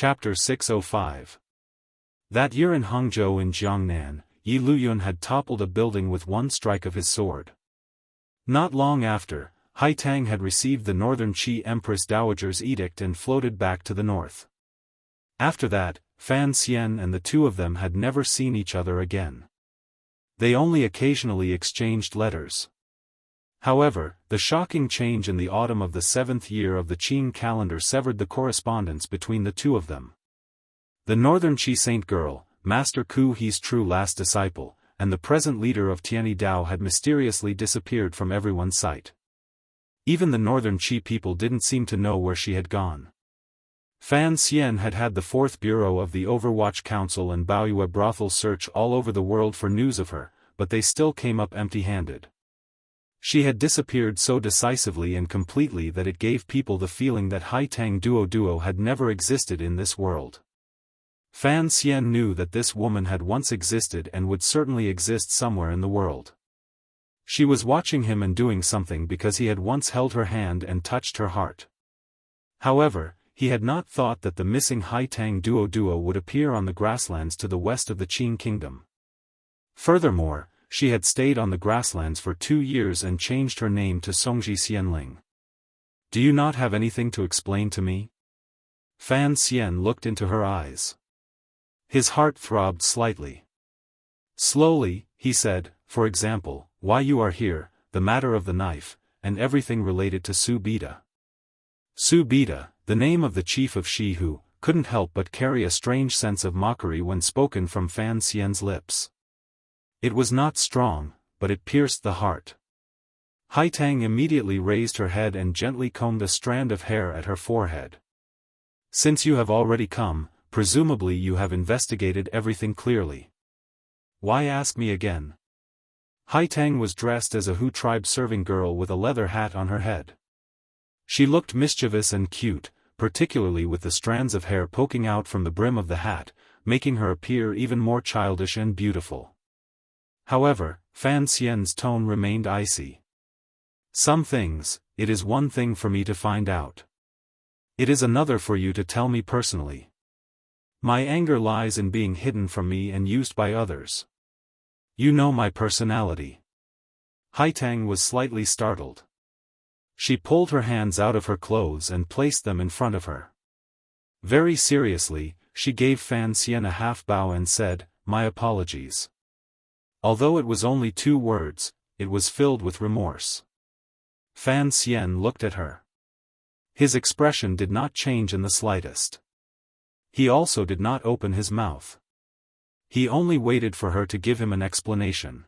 Chapter 605. That year in Hangzhou in Jiangnan, Yi Luyun had toppled a building with one strike of his sword. Not long after, Hai Tang had received the Northern Qi Empress Dowager's edict and floated back to the north. After that, Fan Xian and the two of them had never seen each other again. They only occasionally exchanged letters. However, the shocking change in the autumn of the 7th year of the Qing calendar severed the correspondence between the two of them. The Northern Qi saint girl, Master Ku He's true last disciple, and the present leader of Tianyi Dao had mysteriously disappeared from everyone's sight. Even the Northern Qi people didn't seem to know where she had gone. Fan Xian had had the 4th Bureau of the Overwatch Council and Baoyue brothel search all over the world for news of her, but they still came up empty-handed. She had disappeared so decisively and completely that it gave people the feeling that Hai Tang Duo had never existed in this world. Fan Xian knew that this woman had once existed and would certainly exist somewhere in the world. She was watching him and doing something because he had once held her hand and touched her heart. However, he had not thought that the missing Hai Tang Duo would appear on the grasslands to the west of the Qing kingdom. Furthermore, she had stayed on the grasslands for 2 years and changed her name to Songji Xianling. Do you not have anything to explain to me? Fan Xian looked into her eyes. His heart throbbed slightly. Slowly, he said, for example, why you are here, the matter of the knife, and everything related to Su Bida. Su Bida, the name of the chief of Shi who couldn't help but carry a strange sense of mockery when spoken from Fan Xian's lips. It was not strong, but it pierced the heart. Hai Tang immediately raised her head and gently combed a strand of hair at her forehead. Since you have already come, presumably you have investigated everything clearly. Why ask me again? Hai Tang was dressed as a Hu tribe serving girl with a leather hat on her head. She looked mischievous and cute, particularly with the strands of hair poking out from the brim of the hat, making her appear even more childish and beautiful. However, Fan Xian's tone remained icy. Some things, it is one thing for me to find out. It is another for you to tell me personally. My anger lies in being hidden from me and used by others. You know my personality. Hai Tang was slightly startled. She pulled her hands out of her clothes and placed them in front of her. Very seriously, she gave Fan Xian a half bow and said, "My apologies." Although it was only 2 words, it was filled with remorse. Fan Xian looked at her. His expression did not change in the slightest. He also did not open his mouth. He only waited for her to give him an explanation.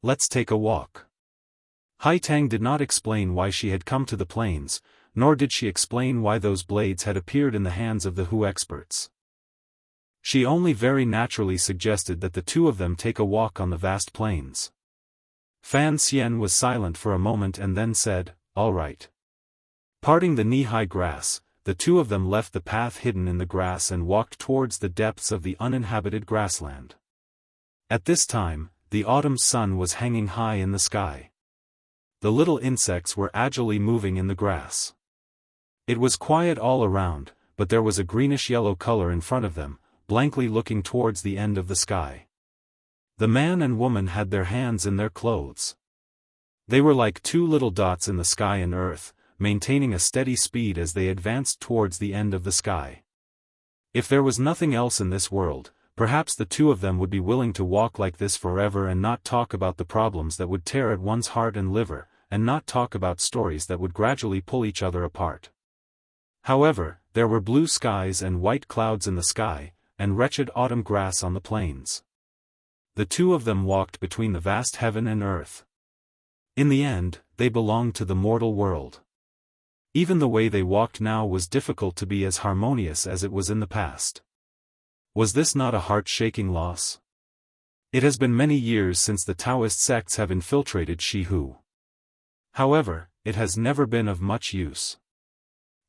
Let's take a walk. Hai Tang did not explain why she had come to the plains, nor did she explain why those blades had appeared in the hands of the Hu experts. She only very naturally suggested that the two of them take a walk on the vast plains. Fan Xian was silent for a moment and then said, "All right." Parting the knee-high grass, the two of them left the path hidden in the grass and walked towards the depths of the uninhabited grassland. At this time, the autumn sun was hanging high in the sky. The little insects were agilely moving in the grass. It was quiet all around, but there was a greenish-yellow color in front of them, blankly looking towards the end of the sky. The man and woman had their hands in their clothes. They were like 2 little dots in the sky and earth, maintaining a steady speed as they advanced towards the end of the sky. If there was nothing else in this world, perhaps the two of them would be willing to walk like this forever and not talk about the problems that would tear at one's heart and liver, and not talk about stories that would gradually pull each other apart. However, there were blue skies and white clouds in the sky, and wretched autumn grass on the plains. The two of them walked between the vast heaven and earth. In the end, they belonged to the mortal world. Even the way they walked now was difficult to be as harmonious as it was in the past. Was this not a heart-shaking loss? It has been many years since the Taoist sects have infiltrated Shihu. However, it has never been of much use.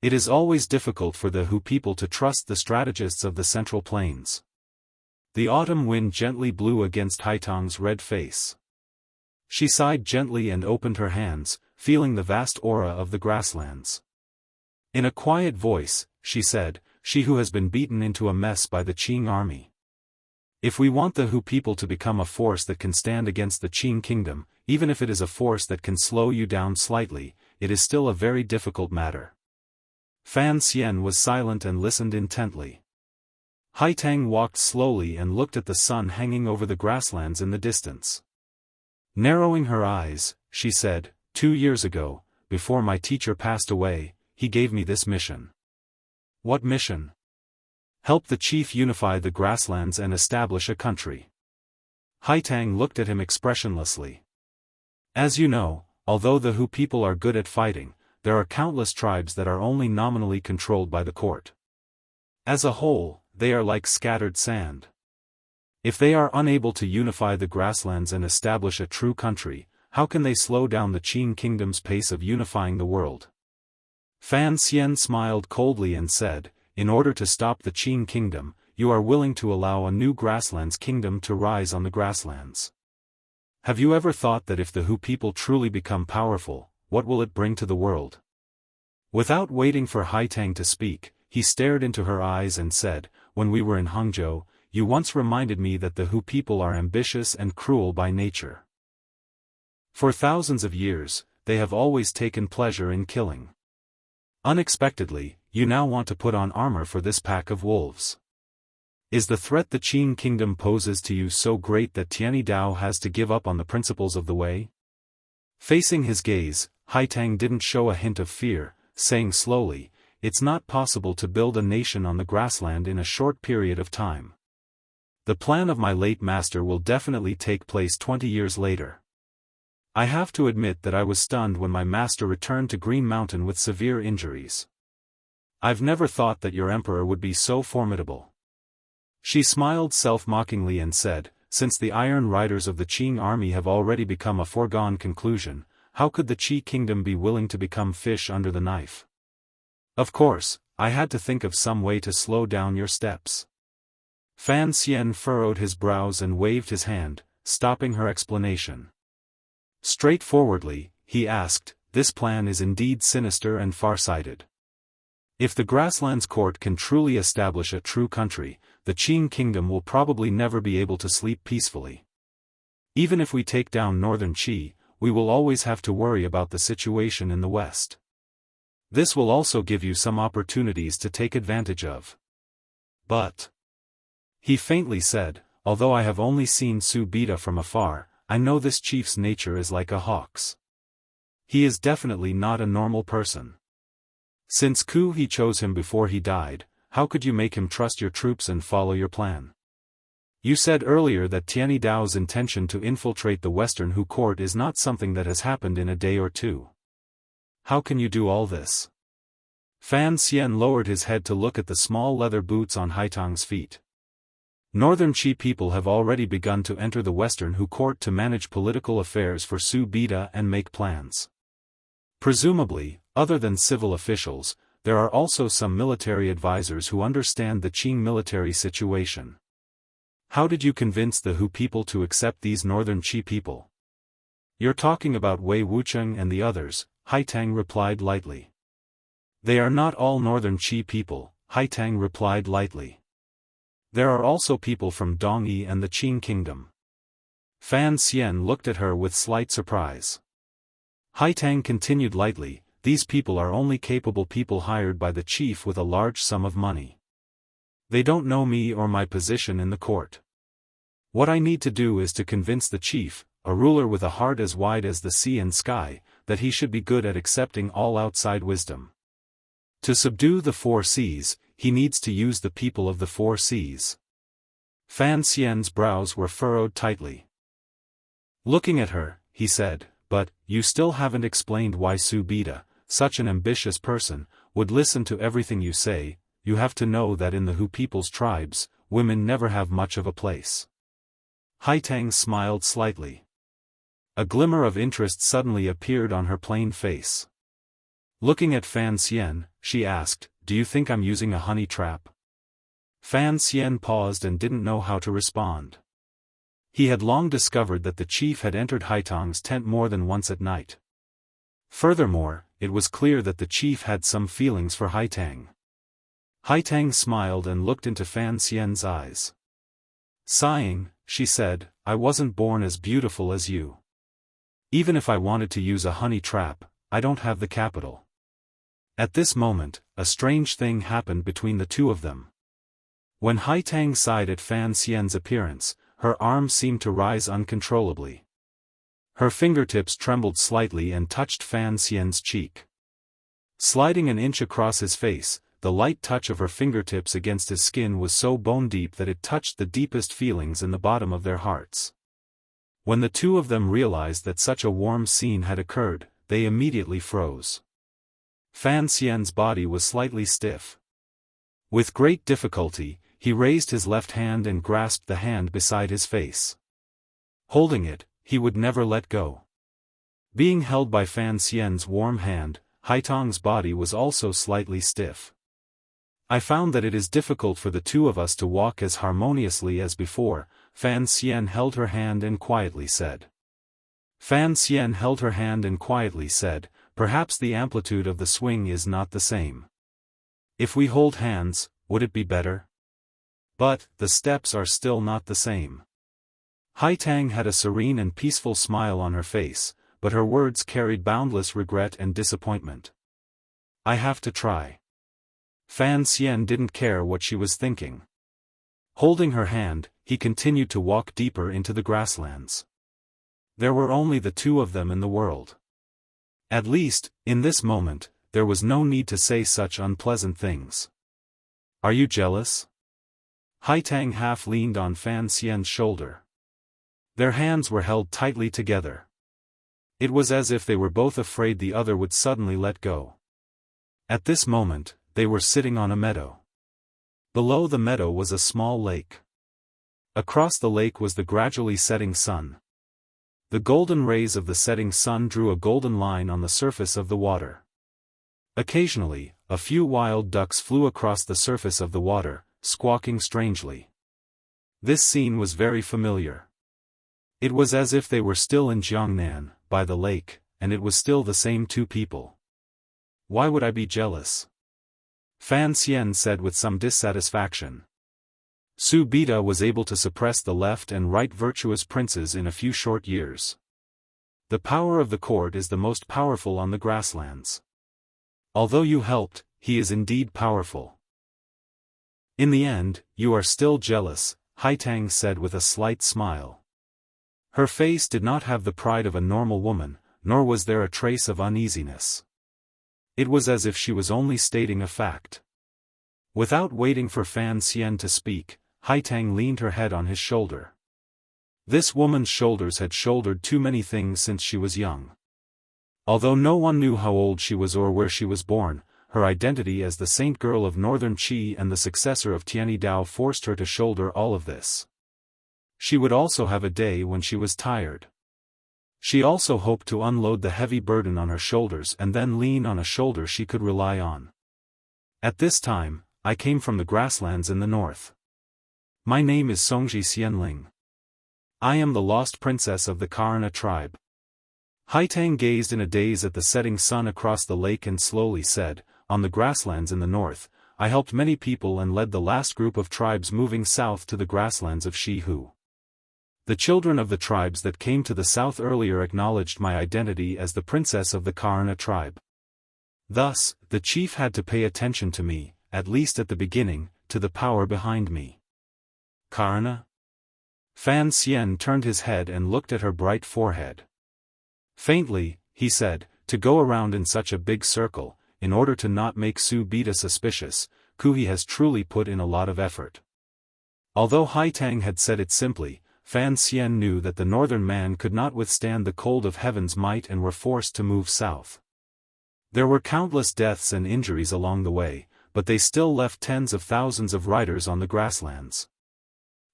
It is always difficult for the Hu people to trust the strategists of the Central Plains. The autumn wind gently blew against Hai Tang's red face. She sighed gently and opened her hands, feeling the vast aura of the grasslands. In a quiet voice, she said, she who has been beaten into a mess by the Qing army. If we want the Hu people to become a force that can stand against the Qing kingdom, even if it is a force that can slow you down slightly, it is still a very difficult matter. Fan Xian was silent and listened intently. Haitang walked slowly and looked at the sun hanging over the grasslands in the distance. Narrowing her eyes, she said, 2 years ago, before my teacher passed away, he gave me this mission. What mission? Help the chief unify the grasslands and establish a country. Haitang looked at him expressionlessly. As you know, although the Hu people are good at fighting, there are countless tribes that are only nominally controlled by the court. As a whole, they are like scattered sand. If they are unable to unify the grasslands and establish a true country, how can they slow down the Qing kingdom's pace of unifying the world? Fan Xian smiled coldly and said, in order to stop the Qing kingdom, you are willing to allow a new grasslands kingdom to rise on the grasslands. Have you ever thought that if the Hu people truly become powerful, what will it bring to the world? Without waiting for Haitang to speak, he stared into her eyes and said, when we were in Hangzhou, you once reminded me that the Hu people are ambitious and cruel by nature. For thousands of years, they have always taken pleasure in killing. Unexpectedly, you now want to put on armor for this pack of wolves. Is the threat the Qing kingdom poses to you so great that Tianyi Dao has to give up on the principles of the way? Facing his gaze, Haitang didn't show a hint of fear, saying slowly, it's not possible to build a nation on the grassland in a short period of time. The plan of my late master will definitely take place 20 years later. I have to admit that I was stunned when my master returned to Green Mountain with severe injuries. I've never thought that your emperor would be so formidable. She smiled self-mockingly and said, since the Iron Riders of the Qing army have already become a foregone conclusion, how could the Qi kingdom be willing to become fish under the knife? Of course, I had to think of some way to slow down your steps. Fan Xian furrowed his brows and waved his hand, stopping her explanation. Straightforwardly, he asked, this plan is indeed sinister and far-sighted. If the grasslands court can truly establish a true country, the Qing kingdom will probably never be able to sleep peacefully. Even if we take down northern Qi, we will always have to worry about the situation in the west. This will also give you some opportunities to take advantage of. But, he faintly said, although I have only seen Su Bida from afar, I know this chief's nature is like a hawk's. He is definitely not a normal person. Since He chose him before he died, how could you make him trust your troops and follow your plan? You said earlier that Tianyi Dao's intention to infiltrate the Western Hu court is not something that has happened in a day or two. How can you do all this? Fan Xian lowered his head to look at the small leather boots on Haitang's feet. Northern Qi people have already begun to enter the Western Hu court to manage political affairs for Su Bida and make plans. Presumably, other than civil officials, there are also some military advisors who understand the Qing military situation. How did you convince the Hu people to accept these Northern Qi people? You're talking about Wei Wucheng and the others, Haitang replied lightly. They are not all Northern Qi people, Haitang replied lightly. There are also people from Dongyi and the Qing kingdom. Fan Xian looked at her with slight surprise. Haitang continued lightly, these people are only capable people hired by the chief with a large sum of money. They don't know me or my position in the court. What I need to do is to convince the chief, a ruler with a heart as wide as the sea and sky, that he should be good at accepting all outside wisdom. To subdue the 4 seas, he needs to use the people of the 4 seas. Fan Xian's brows were furrowed tightly. Looking at her, he said, but, you still haven't explained why Su Bida, such an ambitious person, would listen to everything you say. You have to know that in the Hu people's tribes, women never have much of a place. Haitang smiled slightly. A glimmer of interest suddenly appeared on her plain face. Looking at Fan Xian, she asked, do you think I'm using a honey trap? Fan Xian paused and didn't know how to respond. He had long discovered that the chief had entered Haitang's tent more than once at night. Furthermore, it was clear that the chief had some feelings for Haitang. Haitang smiled and looked into Fan Xian's eyes. Sighing, she said, I wasn't born as beautiful as you. Even if I wanted to use a honey trap, I don't have the capital. At this moment, a strange thing happened between the two of them. When Haitang sighed at Fan Xian's appearance, her arms seemed to rise uncontrollably. Her fingertips trembled slightly and touched Fan Xian's cheek. Sliding an inch across his face, the light touch of her fingertips against his skin was so bone-deep that it touched the deepest feelings in the bottom of their hearts. When the two of them realized that such a warm scene had occurred, they immediately froze. Fan Xian's body was slightly stiff. With great difficulty, he raised his left hand and grasped the hand beside his face. Holding it, he would never let go. Being held by Fan Xian's warm hand, Haitang's body was also slightly stiff. I found that it is difficult for the two of us to walk as harmoniously as before, Fan Xian held her hand and quietly said. Perhaps the amplitude of the swing is not the same. If we hold hands, would it be better? But, the steps are still not the same. Haitang had a serene and peaceful smile on her face, but her words carried boundless regret and disappointment. I have to try. Fan Xian didn't care what she was thinking. Holding her hand, he continued to walk deeper into the grasslands. There were only the two of them in the world. At least, in this moment, there was no need to say such unpleasant things. Are you jealous? Haitang half leaned on Fan Xian's shoulder. Their hands were held tightly together. It was as if they were both afraid the other would suddenly let go. At this moment, they were sitting on a meadow. Below the meadow was a small lake. Across the lake was the gradually setting sun. The golden rays of the setting sun drew a golden line on the surface of the water. Occasionally, a few wild ducks flew across the surface of the water, squawking strangely. This scene was very familiar. It was as if they were still in Jiangnan, by the lake, and it was still the same two people. Why would I be jealous? Fan Xian said with some dissatisfaction. Su Bida was able to suppress the left and right virtuous princes in a few short years. The power of the court is the most powerful on the grasslands. Although you helped, he is indeed powerful. In the end, you are still jealous, Haitang said with a slight smile. Her face did not have the pride of a normal woman, nor was there a trace of uneasiness. It was as if she was only stating a fact. Without waiting for Fan Xian to speak, Haitang leaned her head on his shoulder. This woman's shoulders had shouldered too many things since she was young. Although no one knew how old she was or where she was born, her identity as the saint girl of northern Qi and the successor of Tianidao forced her to shoulder all of this. She would also have a day when she was tired. She also hoped to unload the heavy burden on her shoulders and then lean on a shoulder she could rely on. At this time, I came from the grasslands in the north. My name is Songji Xianling. I am the lost princess of the Karna tribe. Haitang gazed in a daze at the setting sun across the lake and slowly said, on the grasslands in the north, I helped many people and led the last group of tribes moving south to the grasslands of Shihu. The children of the tribes that came to the south earlier acknowledged my identity as the princess of the Karna tribe. Thus, the chief had to pay attention to me, at least at the beginning, to the power behind me. Karna? Fan Xian turned his head and looked at her bright forehead. Faintly, he said, to go around in such a big circle, in order to not make Su Bida suspicious, Kuhi has truly put in a lot of effort. Although Haitang had said it simply, Fan Xian knew that the northern man could not withstand the cold of heaven's might and were forced to move south. There were countless deaths and injuries along the way, but they still left tens of thousands of riders on the grasslands.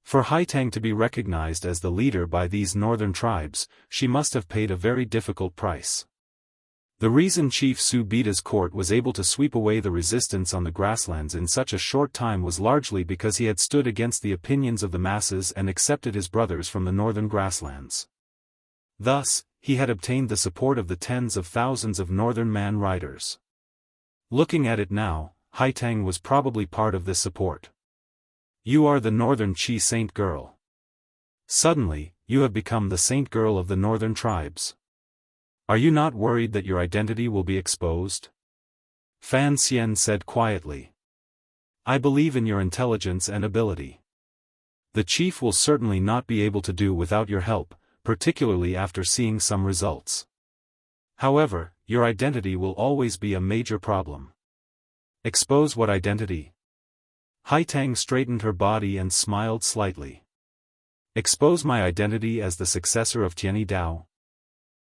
For Haitang to be recognized as the leader by these northern tribes, she must have paid a very difficult price. The reason Chief Su Bida's court was able to sweep away the resistance on the grasslands in such a short time was largely because he had stood against the opinions of the masses and accepted his brothers from the northern grasslands. Thus, he had obtained the support of the tens of thousands of northern man riders. Looking at it now, Haitang was probably part of this support. You are the Northern Chi Saint Girl. Suddenly, you have become the Saint Girl of the Northern tribes. Are you not worried that your identity will be exposed? Fan Xian said quietly. I believe in your intelligence and ability. The chief will certainly not be able to do without your help, particularly after seeing some results. However, your identity will always be a major problem. Expose what identity? Haitang straightened her body and smiled slightly. Expose my identity as the successor of Tianyi Dao?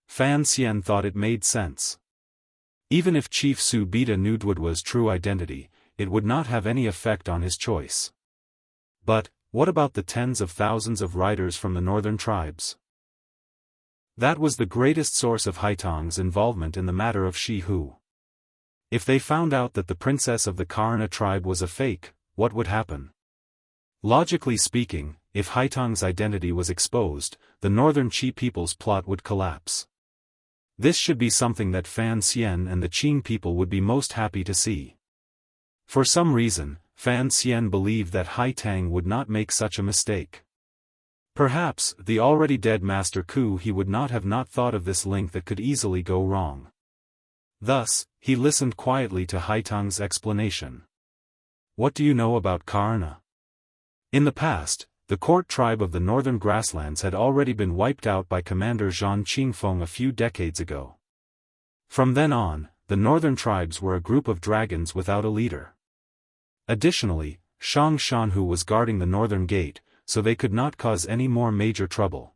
Fan Xian thought it made sense. Even if Chief Su Beta knew Duodwa's true identity, it would not have any effect on his choice. But, what about the tens of thousands of riders from the northern tribes? That was the greatest source of Haitang's involvement in the matter of Shi Hu. If they found out that the princess of the Karna tribe was a fake, what would happen? Logically speaking, if Haitang's identity was exposed, the northern Qi people's plot would collapse. This should be something that Fan Xian and the Qing people would be most happy to see. For some reason, Fan Xian believed that Haitang would not make such a mistake. Perhaps, the already dead Master Ku he would not have not thought of this link that could easily go wrong. Thus, he listened quietly to Haitang's explanation. What do you know about Karna? In the past, the court tribe of the northern grasslands had already been wiped out by Commander Zhang Qingfeng a few decades ago. From then on, the northern tribes were a group of dragons without a leader. Additionally, Shang Shanhu was guarding the northern gate, so they could not cause any more major trouble.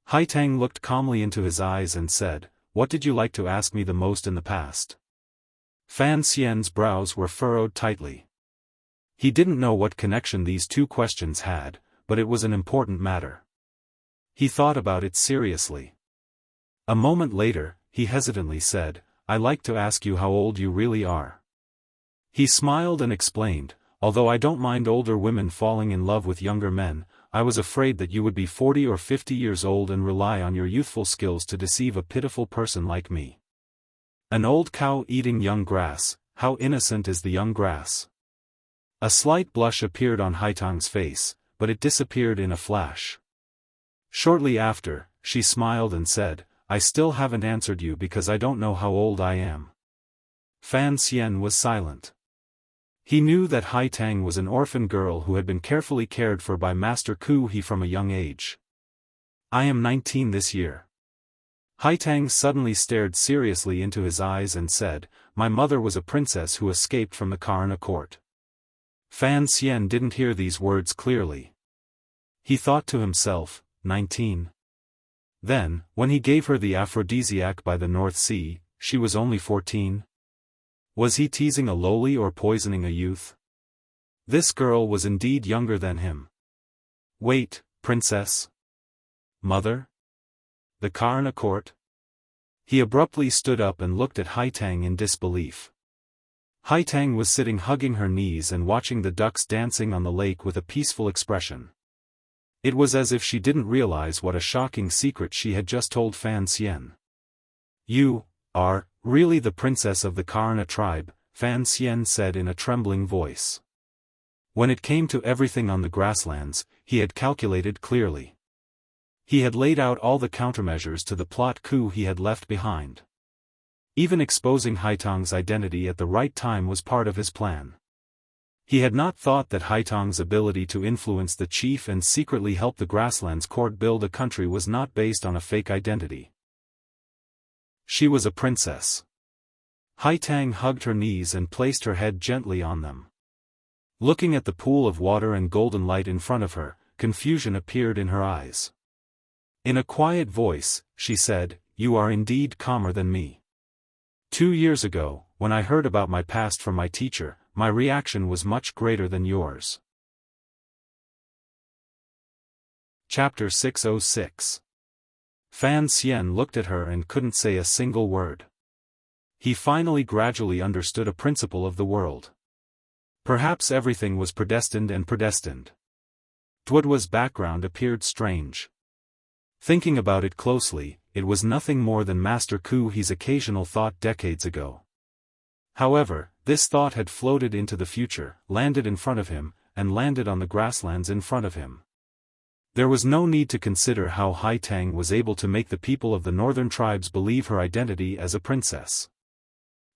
Haitang looked calmly into his eyes and said, What did you like to ask me the most in the past? Fan Xian's brows were furrowed tightly. He didn't know what connection these two questions had, but it was an important matter. He thought about it seriously. A moment later, he hesitantly said, I'd like to ask you how old you really are. He smiled and explained, although I don't mind older women falling in love with younger men, I was afraid that you would be 40 or 50 years old and rely on your youthful skills to deceive a pitiful person like me. An old cow eating young grass, how innocent is the young grass. A slight blush appeared on Haitang's face, but it disappeared in a flash. Shortly after, she smiled and said, I still haven't answered you because I don't know how old I am. Fan Xian was silent. He knew that Haitang was an orphan girl who had been carefully cared for by Master Ku He from a young age. I am 19 this year. Haitang suddenly stared seriously into his eyes and said, My mother was a princess who escaped from the Karna court. Fan Xian didn't hear these words clearly. He thought to himself, 19. Then, when he gave her the aphrodisiac by the North Sea, she was only 14. Was he teasing a lowly or poisoning a youth? This girl was indeed younger than him. Wait, princess? Mother? The Karna court? He abruptly stood up and looked at Haitang in disbelief. Haitang was sitting hugging her knees and watching the ducks dancing on the lake with a peaceful expression. It was as if she didn't realize what a shocking secret she had just told Fan Xian. You are really the princess of the Karna tribe, Fan Xian said in a trembling voice. When it came to everything on the grasslands, he had calculated clearly. He had laid out all the countermeasures to the plot coup he had left behind. Even exposing Haitang's identity at the right time was part of his plan. He had not thought that Haitang's ability to influence the chief and secretly help the grasslands court build a country was not based on a fake identity. She was a princess. Haitang hugged her knees and placed her head gently on them. Looking at the pool of water and golden light in front of her, confusion appeared in her eyes. In a quiet voice, she said, You are indeed calmer than me. 2 years ago, when I heard about my past from my teacher, my reaction was much greater than yours. Chapter 606. Fan Xian looked at her and couldn't say a single word. He finally gradually understood a principle of the world. Perhaps everything was predestined and predestined. Duodwa's background appeared strange. Thinking about it closely, it was nothing more than Master Ku He's occasional thought decades ago. However, This thought had floated into the future, landed in front of him, and landed on the grasslands in front of him. There was no need to consider how Hai Tang was able to make the people of the northern tribes believe her identity as a princess.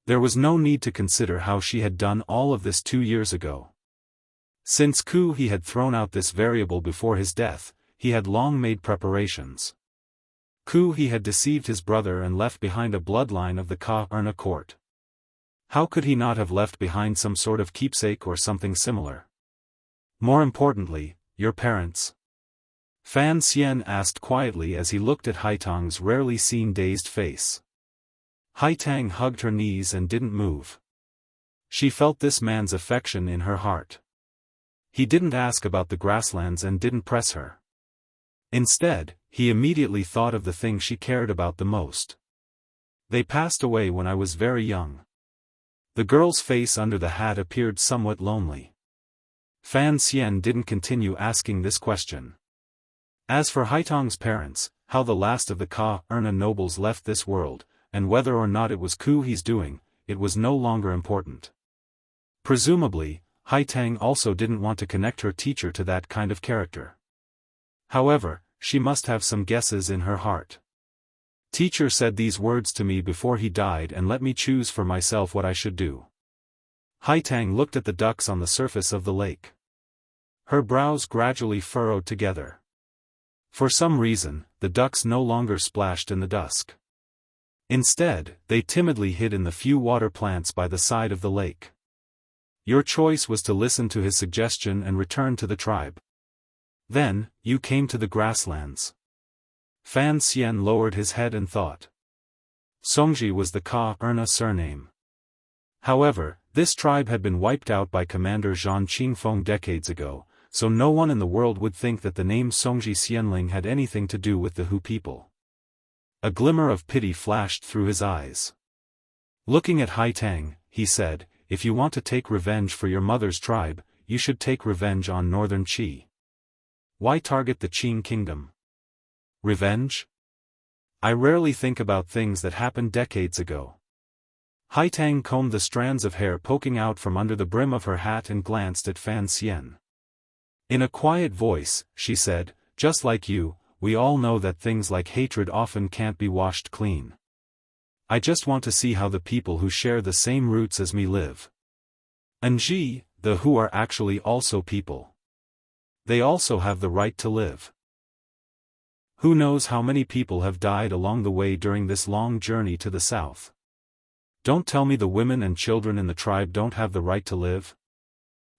There was no need to consider how she had done all of this 2 years ago. Since Ku He had thrown out this variable before his death, he had long made preparations. Ku He had deceived his brother and left behind a bloodline of the Ka-Erna court. How could he not have left behind some sort of keepsake or something similar? More importantly, your parents? Fan Xian asked quietly as he looked at Hai Tang's rarely seen dazed face. Hai Tang hugged her knees and didn't move. She felt this man's affection in her heart. He didn't ask about the grasslands and didn't press her. Instead, he immediately thought of the thing she cared about the most. They passed away when I was very young. The girl's face under the hat appeared somewhat lonely. Fan Xian didn't continue asking this question. As for Hai Tang's parents, how the last of the Ka-Erna nobles left this world, and whether or not it was Ku He's doing, it was no longer important. Presumably, Hai Tang also didn't want to connect her teacher to that kind of character. However, she must have some guesses in her heart. Teacher said these words to me before he died and let me choose for myself what I should do. Hai Tang looked at the ducks on the surface of the lake. Her brows gradually furrowed together. For some reason, the ducks no longer splashed in the dusk. Instead, they timidly hid in the few water plants by the side of the lake. Your choice was to listen to his suggestion and return to the tribe. Then, you came to the grasslands. Fan Xian lowered his head and thought. Songji was the Ka-Erna surname. However, this tribe had been wiped out by Commander Zhan Qingfeng decades ago, so no one in the world would think that the name Songji Xianling had anything to do with the Hu people. A glimmer of pity flashed through his eyes. Looking at Hai Tang, he said, if you want to take revenge for your mother's tribe, you should take revenge on northern Qi. Why target the Qing kingdom? Revenge? I rarely think about things that happened decades ago. Hai Tang combed the strands of hair poking out from under the brim of her hat and glanced at Fan Xian. In a quiet voice, she said, just like you, we all know that things like hatred often can't be washed clean. I just want to see how the people who share the same roots as me live. And the Hu are actually also people. They also have the right to live. Who knows how many people have died along the way during this long journey to the south? Don't tell me the women and children in the tribe don't have the right to live.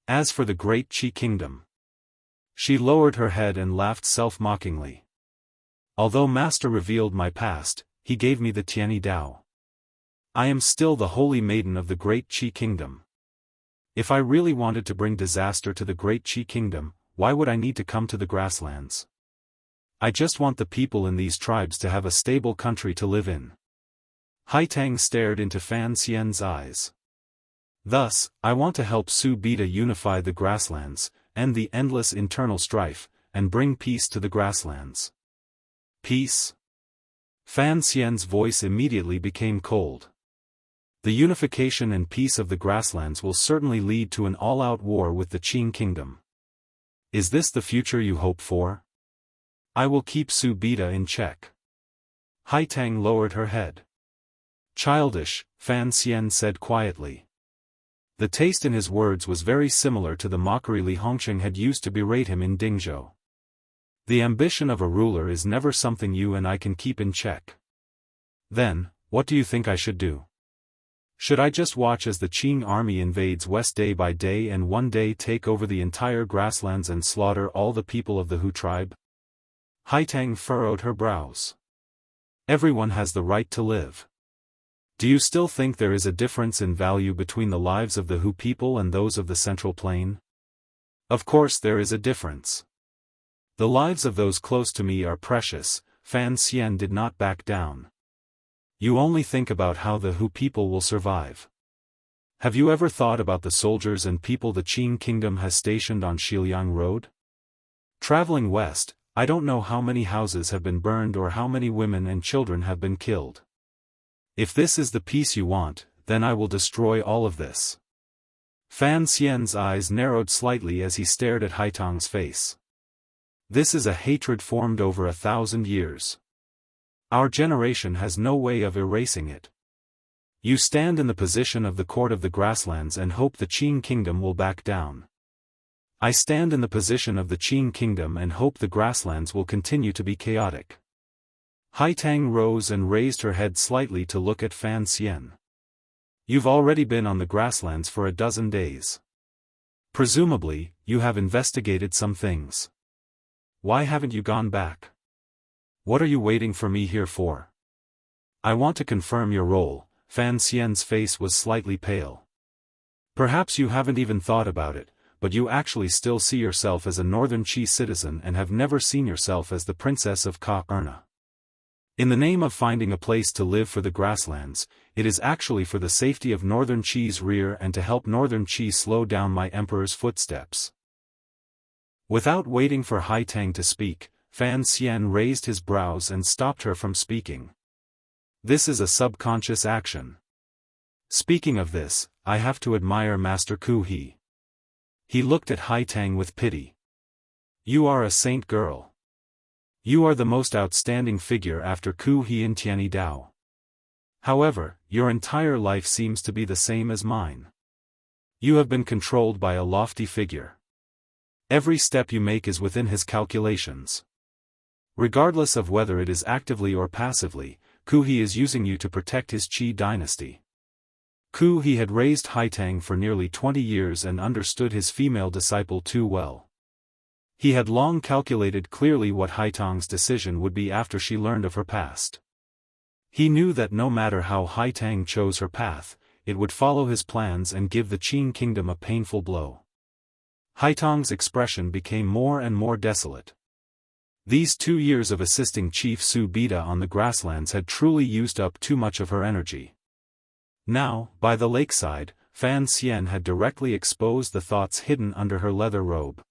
As for the great Qi kingdom. She lowered her head and laughed self-mockingly. Although Master revealed my past, he gave me the Tianyi Dao. I am still the holy maiden of the great Qi kingdom. If I really wanted to bring disaster to the great Qi kingdom, why would I need to come to the grasslands? I just want the people in these tribes to have a stable country to live in. Hai Tang stared into Fan Xian's eyes. Thus, I want to help Su Bida unify the grasslands, end the endless internal strife, and bring peace to the grasslands. Peace? Fan Xian's voice immediately became cold. The unification and peace of the grasslands will certainly lead to an all-out war with the Qing kingdom. Is this the future you hope for? I will keep Su Bida in check. Hai Tang lowered her head. Childish, Fan Xian said quietly. The taste in his words was very similar to the mockery Li Hongqing had used to berate him in Dingzhou. The ambition of a ruler is never something you and I can keep in check. Then, what do you think I should do? Should I just watch as the Qing army invades west day by day and one day take over the entire grasslands and slaughter all the people of the Hu tribe? Hai Tang furrowed her brows. Everyone has the right to live. Do you still think there is a difference in value between the lives of the Hu people and those of the Central Plain? Of course there is a difference. The lives of those close to me are precious, Fan Xian did not back down. You only think about how the Hu people will survive. Have you ever thought about the soldiers and people the Qing kingdom has stationed on Xiliang Road? Traveling west, I don't know how many houses have been burned or how many women and children have been killed. If this is the peace you want, then I will destroy all of this. Fan Xian's eyes narrowed slightly as he stared at Haitang's face. This is a hatred formed over 1,000 years. Our generation has no way of erasing it. You stand in the position of the court of the grasslands and hope the Qing kingdom will back down. I stand in the position of the Qing kingdom and hope the grasslands will continue to be chaotic. Haitang rose and raised her head slightly to look at Fan Xian. You've already been on the grasslands for a dozen days. Presumably, you have investigated some things. Why haven't you gone back? What are you waiting for me here for? I want to confirm your role. Fan Xian's face was slightly pale. Perhaps you haven't even thought about it, but you actually still see yourself as a Northern Qi citizen and have never seen yourself as the princess of Ka-Erna. In the name of finding a place to live for the grasslands, it is actually for the safety of Northern Qi's rear and to help Northern Qi slow down my emperor's footsteps. Without waiting for Haitang to speak, Fan Xian raised his brows and stopped her from speaking. This is a subconscious action. Speaking of this, I have to admire Master Ku He. He looked at Haitang with pity. You are a saint girl. You are the most outstanding figure after Ku He and Tianyi Dao. However, your entire life seems to be the same as mine. You have been controlled by a lofty figure. Every step you make is within his calculations. Regardless of whether it is actively or passively, Ku He is using you to protect his Qi dynasty. Ku He had raised Haitang for nearly 20 years and understood his female disciple too well. He had long calculated clearly what Haitang's decision would be after she learned of her past. He knew that no matter how Haitang chose her path, it would follow his plans and give the Qing kingdom a painful blow. Haitang's expression became more and more desolate. These 2 years of assisting Chief Su Bida on the grasslands had truly used up too much of her energy. Now, by the lakeside, Fan Xian had directly exposed the thoughts hidden under her leather robe.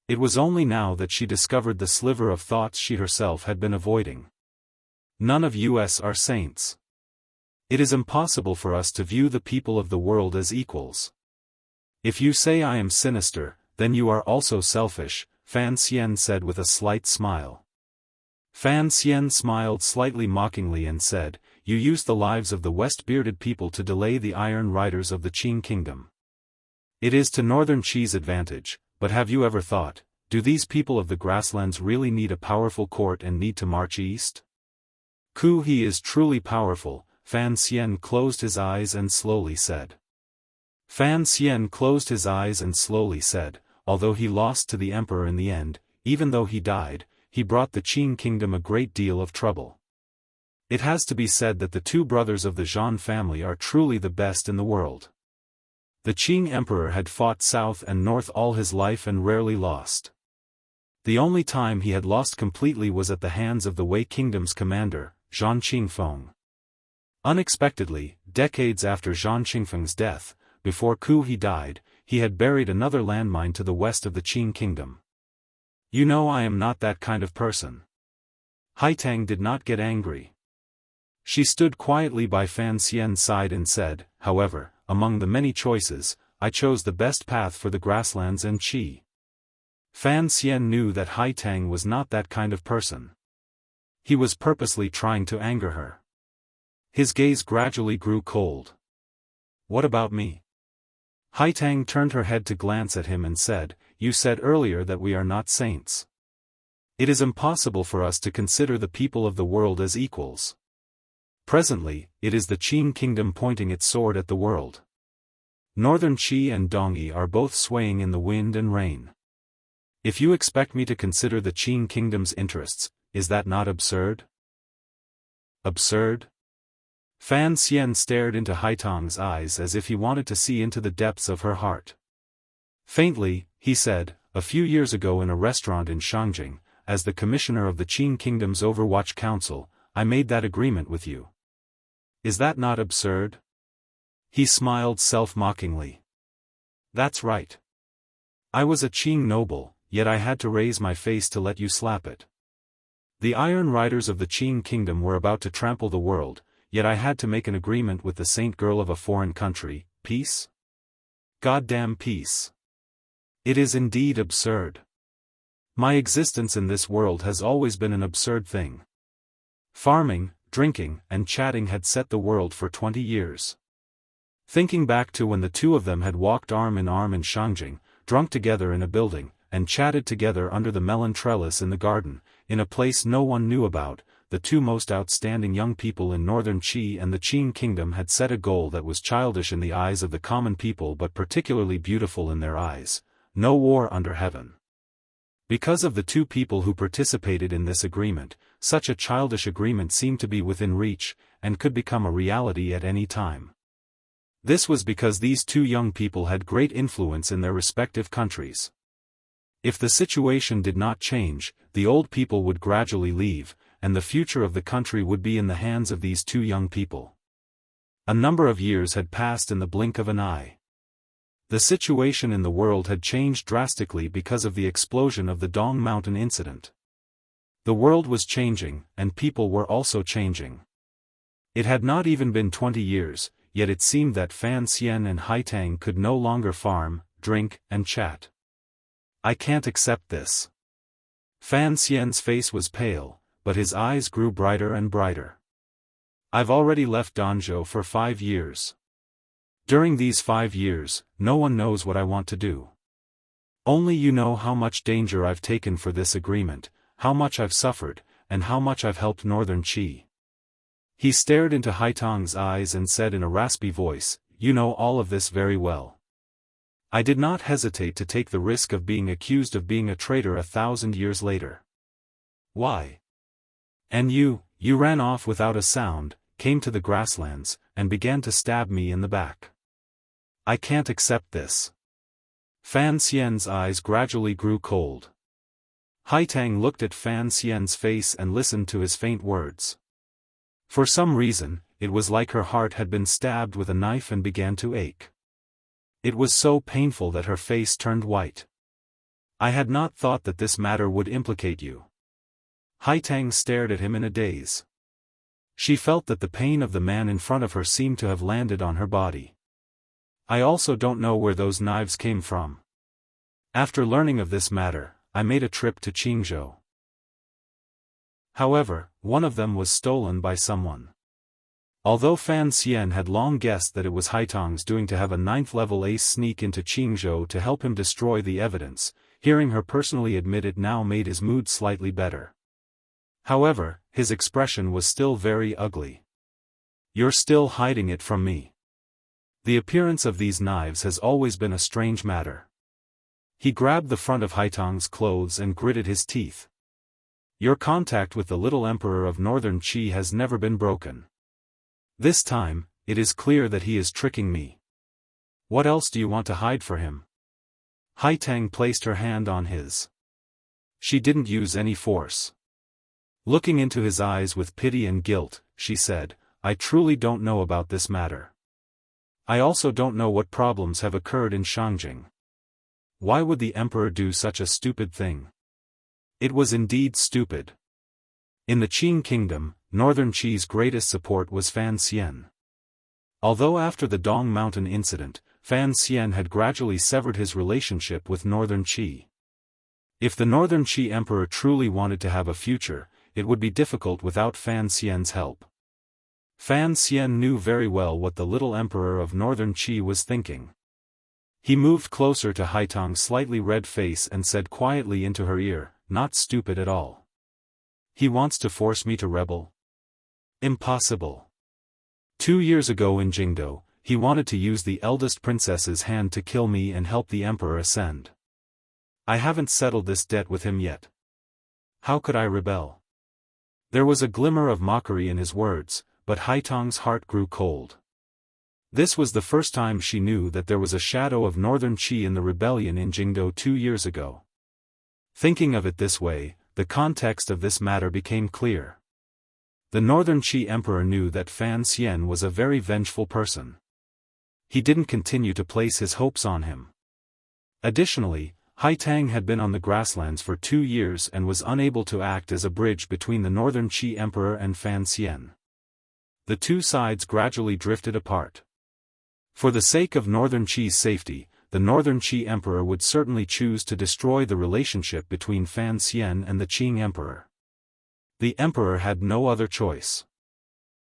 It was only now that she discovered the sliver of thoughts she herself had been avoiding. None of us are saints. It is impossible for us to view the people of the world as equals. If you say I am sinister, then you are also selfish, Fan Xian said with a slight smile. Fan Xian smiled slightly mockingly and said, You use the lives of the West-bearded people to delay the Iron Riders of the Qing kingdom. It is to Northern Qi's advantage. But have you ever thought, do these people of the grasslands really need a powerful court and need to march east? Ku He is truly powerful, Fan Xian closed his eyes and slowly said. Fan Xian closed his eyes and slowly said, although he lost to the emperor in the end, even though he died, he brought the Qing kingdom a great deal of trouble. It has to be said that the 2 brothers of the Zhan family are truly the best in the world. The Qing emperor had fought south and north all his life and rarely lost. The only time he had lost completely was at the hands of the Wei kingdom's commander, Zhan Qingfeng. Unexpectedly, decades after Zhan Qingfeng's death, before Ku He died, he had buried another landmine to the west of the Qing kingdom. You know I am not that kind of person. Haitang did not get angry. She stood quietly by Fan Xian's side and said, however, among the many choices, I chose the best path for the grasslands and Qi. Fan Xian knew that Haitang was not that kind of person. He was purposely trying to anger her. His gaze gradually grew cold. What about me? Haitang turned her head to glance at him and said, You said earlier that we are not saints. It is impossible for us to consider the people of the world as equals. Presently, it is the Qing kingdom pointing its sword at the world. Northern Qi and Dongyi are both swaying in the wind and rain. If you expect me to consider the Qing kingdom's interests, is that not absurd? Absurd? Fan Xian stared into Haitang's eyes as if he wanted to see into the depths of her heart. Faintly, he said, a few years ago in a restaurant in Shangjing, as the commissioner of the Qing kingdom's Overwatch Council, I made that agreement with you. Is that not absurd? He smiled self-mockingly. That's right. I was a Qing noble, yet I had to raise my face to let you slap it. The Iron Riders of the Qing kingdom were about to trample the world, yet I had to make an agreement with the saint girl of a foreign country, peace? Goddamn peace. It is indeed absurd. My existence in this world has always been an absurd thing. Farming, drinking, and chatting had set the world for 20 years. Thinking back to when the two of them had walked arm in arm in Shangjing, drunk together in a building, and chatted together under the melon trellis in the garden, in a place no one knew about, the two most outstanding young people in northern Qi and the Qing kingdom had set a goal that was childish in the eyes of the common people but particularly beautiful in their eyes: no war under heaven. Because of the two people who participated in this agreement, such a childish agreement seemed to be within reach, and could become a reality at any time. This was because these two young people had great influence in their respective countries. If the situation did not change, the old people would gradually leave, and the future of the country would be in the hands of these two young people. A number of years had passed in the blink of an eye. The situation in the world had changed drastically because of the explosion of the Dong Mountain incident. The world was changing, and people were also changing. It had not even been 20 years, yet it seemed that Fan Xian and Haitang could no longer farm, drink, and chat. I can't accept this. Fan Xian's face was pale, but his eyes grew brighter and brighter. I've already left Danzhou for 5 years. During these 5 years, no one knows what I want to do. Only you know how much danger I've taken for this agreement, how much I've suffered, and how much I've helped Northern Qi. He stared into Haitang's eyes and said in a raspy voice, "You know all of this very well." I did not hesitate to take the risk of being accused of being a traitor 1,000 years later. Why? And you ran off without a sound, came to the grasslands, and began to stab me in the back. I can't accept this. Fan Xian's eyes gradually grew cold. Haitang looked at Fan Xian's face and listened to his faint words. For some reason, it was like her heart had been stabbed with a knife and began to ache. It was so painful that her face turned white. I had not thought that this matter would implicate you. Haitang stared at him in a daze. She felt that the pain of the man in front of her seemed to have landed on her body. I also don't know where those knives came from. After learning of this matter, I made a trip to Qingzhou. However, one of them was stolen by someone. Although Fan Xian had long guessed that it was Haitang's doing to have a 9th-level ace sneak into Qingzhou to help him destroy the evidence, hearing her personally admit it now made his mood slightly better. However, his expression was still very ugly. You're still hiding it from me. The appearance of these knives has always been a strange matter. He grabbed the front of Haitang's clothes and gritted his teeth. Your contact with the little emperor of Northern Qi has never been broken. This time, it is clear that he is tricking me. What else do you want to hide for him? Haitang placed her hand on his. She didn't use any force. Looking into his eyes with pity and guilt, she said, I truly don't know about this matter. I also don't know what problems have occurred in Shangjing. Why would the emperor do such a stupid thing? It was indeed stupid. In the Qing kingdom, Northern Qi's greatest support was Fan Xian. Although after the Dong Mountain incident, Fan Xian had gradually severed his relationship with Northern Qi. If the Northern Qi emperor truly wanted to have a future, it would be difficult without Fan Xian's help. Fan Xian knew very well what the little emperor of Northern Qi was thinking. He moved closer to Haitang's slightly red face and said quietly into her ear, not stupid at all. He wants to force me to rebel? Impossible. 2 years ago in Jingdou, he wanted to use the eldest princess's hand to kill me and help the emperor ascend. I haven't settled this debt with him yet. How could I rebel? There was a glimmer of mockery in his words, but Haitang's heart grew cold. This was the first time she knew that there was a shadow of Northern Qi in the rebellion in Jingdou 2 years ago. Thinking of it this way, the context of this matter became clear. The Northern Qi emperor knew that Fan Xian was a very vengeful person. He didn't continue to place his hopes on him. Additionally, Haitang had been on the grasslands for 2 years and was unable to act as a bridge between the Northern Qi emperor and Fan Xian. The two sides gradually drifted apart. For the sake of Northern Qi's safety, the Northern Qi Emperor would certainly choose to destroy the relationship between Fan Xian and the Qing Emperor. The Emperor had no other choice.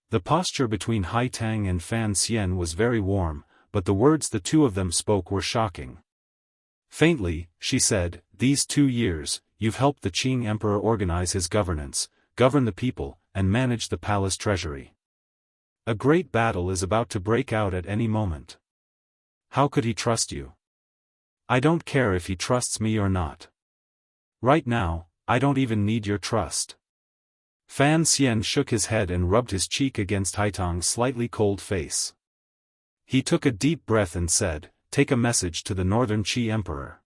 The posture between Hai Tang and Fan Xian was very warm, but the words the two of them spoke were shocking. Faintly, she said, "These 2 years, you've helped the Qing Emperor organize his governance, govern the people, and manage the palace treasury. A great battle is about to break out at any moment. How could he trust you? I don't care if he trusts me or not. Right now, I don't even need your trust." Fan Xian shook his head and rubbed his cheek against Haitang's slightly cold face. He took a deep breath and said, "Take a message to the Northern Qi Emperor.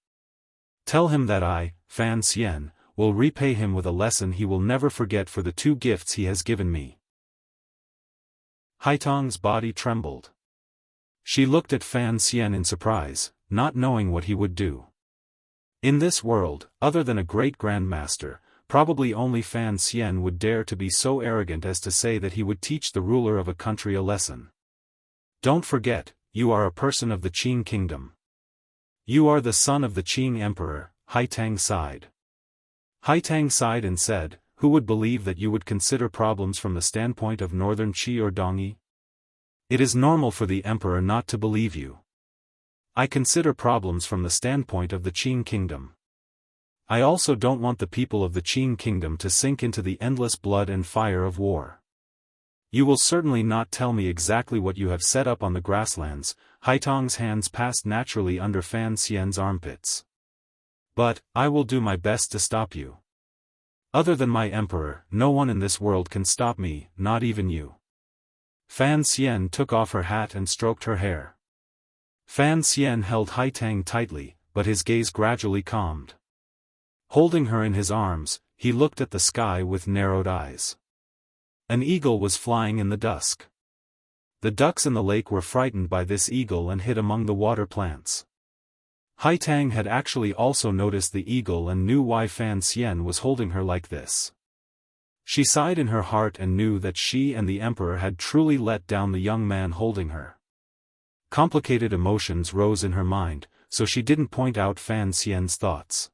Tell him that I, Fan Xian, will repay him with a lesson he will never forget for the 2 gifts he has given me." Haitang's body trembled. She looked at Fan Xian in surprise, not knowing what he would do. In this world, other than a great grandmaster, probably only Fan Xian would dare to be so arrogant as to say that he would teach the ruler of a country a lesson. "Don't forget, you are a person of the Qing kingdom. You are the son of the Qing Emperor," Hai Tang sighed. Hai Tang sighed and said, "Who would believe that you would consider problems from the standpoint of Northern Qi or Dongyi? It is normal for the Emperor not to believe you. I consider problems from the standpoint of the Qing kingdom. I also don't want the people of the Qing kingdom to sink into the endless blood and fire of war. You will certainly not tell me exactly what you have set up on the grasslands." Haitang's hands passed naturally under Fan Xian's armpits. "But, I will do my best to stop you. Other than my emperor, no one in this world can stop me, not even you." Fan Xian took off her hat and stroked her hair. Fan Xian held Hai Tang tightly, but his gaze gradually calmed. Holding her in his arms, he looked at the sky with narrowed eyes. An eagle was flying in the dusk. The ducks in the lake were frightened by this eagle and hid among the water plants. Hai Tang had actually also noticed the eagle and knew why Fan Xian was holding her like this. She sighed in her heart and knew that she and the emperor had truly let down the young man holding her. Complicated emotions rose in her mind, so she didn't point out Fan Xian's thoughts.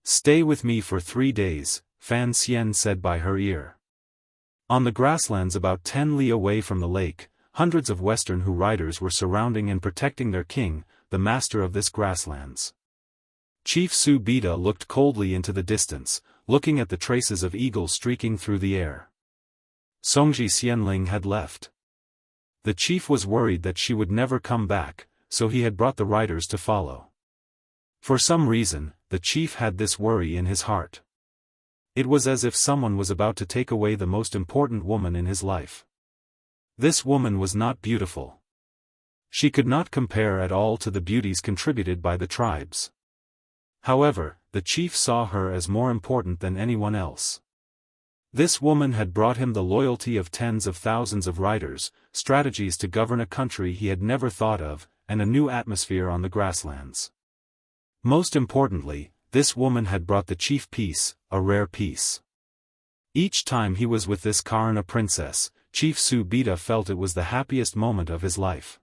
"Stay with me for 3 days, Fan Xian said by her ear. On the grasslands about 10 li away from the lake, hundreds of Western Hu riders were surrounding and protecting their king, the master of this grasslands. Chief Su Bida looked coldly into the distance, looking at the traces of eagles streaking through the air. Songji Xianling had left. The chief was worried that she would never come back, so he had brought the riders to follow. For some reason, the chief had this worry in his heart. It was as if someone was about to take away the most important woman in his life. This woman was not beautiful. She could not compare at all to the beauties contributed by the tribes. However, the chief saw her as more important than anyone else. This woman had brought him the loyalty of tens of thousands of riders, strategies to govern a country he had never thought of, and a new atmosphere on the grasslands. Most importantly, this woman had brought the chief peace, a rare peace. Each time he was with this Karna princess, Chief Su Bida felt it was the happiest moment of his life.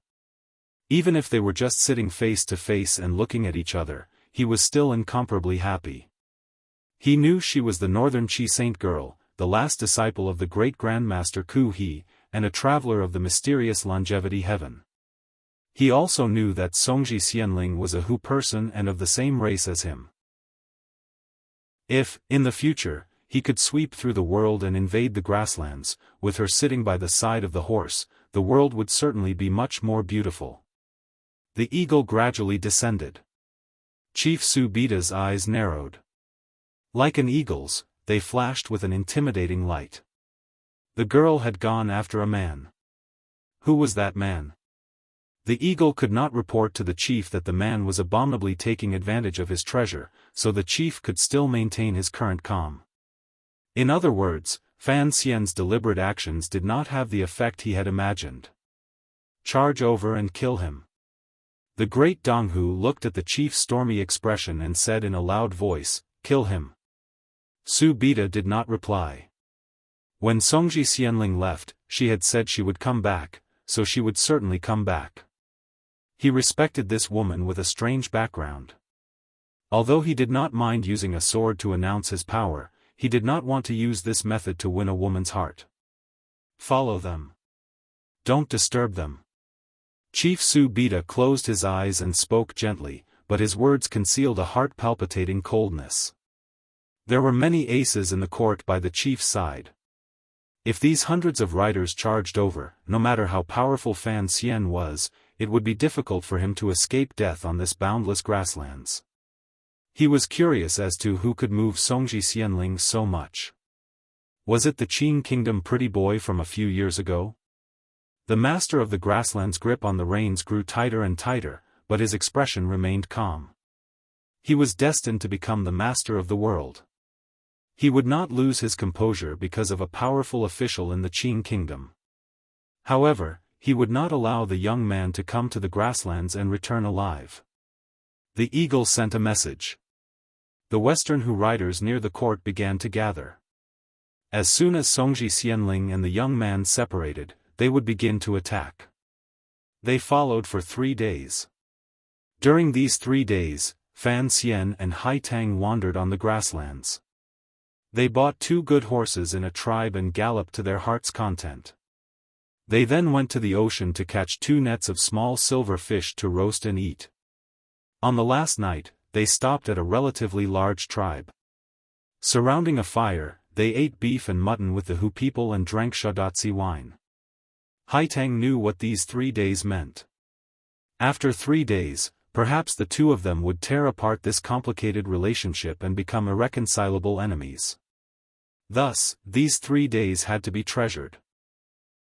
Even if they were just sitting face to face and looking at each other, he was still incomparably happy. He knew she was the Northern Qi saint girl, the last disciple of the great Grandmaster Ku He, and a traveler of the mysterious longevity heaven. He also knew that Songji Xianling was a Hu person and of the same race as him. If, in the future, he could sweep through the world and invade the grasslands, with her sitting by the side of the horse, the world would certainly be much more beautiful. The eagle gradually descended. Chief Su Bida's eyes narrowed. Like an eagle's, they flashed with an intimidating light. The girl had gone after a man. Who was that man? The eagle could not report to the chief that the man was abominably taking advantage of his treasure, so the chief could still maintain his current calm. In other words, Fan Xian's deliberate actions did not have the effect he had imagined. Charge over and kill him. The great Donghu looked at the chief's stormy expression and said in a loud voice, "Kill him." Su Bida did not reply. When Songji Xianling left, she had said she would come back, so she would certainly come back. He respected this woman with a strange background. Although he did not mind using a sword to announce his power, he did not want to use this method to win a woman's heart. Follow them. Don't disturb them. Chief Su Beta closed his eyes and spoke gently, but his words concealed a heart-palpitating coldness. There were many aces in the court by the chief's side. If these hundreds of riders charged over, no matter how powerful Fan Xian was, it would be difficult for him to escape death on this boundless grasslands. He was curious as to who could move Songji Xianling so much. Was it the Qing Kingdom pretty boy from a few years ago? The master of the grassland's grip on the reins grew tighter and tighter, but his expression remained calm. He was destined to become the master of the world. He would not lose his composure because of a powerful official in the Qing Kingdom. However, he would not allow the young man to come to the grasslands and return alive. The eagle sent a message. The Western Hu riders near the court began to gather. As soon as Songji Xianling and the young man separated, they would begin to attack. They followed for 3 days. During these 3 days, Fan Xian and Hai Tang wandered on the grasslands. They bought 2 good horses in a tribe and galloped to their heart's content. They then went to the ocean to catch 2 nets of small silver fish to roast and eat. On the last night, they stopped at a relatively large tribe. Surrounding a fire, they ate beef and mutton with the Hu people and drank Shadatsi wine. Hai Tang knew what these 3 days meant. After 3 days, perhaps the two of them would tear apart this complicated relationship and become irreconcilable enemies. Thus, these 3 days had to be treasured.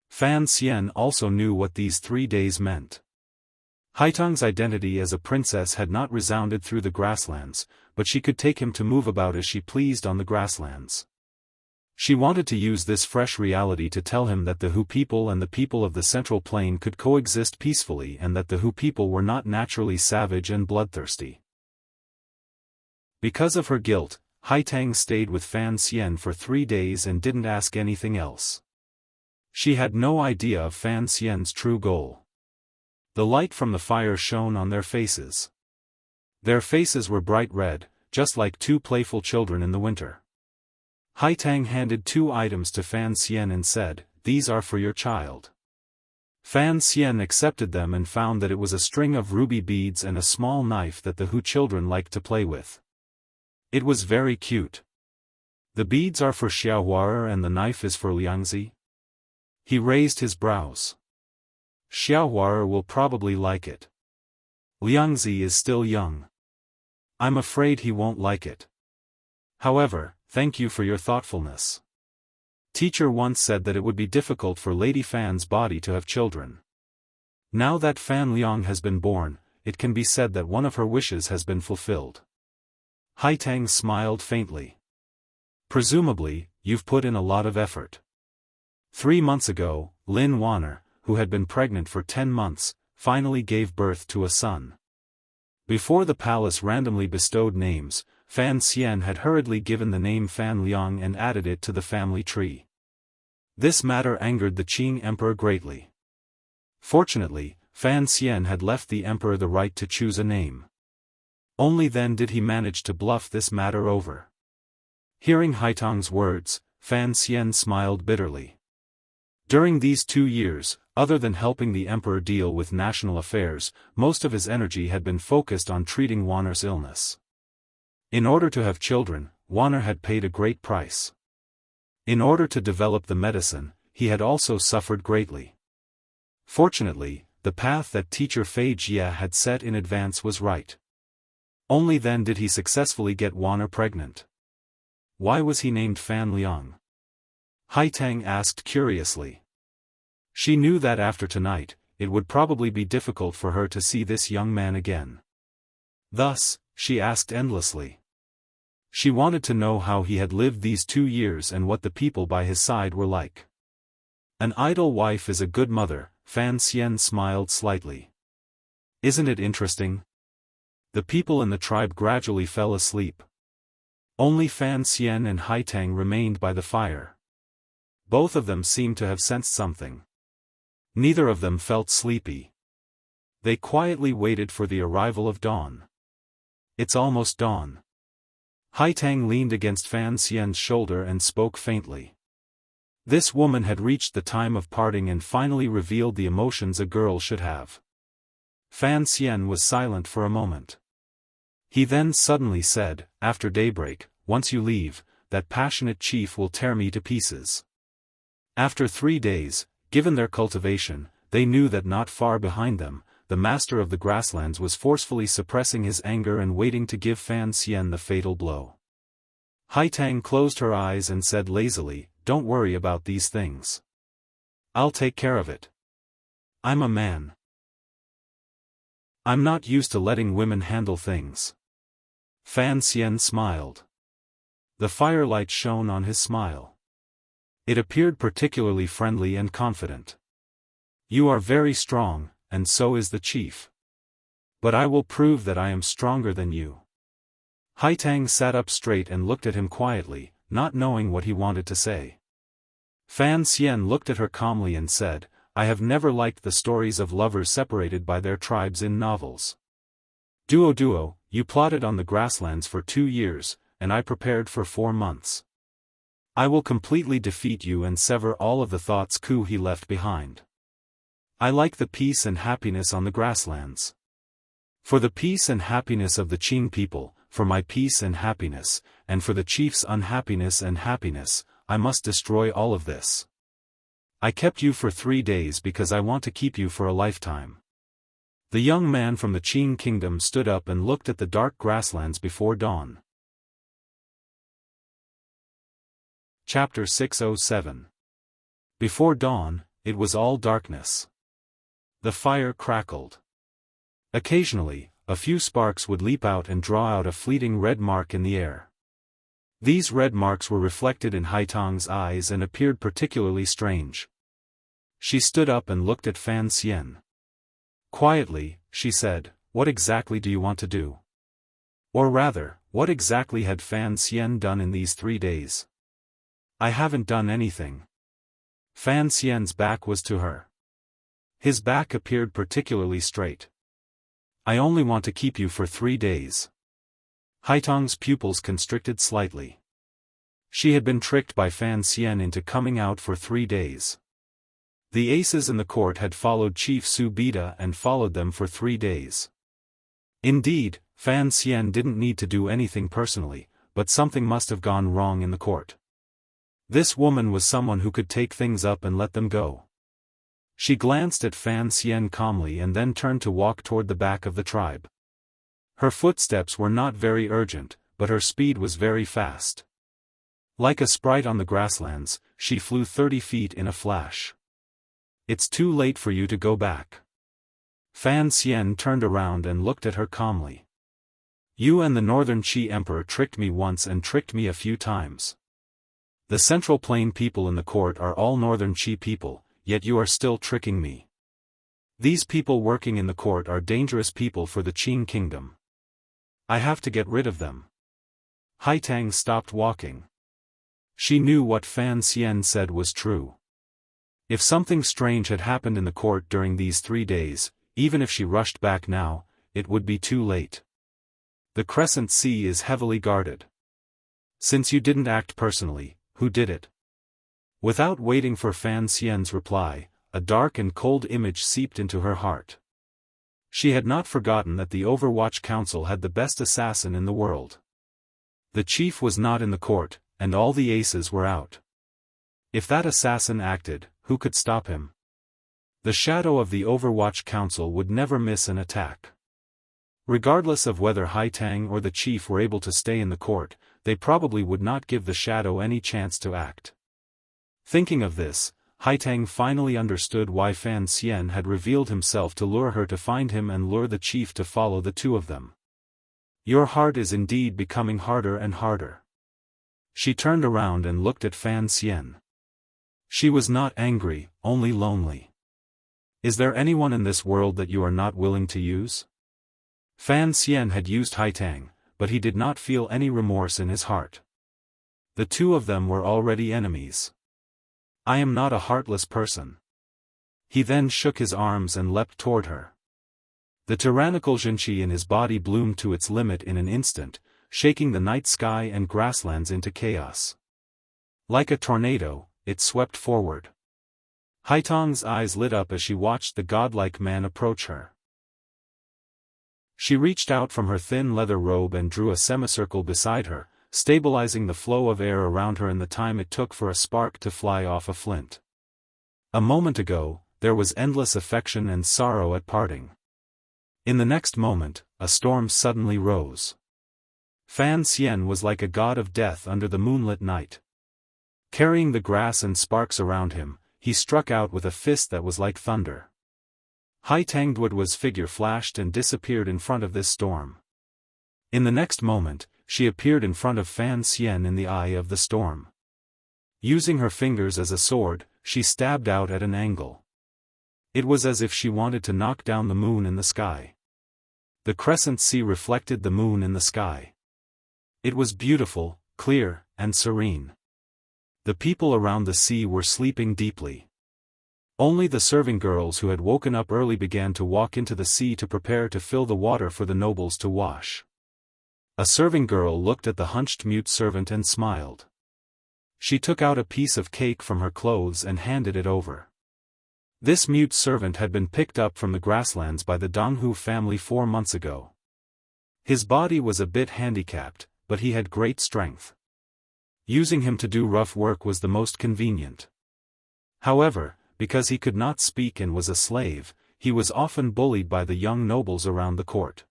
Fan Xian also knew what these 3 days meant. Haitang's identity as a princess had not resounded through the grasslands, but she could take him to move about as she pleased on the grasslands. She wanted to use this fresh reality to tell him that the Hu people and the people of the Central Plain could coexist peacefully and that the Hu people were not naturally savage and bloodthirsty. Because of her guilt, Hai Tang stayed with Fan Xian for 3 days and didn't ask anything else. She had no idea of Fan Xian's true goal. The light from the fire shone on their faces. Their faces were bright red, just like 2 playful children in the winter. Hai Tang handed 2 items to Fan Xian and said, "These are for your child." Fan Xian accepted them and found that it was a string of ruby beads and a small knife that the Hu children liked to play with. It was very cute. "The beads are for Xiaohua and the knife is for Liangzi?" He raised his brows. "Xiaohua will probably like it. Liangzi is still young. I'm afraid he won't like it. However, thank you for your thoughtfulness. Teacher once said that it would be difficult for Lady Fan's body to have children. Now that Fan Liang has been born, it can be said that one of her wishes has been fulfilled." Hai Tang smiled faintly. "Presumably, you've put in a lot of effort." 3 months ago, Lin Wanner, who had been pregnant for 10 months, finally gave birth to a son. Before the palace randomly bestowed names, Fan Xian had hurriedly given the name Fan Liang and added it to the family tree. This matter angered the Qing emperor greatly. Fortunately, Fan Xian had left the emperor the right to choose a name. Only then did he manage to bluff this matter over. Hearing Haitang's words, Fan Xian smiled bitterly. During these 2 years, other than helping the emperor deal with national affairs, most of his energy had been focused on treating Wanner's illness. In order to have children, Wanner had paid a great price. In order to develop the medicine, he had also suffered greatly. Fortunately, the path that teacher Fei Jia had set in advance was right. Only then did he successfully get Wanner pregnant. Why was he named Fan Liang? Hai Tang asked curiously. She knew that after tonight, it would probably be difficult for her to see this young man again. Thus, she asked endlessly. She wanted to know how he had lived these 2 years and what the people by his side were like. An idle wife is a good mother, Fan Xian smiled slightly. Isn't it interesting? The people in the tribe gradually fell asleep. Only Fan Xian and Hai Tang remained by the fire. Both of them seemed to have sensed something. Neither of them felt sleepy. They quietly waited for the arrival of dawn. It's almost dawn. Haitang leaned against Fan Xian's shoulder and spoke faintly. This woman had reached the time of parting and finally revealed the emotions a girl should have. Fan Xian was silent for a moment. He then suddenly said, "After daybreak, once you leave, that passionate chief will tear me to pieces." After 3 days, given their cultivation, they knew that not far behind them, the master of the grasslands was forcefully suppressing his anger and waiting to give Fan Xian the fatal blow. Haitang closed her eyes and said lazily, "Don't worry about these things. I'll take care of it. I'm a man. I'm not used to letting women handle things." Fan Xian smiled. The firelight shone on his smile. It appeared particularly friendly and confident. "You are very strong, and so is the chief. But I will prove that I am stronger than you." Haitang sat up straight and looked at him quietly, not knowing what he wanted to say. Fan Xian looked at her calmly and said, "I have never liked the stories of lovers separated by their tribes in novels. Duo, you plotted on the grasslands for 2 years, and I prepared for 4 months. I will completely defeat you and sever all of the thoughts he left behind. I like the peace and happiness on the grasslands. For the peace and happiness of the Qing people, for my peace and happiness, and for the chief's unhappiness and happiness, I must destroy all of this. I kept you for 3 days because I want to keep you for a lifetime." The young man from the Qing kingdom stood up and looked at the dark grasslands before dawn. Chapter 607. Before dawn, it was all darkness. The fire crackled. Occasionally, a few sparks would leap out and draw out a fleeting red mark in the air. These red marks were reflected in Haitang's eyes and appeared particularly strange. She stood up and looked at Fan Xian. Quietly, she said, "What exactly do you want to do? Or rather, what exactly had Fan Xian done in these 3 days?" "I haven't done anything." Fan Xian's back was to her. His back appeared particularly straight. "I only want to keep you for 3 days." Haitang's pupils constricted slightly. She had been tricked by Fan Xian into coming out for 3 days. The aces in the court had followed Chief Su Bida and followed them for 3 days. Indeed, Fan Xian didn't need to do anything personally, but something must have gone wrong in the court. This woman was someone who could take things up and let them go. She glanced at Fan Xian calmly and then turned to walk toward the back of the tribe. Her footsteps were not very urgent, but her speed was very fast. Like a sprite on the grasslands, she flew 30 feet in a flash. "It's too late for you to go back." Fan Xian turned around and looked at her calmly. "You and the Northern Qi Emperor tricked me once and tricked me a few times. The Central Plain people in the court are all Northern Qi people, yet you are still tricking me. These people working in the court are dangerous people for the Qing kingdom. I have to get rid of them." Haitang stopped walking. She knew what Fan Xian said was true. If something strange had happened in the court during these 3 days, even if she rushed back now, it would be too late. The Crescent Sea is heavily guarded. Since you didn't act personally, who did it? Without waiting for Fan Xian's reply, a dark and cold image seeped into her heart. She had not forgotten that the Overwatch Council had the best assassin in the world. The chief was not in the court, and all the aces were out. If that assassin acted, who could stop him? The shadow of the Overwatch Council would never miss an attack. Regardless of whether Haitang or the chief were able to stay in the court, they probably would not give the shadow any chance to act. Thinking of this, Haitang finally understood why Fan Xian had revealed himself to lure her to find him and lure the chief to follow the two of them. Your heart is indeed becoming harder and harder. She turned around and looked at Fan Xian. She was not angry, only lonely. Is there anyone in this world that you are not willing to use? Fan Xian had used Haitang, but he did not feel any remorse in his heart. The two of them were already enemies. I am not a heartless person. He then shook his arms and leapt toward her. The tyrannical Zhenqi in his body bloomed to its limit in an instant, shaking the night sky and grasslands into chaos. Like a tornado, it swept forward. Haitang's eyes lit up as she watched the godlike man approach her. She reached out from her thin leather robe and drew a semicircle beside her, stabilizing the flow of air around her in the time it took for a spark to fly off a flint. A moment ago, there was endless affection and sorrow at parting. In the next moment, a storm suddenly rose. Fan Xian was like a god of death under the moonlit night. Carrying the grass and sparks around him, he struck out with a fist that was like thunder. Haitang's figure flashed and disappeared in front of this storm. In the next moment, she appeared in front of Fan Xian in the eye of the storm. Using her fingers as a sword, she stabbed out at an angle. It was as if she wanted to knock down the moon in the sky. The crescent sea reflected the moon in the sky. It was beautiful, clear, and serene. The people around the sea were sleeping deeply. Only the serving girls who had woken up early began to walk into the sea to prepare to fill the water for the nobles to wash. A serving girl looked at the hunched mute servant and smiled. She took out a piece of cake from her clothes and handed it over. This mute servant had been picked up from the grasslands by the Donghu family 4 months ago. His body was a bit handicapped, but he had great strength. Using him to do rough work was the most convenient. However, because he could not speak and was a slave, he was often bullied by the young nobles around the court.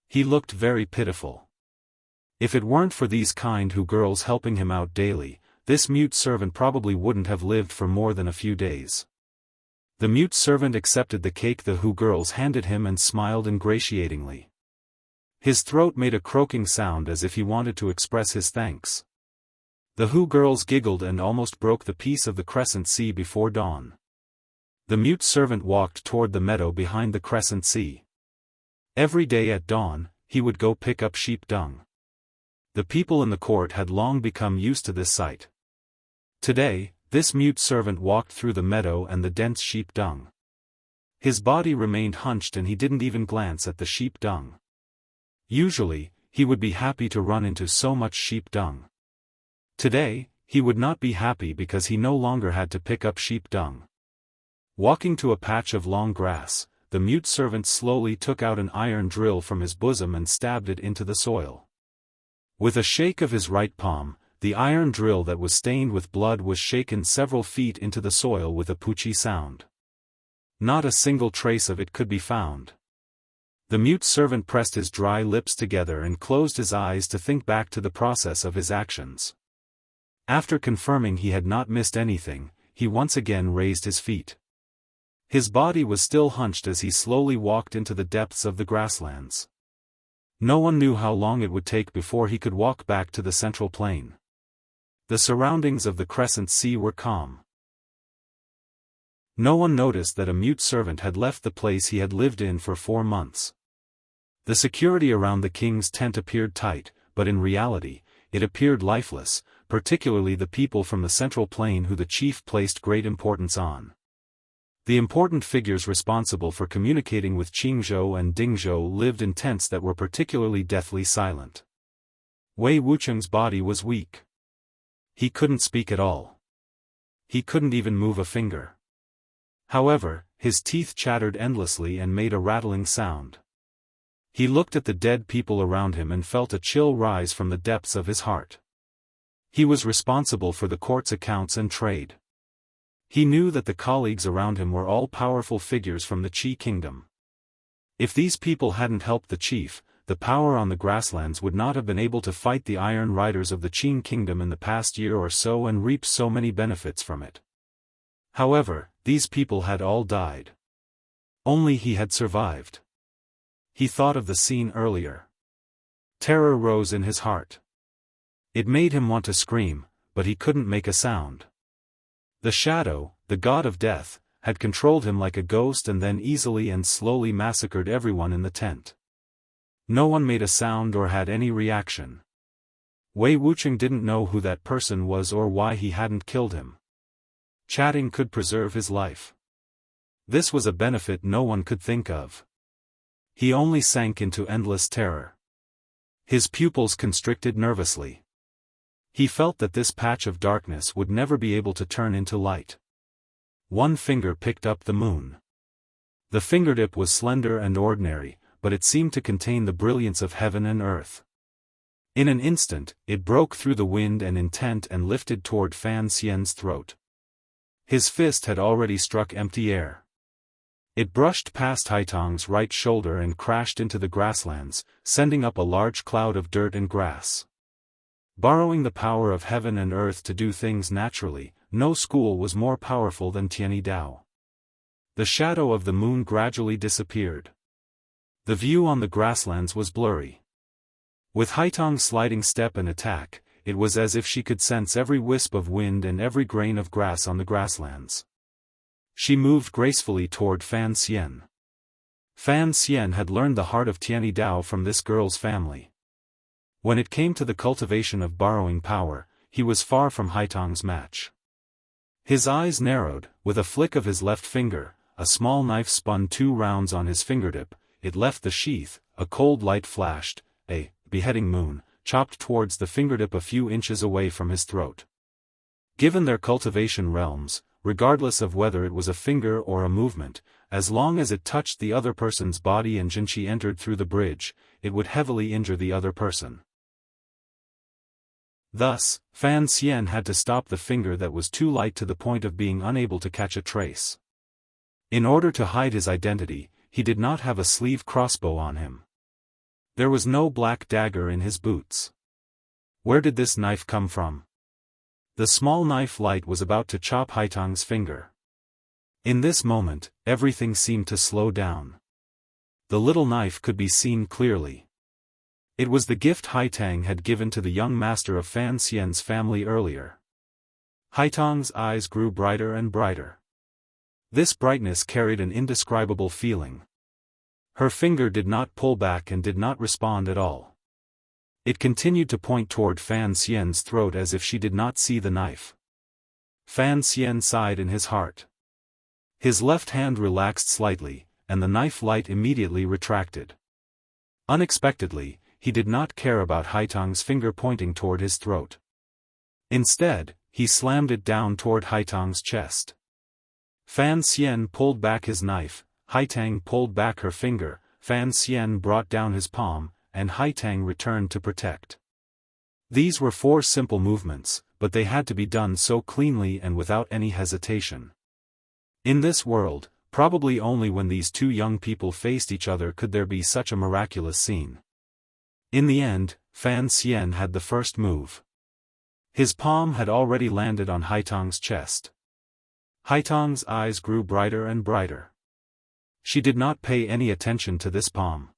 He looked very pitiful. If it weren't for these kind Hu girls helping him out daily, this mute servant probably wouldn't have lived for more than a few days. The mute servant accepted the cake the Hu girls handed him and smiled ingratiatingly. His throat made a croaking sound as if he wanted to express his thanks. The Hu girls giggled and almost broke the piece of the crescent sea before dawn. The mute servant walked toward the meadow behind the crescent sea. Every day at dawn, he would go pick up sheep dung. The people in the court had long become used to this sight. Today, this mute servant walked through the meadow and the dense sheep dung. His body remained hunched and he didn't even glance at the sheep dung. Usually, he would be happy to run into so much sheep dung. Today, he would not be happy because he no longer had to pick up sheep dung. Walking to a patch of long grass, the mute servant slowly took out an iron drill from his bosom and stabbed it into the soil. With a shake of his right palm, the iron drill that was stained with blood was shaken several feet into the soil with a poochie sound. Not a single trace of it could be found. The mute servant pressed his dry lips together and closed his eyes to think back to the process of his actions. After confirming he had not missed anything, he once again raised his feet. His body was still hunched as he slowly walked into the depths of the grasslands. No one knew how long it would take before he could walk back to the central plain. The surroundings of the crescent sea were calm. No one noticed that a mute servant had left the place he had lived in for 4 months. The security around the king's tent appeared tight, but in reality, it appeared lifeless, particularly the people from the central plain who the chief placed great importance on. The important figures responsible for communicating with Qingzhou and Dingzhou lived in tents that were particularly deathly silent. Wei Wucheng's body was weak. He couldn't speak at all. He couldn't even move a finger. However, his teeth chattered endlessly and made a rattling sound. He looked at the dead people around him and felt a chill rise from the depths of his heart. He was responsible for the court's accounts and trade. He knew that the colleagues around him were all powerful figures from the Qi kingdom. If these people hadn't helped the chief, the power on the grasslands would not have been able to fight the Iron Riders of the Qing kingdom in the past year or so and reap so many benefits from it. However, these people had all died. Only he had survived. He thought of the scene earlier. Terror rose in his heart. It made him want to scream, but he couldn't make a sound. The shadow, the god of death, had controlled him like a ghost and then easily and slowly massacred everyone in the tent. No one made a sound or had any reaction. Wei Wucheng didn't know who that person was or why he hadn't killed him. Chatting could preserve his life. This was a benefit no one could think of. He only sank into endless terror. His pupils constricted nervously. He felt that this patch of darkness would never be able to turn into light. One finger picked up the moon. The fingertip was slender and ordinary, but it seemed to contain the brilliance of heaven and earth. In an instant, it broke through the wind and intent and lifted toward Fan Xian's throat. His fist had already struck empty air. It brushed past Haitang's right shoulder and crashed into the grasslands, sending up a large cloud of dirt and grass. Borrowing the power of heaven and earth to do things naturally, no school was more powerful than Tianyi Dao. The shadow of the moon gradually disappeared. The view on the grasslands was blurry. With Haitang's sliding step and attack, it was as if she could sense every wisp of wind and every grain of grass on the grasslands. She moved gracefully toward Fan Xian. Fan Xian had learned the heart of Tianyi Dao from this girl's family. When it came to the cultivation of borrowing power, he was far from Haitang's match. His eyes narrowed. With a flick of his left finger, a small knife spun 2 rounds on his fingertip, it left the sheath, a cold light flashed, a beheading moon, chopped towards the fingertip a few inches away from his throat. Given their cultivation realms, regardless of whether it was a finger or a movement, as long as it touched the other person's body and Jinqi entered through the bridge, it would heavily injure the other person. Thus, Fan Xian had to stop the finger that was too light to the point of being unable to catch a trace. In order to hide his identity, he did not have a sleeve crossbow on him. There was no black dagger in his boots. Where did this knife come from? The small knife light was about to chop Haitang's finger. In this moment, everything seemed to slow down. The little knife could be seen clearly. It was the gift Haitang had given to the young master of Fan Xian's family earlier. Haitang's eyes grew brighter and brighter. This brightness carried an indescribable feeling. Her finger did not pull back and did not respond at all. It continued to point toward Fan Xian's throat as if she did not see the knife. Fan Xian sighed in his heart. His left hand relaxed slightly, and the knife light immediately retracted. Unexpectedly, he did not care about Haitang's finger pointing toward his throat. Instead, he slammed it down toward Haitang's chest. Fan Xian pulled back his knife, Haitang pulled back her finger, Fan Xian brought down his palm, and Haitang returned to protect. These were 4 simple movements, but they had to be done so cleanly and without any hesitation. In this world, probably only when these 2 young people faced each other could there be such a miraculous scene. In the end, Fan Xian had the first move. His palm had already landed on Haitang's chest. Haitang's eyes grew brighter and brighter. She did not pay any attention to this palm.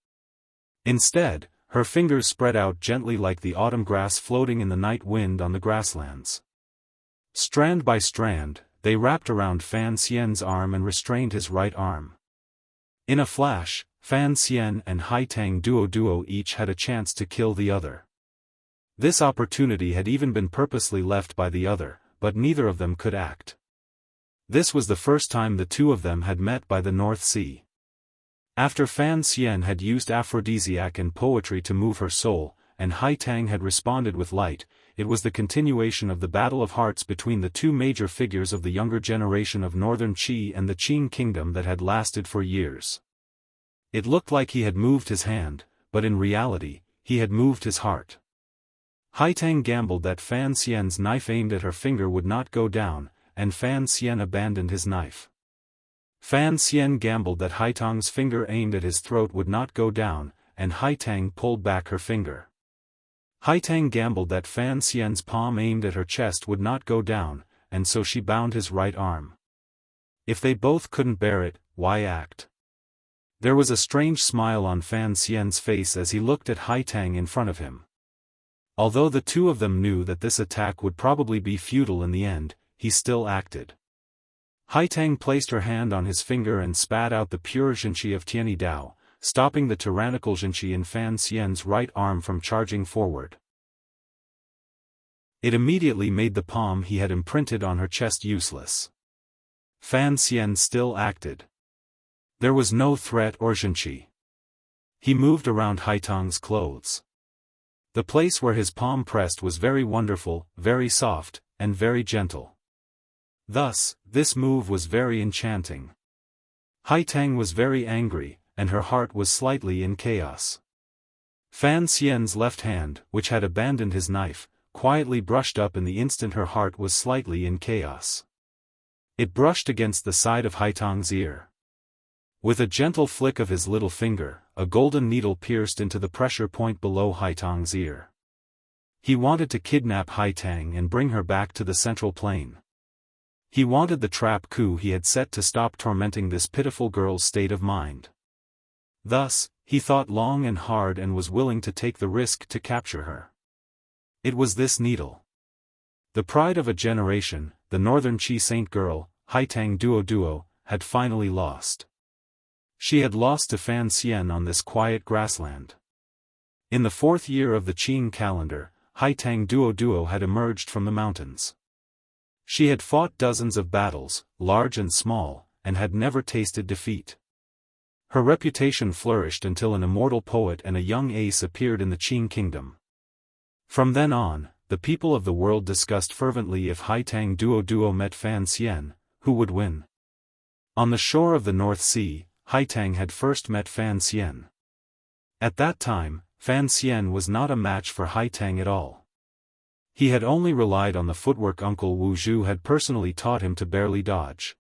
Instead, her fingers spread out gently like the autumn grass floating in the night wind on the grasslands. Strand by strand, they wrapped around Fan Xian's arm and restrained his right arm. In a flash, Fan Xian and Haitang duo each had a chance to kill the other. This opportunity had even been purposely left by the other, but neither of them could act. This was the first time the 2 of them had met by the North Sea. After Fan Xian had used aphrodisiac and poetry to move her soul, and Haitang had responded with light, it was the continuation of the battle of hearts between the 2 major figures of the younger generation of Northern Qi and the Qing kingdom that had lasted for years. It looked like he had moved his hand, but in reality, he had moved his heart. Haitang gambled that Fan Xian's knife aimed at her finger would not go down, and Fan Xian abandoned his knife. Fan Xian gambled that Haitang's finger aimed at his throat would not go down, and Haitang pulled back her finger. Haitang gambled that Fan Xian's palm aimed at her chest would not go down, and so she bound his right arm. If they both couldn't bear it, why act? There was a strange smile on Fan Xian's face as he looked at Haitang in front of him. Although the 2 of them knew that this attack would probably be futile in the end, he still acted. Haitang placed her hand on his finger and spat out the pure Jinqi of Tianyi Dao, stopping the tyrannical Jinqi in Fan Xian's right arm from charging forward. It immediately made the palm he had imprinted on her chest useless. Fan Xian still acted. There was no threat or Jinqi. He moved around Haitang's clothes. The place where his palm pressed was very wonderful, very soft, and very gentle. Thus, this move was very enchanting. Haitang was very angry, and her heart was slightly in chaos. Fan Xian's left hand, which had abandoned his knife, quietly brushed up in the instant her heart was slightly in chaos. It brushed against the side of Haitang's ear. With a gentle flick of his little finger, a golden needle pierced into the pressure point below Haitang's ear. He wanted to kidnap Haitang and bring her back to the central plane. He wanted the trap coup he had set to stop tormenting this pitiful girl's state of mind. Thus, he thought long and hard and was willing to take the risk to capture her. It was this needle. The pride of a generation, the northern Qi Saint girl, Haitang Duo, had finally lost. She had lost to Fan Xian on this quiet grassland. In the 4th year of the Qing calendar, Haitang Duo had emerged from the mountains. She had fought dozens of battles, large and small, and had never tasted defeat. Her reputation flourished until an immortal poet and a young ace appeared in the Qing kingdom. From then on, the people of the world discussed fervently if Haitang Duo met Fan Xian, who would win. On the shore of the North Sea, Haitang had first met Fan Xian. At that time, Fan Xian was not a match for Haitang at all. He had only relied on the footwork Uncle Wu Zhu had personally taught him to barely dodge.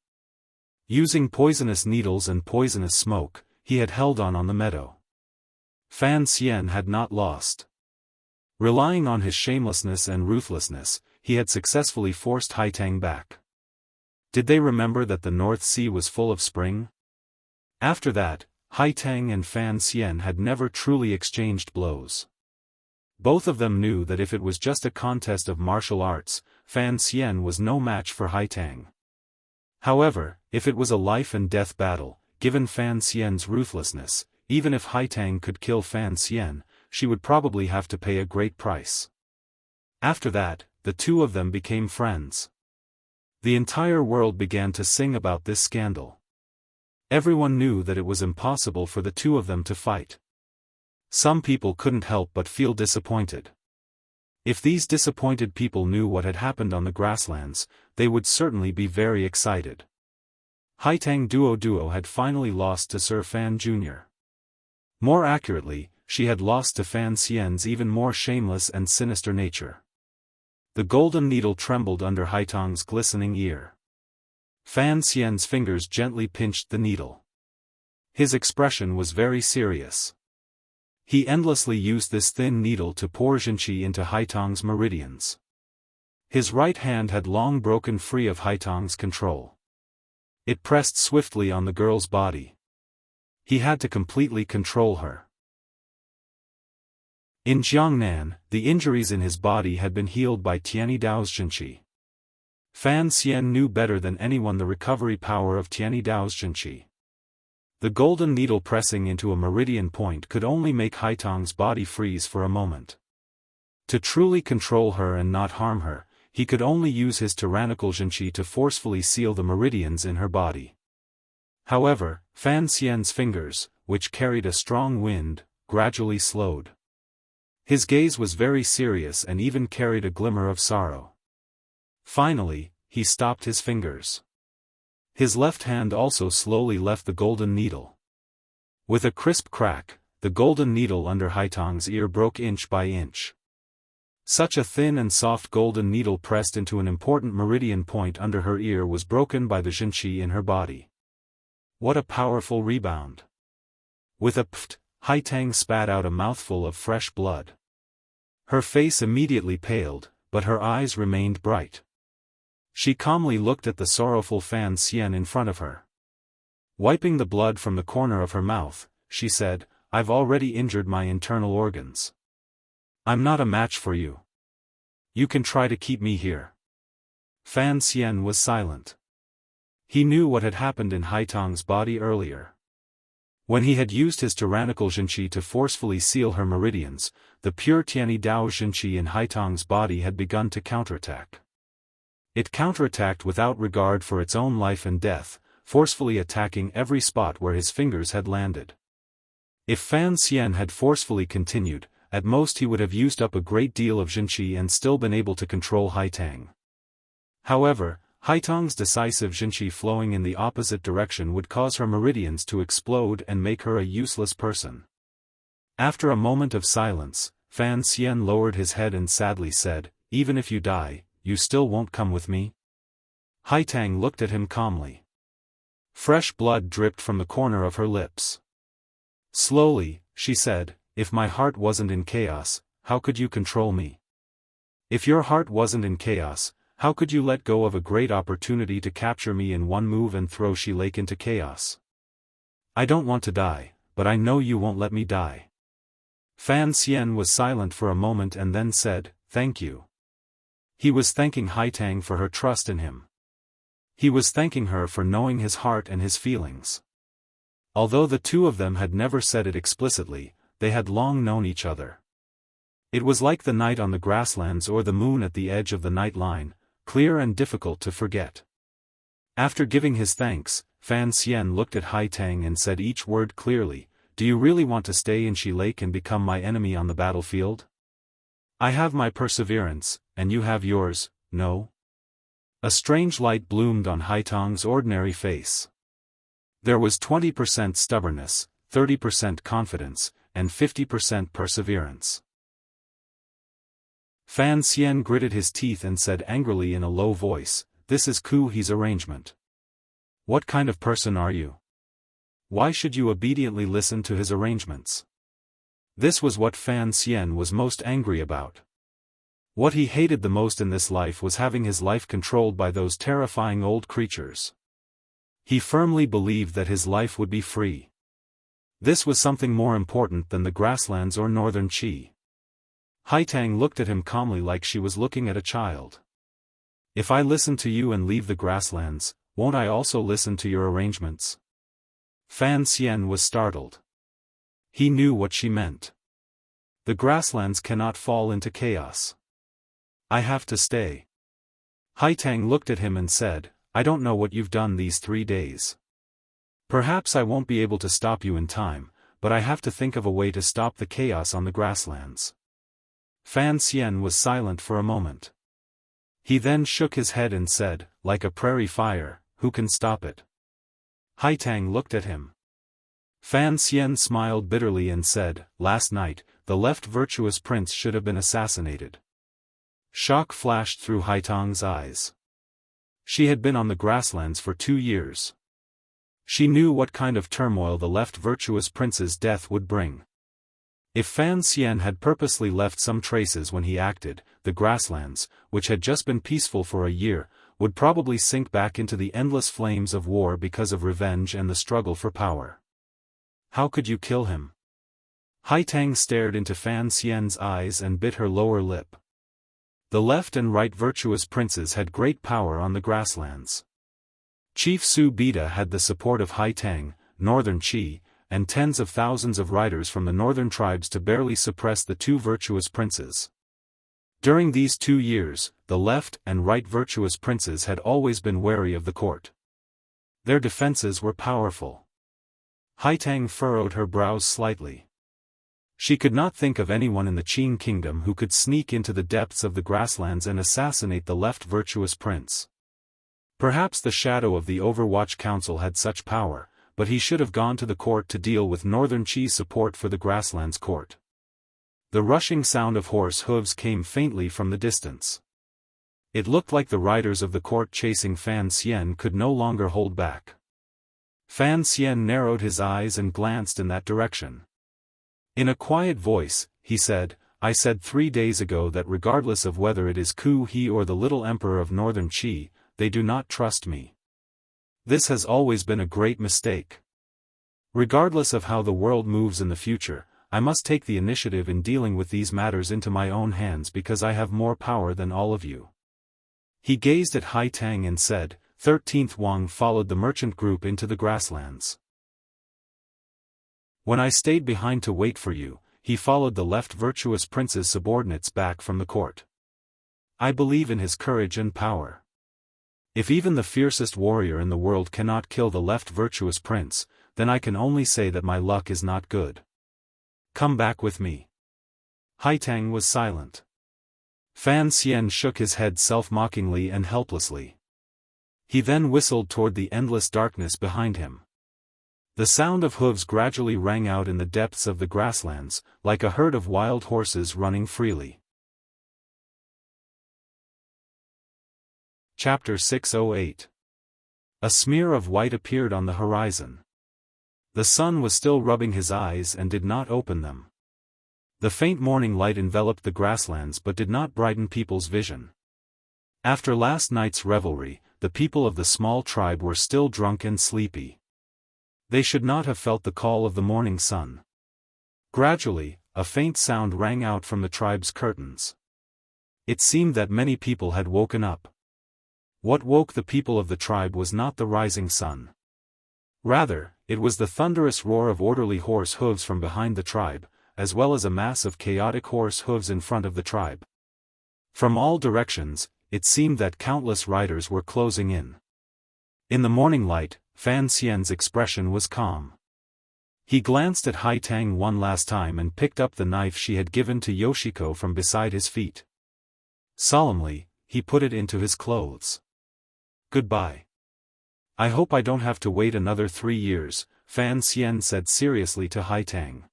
Using poisonous needles and poisonous smoke, he had held on the meadow. Fan Xian had not lost. Relying on his shamelessness and ruthlessness, he had successfully forced Haitang back. Did they remember that the North Sea was full of spring? After that, Haitang and Fan Xian had never truly exchanged blows. Both of them knew that if it was just a contest of martial arts, Fan Xian was no match for Haitang. However, if it was a life-and-death battle, given Fan Xian's ruthlessness, even if Haitang could kill Fan Xian, she would probably have to pay a great price. After that, the two of them became friends. The entire world began to sing about this scandal. Everyone knew that it was impossible for the two of them to fight. Some people couldn't help but feel disappointed. If these disappointed people knew what had happened on the grasslands, they would certainly be very excited. Haitang Duo had finally lost to Sir Fan Jr. More accurately, she had lost to Fan Xian's even more shameless and sinister nature. The golden needle trembled under Haitang's glistening ear. Fan Xian's fingers gently pinched the needle. His expression was very serious. He endlessly used this thin needle to pour Jinqi into Haitang's meridians. His right hand had long broken free of Haitang's control. It pressed swiftly on the girl's body. He had to completely control her. In Jiangnan, the injuries in his body had been healed by Tianydao's Jinqi. Fan Xian knew better than anyone the recovery power of Tianydao's Jinqi. The golden needle pressing into a meridian point could only make Haitang's body freeze for a moment. To truly control her and not harm her, he could only use his tyrannical Jinqi to forcefully seal the meridians in her body. However, Fan Xian's fingers, which carried a strong wind, gradually slowed. His gaze was very serious and even carried a glimmer of sorrow. Finally, he stopped his fingers. His left hand also slowly left the golden needle. With a crisp crack, the golden needle under Haitang's ear broke inch by inch. Such a thin and soft golden needle pressed into an important meridian point under her ear was broken by the Jinqi in her body. What a powerful rebound! With a pft, Haitang spat out a mouthful of fresh blood. Her face immediately paled, but her eyes remained bright. She calmly looked at the sorrowful Fan Xian in front of her. Wiping the blood from the corner of her mouth, she said, "I've already injured my internal organs. I'm not a match for you. You can try to keep me here." Fan Xian was silent. He knew what had happened in Haitang's body earlier. When he had used his tyrannical Jinqi to forcefully seal her meridians, the pure Tianydao Jinqi in Haitang's body had begun to counterattack. It counterattacked without regard for its own life and death, forcefully attacking every spot where his fingers had landed. If Fan Xian had forcefully continued, at most he would have used up a great deal of Jinqi and still been able to control Haitang. However, Haitang's decisive Jinqi flowing in the opposite direction would cause her meridians to explode and make her a useless person. After a moment of silence, Fan Xian lowered his head and sadly said, "Even if you die, you still won't come with me?" Haitang looked at him calmly. Fresh blood dripped from the corner of her lips. Slowly, she said, "If my heart wasn't in chaos, how could you control me? If your heart wasn't in chaos, how could you let go of a great opportunity to capture me in one move and throw Shi Lake into chaos? I don't want to die, but I know you won't let me die." Fan Xian was silent for a moment and then said, "Thank you." He was thanking Haitang for her trust in him. He was thanking her for knowing his heart and his feelings. Although the two of them had never said it explicitly, they had long known each other. It was like the night on the grasslands or the moon at the edge of the night line, clear and difficult to forget. After giving his thanks, Fan Xian looked at Haitang and said each word clearly, "Do you really want to stay in Shi Lake and become my enemy on the battlefield? I have my perseverance, and you have yours, no?" A strange light bloomed on Haitang's ordinary face. There was 20% stubbornness, 30% confidence, and 50% perseverance. Fan Xian gritted his teeth and said angrily in a low voice, "This is Ku He's arrangement. What kind of person are you? Why should you obediently listen to his arrangements?" This was what Fan Xian was most angry about. What he hated the most in this life was having his life controlled by those terrifying old creatures. He firmly believed that his life would be free. This was something more important than the grasslands or northern Qi. Haitang looked at him calmly like she was looking at a child. "If I listen to you and leave the grasslands, won't I also listen to your arrangements?" Fan Xian was startled. He knew what she meant. The grasslands cannot fall into chaos. "I have to stay." Haitang looked at him and said, "I don't know what you've done these 3 days. Perhaps I won't be able to stop you in time, but I have to think of a way to stop the chaos on the grasslands." Fan Xian was silent for a moment. He then shook his head and said, "Like a prairie fire, who can stop it?" Haitang looked at him. Fan Xian smiled bitterly and said, "Last night, the left virtuous prince should have been assassinated." Shock flashed through Haitang's eyes. She had been on the grasslands for 2 years. She knew what kind of turmoil the left virtuous prince's death would bring. If Fan Xian had purposely left some traces when he acted, the grasslands, which had just been peaceful for a year, would probably sink back into the endless flames of war because of revenge and the struggle for power. "How could you kill him?" Haitang stared into Fan Xian's eyes and bit her lower lip. The left and right virtuous princes had great power on the grasslands. Chief Su Bida had the support of Haitang, northern Qi, and tens of thousands of riders from the northern tribes to barely suppress the 2 virtuous princes. During these 2 years, the left and right virtuous princes had always been wary of the court. Their defenses were powerful. Haitang furrowed her brows slightly. She could not think of anyone in the Qin kingdom who could sneak into the depths of the grasslands and assassinate the left virtuous prince. Perhaps the shadow of the Overwatch Council had such power, but he should have gone to the court to deal with Northern Qi's support for the grasslands court. The rushing sound of horse hooves came faintly from the distance. It looked like the riders of the court chasing Fan Xian could no longer hold back. Fan Xian narrowed his eyes and glanced in that direction. In a quiet voice, he said, "I said 3 days ago that regardless of whether it is Ku He or the little emperor of Northern Qi, they do not trust me. This has always been a great mistake. Regardless of how the world moves in the future, I must take the initiative in dealing with these matters into my own hands because I have more power than all of you." He gazed at Haitang and said, 13th Wang followed the merchant group into the grasslands. "When I stayed behind to wait for you, he followed the left virtuous prince's subordinates back from the court. I believe in his courage and power. If even the fiercest warrior in the world cannot kill the left virtuous prince, then I can only say that my luck is not good." Come back with me. Haitang was silent. Fan Xian shook his head self-mockingly and helplessly. He then whistled toward the endless darkness behind him. The sound of hooves gradually rang out in the depths of the grasslands, like a herd of wild horses running freely. Chapter 608. A smear of white appeared on the horizon. The sun was still rubbing his eyes and did not open them. The faint morning light enveloped the grasslands but did not brighten people's vision. After last night's revelry, the people of the small tribe were still drunk and sleepy. They should not have felt the call of the morning sun. Gradually, a faint sound rang out from the tribe's curtains. It seemed that many people had woken up. What woke the people of the tribe was not the rising sun. Rather, it was the thunderous roar of orderly horse hooves from behind the tribe, as well as a mass of chaotic horse hooves in front of the tribe. From all directions, it seemed that countless riders were closing in. In the morning light, Fan Xian's expression was calm. He glanced at Haitang one last time and picked up the knife she had given to Yoshiko from beside his feet. Solemnly, he put it into his clothes. Goodbye. I hope I don't have to wait another 3 years, Fan Xian said seriously to Haitang.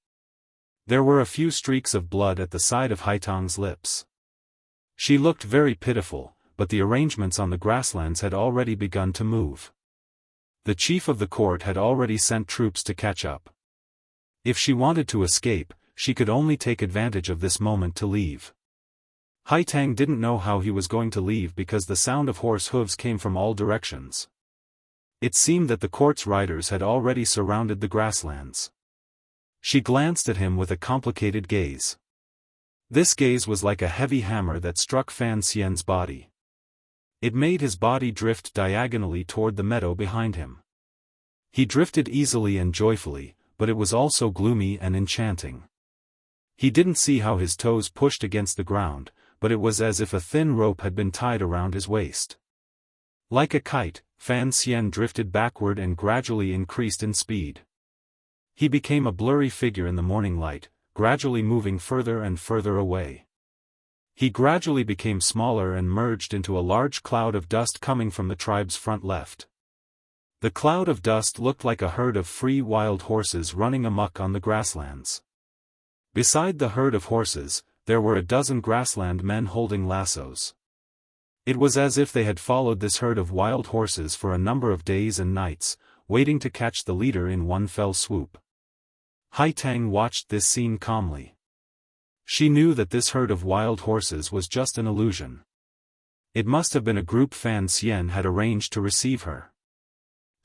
There were a few streaks of blood at the side of Haitang's lips. She looked very pitiful, but the arrangements on the grasslands had already begun to move. The chief of the court had already sent troops to catch up. If she wanted to escape, she could only take advantage of this moment to leave. Haitang didn't know how he was going to leave because the sound of horse hooves came from all directions. It seemed that the court's riders had already surrounded the grasslands. She glanced at him with a complicated gaze. This gaze was like a heavy hammer that struck Fan Xian's body. It made his body drift diagonally toward the meadow behind him. He drifted easily and joyfully, but it was also gloomy and enchanting. He didn't see how his toes pushed against the ground, but it was as if a thin rope had been tied around his waist. Like a kite, Fan Xian drifted backward and gradually increased in speed. He became a blurry figure in the morning light, gradually moving further and further away. He gradually became smaller and merged into a large cloud of dust coming from the tribe's front left. The cloud of dust looked like a herd of free wild horses running amok on the grasslands. Beside the herd of horses, there were a dozen grassland men holding lassos. It was as if they had followed this herd of wild horses for a number of days and nights, waiting to catch the leader in one fell swoop. Haitang watched this scene calmly. She knew that this herd of wild horses was just an illusion. It must have been a group Fan Xian had arranged to receive her.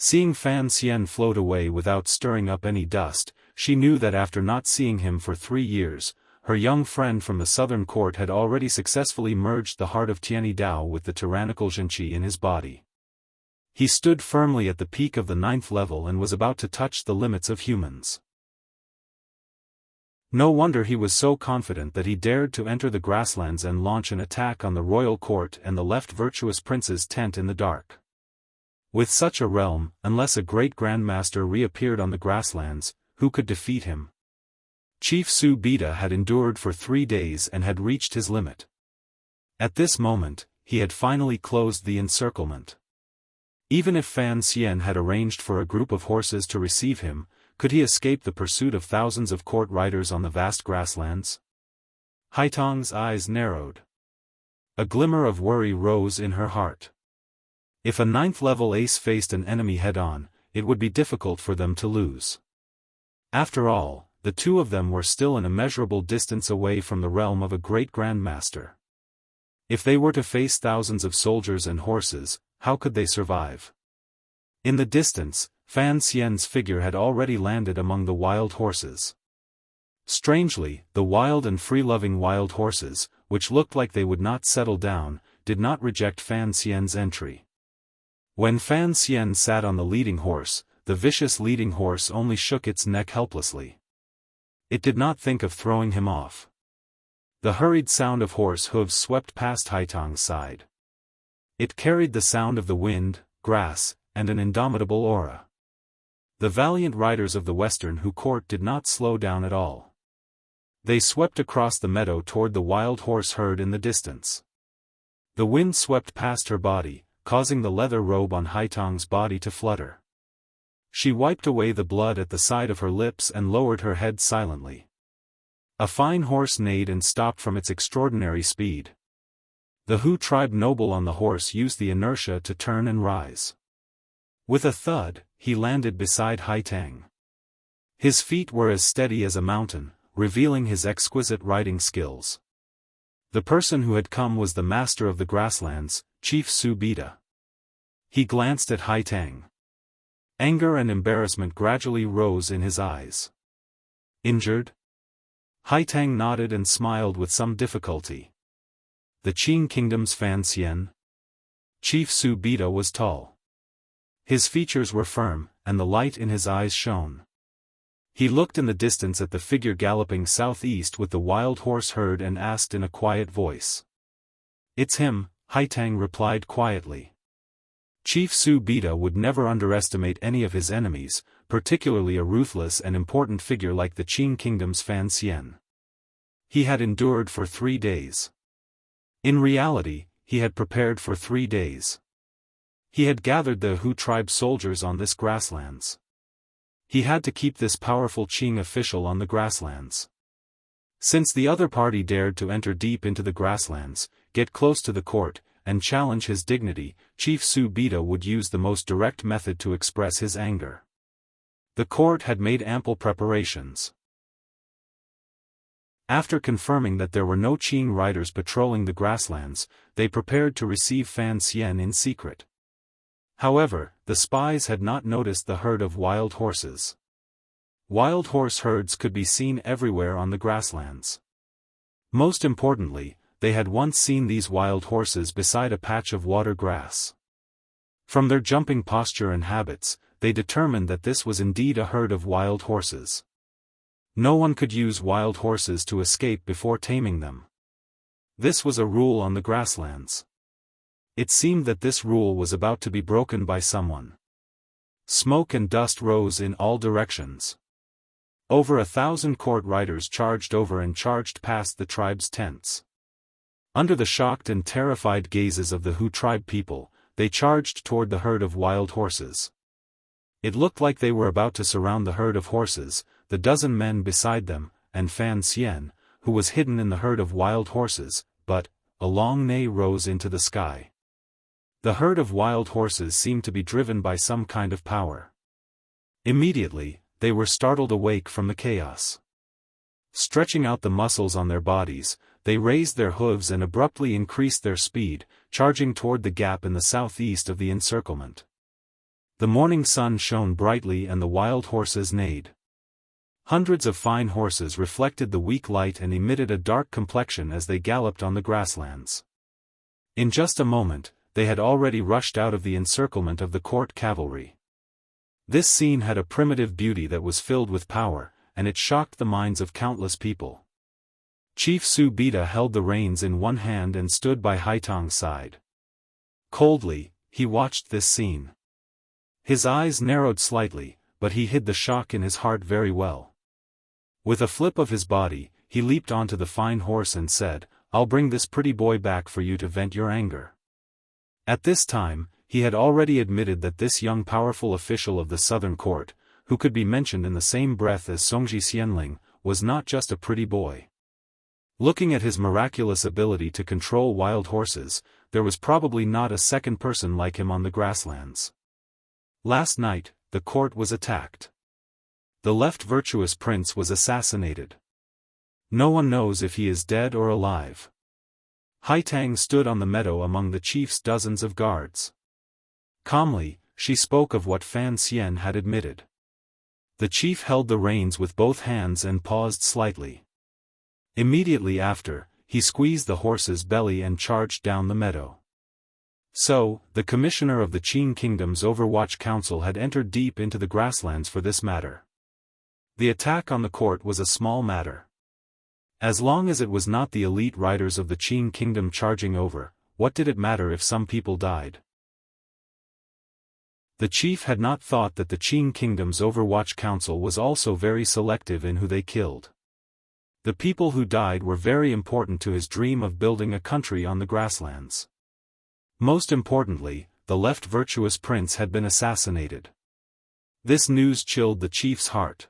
Seeing Fan Xian float away without stirring up any dust, she knew that after not seeing him for 3 years, her young friend from the southern court had already successfully merged the heart of Tianyi Dao with the tyrannical Zhenqi in his body. He stood firmly at the peak of the 9th level and was about to touch the limits of humans. No wonder he was so confident that he dared to enter the grasslands and launch an attack on the royal court and the left virtuous prince's tent in the dark. With such a realm, unless a great grandmaster reappeared on the grasslands, who could defeat him? Chief Su Bida had endured for 3 days and had reached his limit. At this moment, he had finally closed the encirclement. Even if Fan Xian had arranged for a group of horses to receive him, could he escape the pursuit of thousands of court riders on the vast grasslands? Haitang's eyes narrowed. A glimmer of worry rose in her heart. If a 9th-level ace faced an enemy head-on, it would be difficult for them to lose. After all, the two of them were still an immeasurable distance away from the realm of a great grandmaster. If they were to face thousands of soldiers and horses, how could they survive? In the distance, Fan Xian's figure had already landed among the wild horses. Strangely, the wild and free-loving wild horses, which looked like they would not settle down, did not reject Fan Xian's entry. When Fan Xian sat on the leading horse, the vicious leading horse only shook its neck helplessly. It did not think of throwing him off. The hurried sound of horse hooves swept past Haitang's side. It carried the sound of the wind, grass, and an indomitable aura. The valiant riders of the Western Hu court did not slow down at all. They swept across the meadow toward the wild horse herd in the distance. The wind swept past her body, causing the leather robe on Haitang's body to flutter. She wiped away the blood at the side of her lips and lowered her head silently. A fine horse neighed and stopped from its extraordinary speed. The Hu tribe noble on the horse used the inertia to turn and rise. With a thud, he landed beside Haitang. His feet were as steady as a mountain, revealing his exquisite riding skills. The person who had come was the master of the grasslands, Chief Su Bida. He glanced at Haitang. Anger and embarrassment gradually rose in his eyes. Injured? Haitang nodded and smiled with some difficulty. The Qing Kingdom's Fan Xian? Chief Su Bida was tall. His features were firm, and the light in his eyes shone. He looked in the distance at the figure galloping southeast with the wild horse herd and asked in a quiet voice. "It's him," Haitang replied quietly. Chief Su Bida would never underestimate any of his enemies, particularly a ruthless and important figure like the Qing Kingdom's Fan Xian. He had endured for 3 days. In reality, he had prepared for 3 days. He had gathered the Hu tribe soldiers on this grasslands. He had to keep this powerful Qing official on the grasslands. Since the other party dared to enter deep into the grasslands, get close to the court, and challenge his dignity, Chief Su Bida would use the most direct method to express his anger. The court had made ample preparations. After confirming that there were no Qing riders patrolling the grasslands, they prepared to receive Fan Xian in secret. However, the spies had not noticed the herd of wild horses. Wild horse herds could be seen everywhere on the grasslands. Most importantly, they had once seen these wild horses beside a patch of water grass. From their jumping posture and habits, they determined that this was indeed a herd of wild horses. No one could use wild horses to escape before taming them. This was a rule on the grasslands. It seemed that this rule was about to be broken by someone. Smoke and dust rose in all directions. Over 1,000 court riders charged over and charged past the tribe's tents. Under the shocked and terrified gazes of the Hu tribe people, they charged toward the herd of wild horses. It looked like they were about to surround the herd of horses, the dozen men beside them, and Fan Xian, who was hidden in the herd of wild horses, but a long neigh rose into the sky. The herd of wild horses seemed to be driven by some kind of power. Immediately, they were startled awake from the chaos. Stretching out the muscles on their bodies, they raised their hooves and abruptly increased their speed, charging toward the gap in the southeast of the encirclement. The morning sun shone brightly and the wild horses neighed. Hundreds of fine horses reflected the weak light and emitted a dark complexion as they galloped on the grasslands. In just a moment, they had already rushed out of the encirclement of the court cavalry. This scene had a primitive beauty that was filled with power, and it shocked the minds of countless people. Chief Su Bida held the reins in one hand and stood by Haitang's side. Coldly, he watched this scene. His eyes narrowed slightly, but he hid the shock in his heart very well. With a flip of his body, he leaped onto the fine horse and said, "I'll bring this pretty boy back for you to vent your anger." At this time, he had already admitted that this young powerful official of the southern court, who could be mentioned in the same breath as Songji Xianling, was not just a pretty boy. Looking at his miraculous ability to control wild horses, there was probably not a second person like him on the grasslands. Last night, the court was attacked. The left virtuous prince was assassinated. No one knows if he is dead or alive. Haitang stood on the meadow among the chief's dozens of guards. Calmly, she spoke of what Fan Xian had admitted. The chief held the reins with both hands and paused slightly. Immediately after, he squeezed the horse's belly and charged down the meadow. So, the commissioner of the Qing Kingdom's Overwatch Council had entered deep into the grasslands for this matter. The attack on the court was a small matter. As long as it was not the elite riders of the Qing Kingdom charging over, what did it matter if some people died? The chief had not thought that the Qing Kingdom's Overwatch Council was also very selective in who they killed. The people who died were very important to his dream of building a country on the grasslands. Most importantly, the left virtuous prince had been assassinated. This news chilled the chief's heart.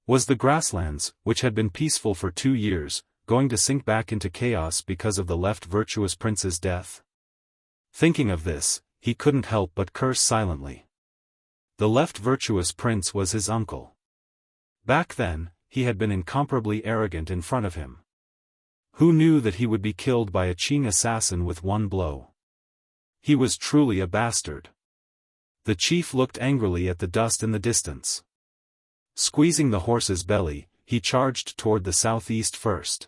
Was the grasslands, which had been peaceful for 2 years, going to sink back into chaos because of the left virtuous prince's death? Thinking of this, he couldn't help but curse silently. The left virtuous prince was his uncle. Back then, he had been incomparably arrogant in front of him. Who knew that he would be killed by a Qing assassin with one blow? He was truly a bastard. The chief looked angrily at the dust in the distance. Squeezing the horse's belly, he charged toward the southeast first.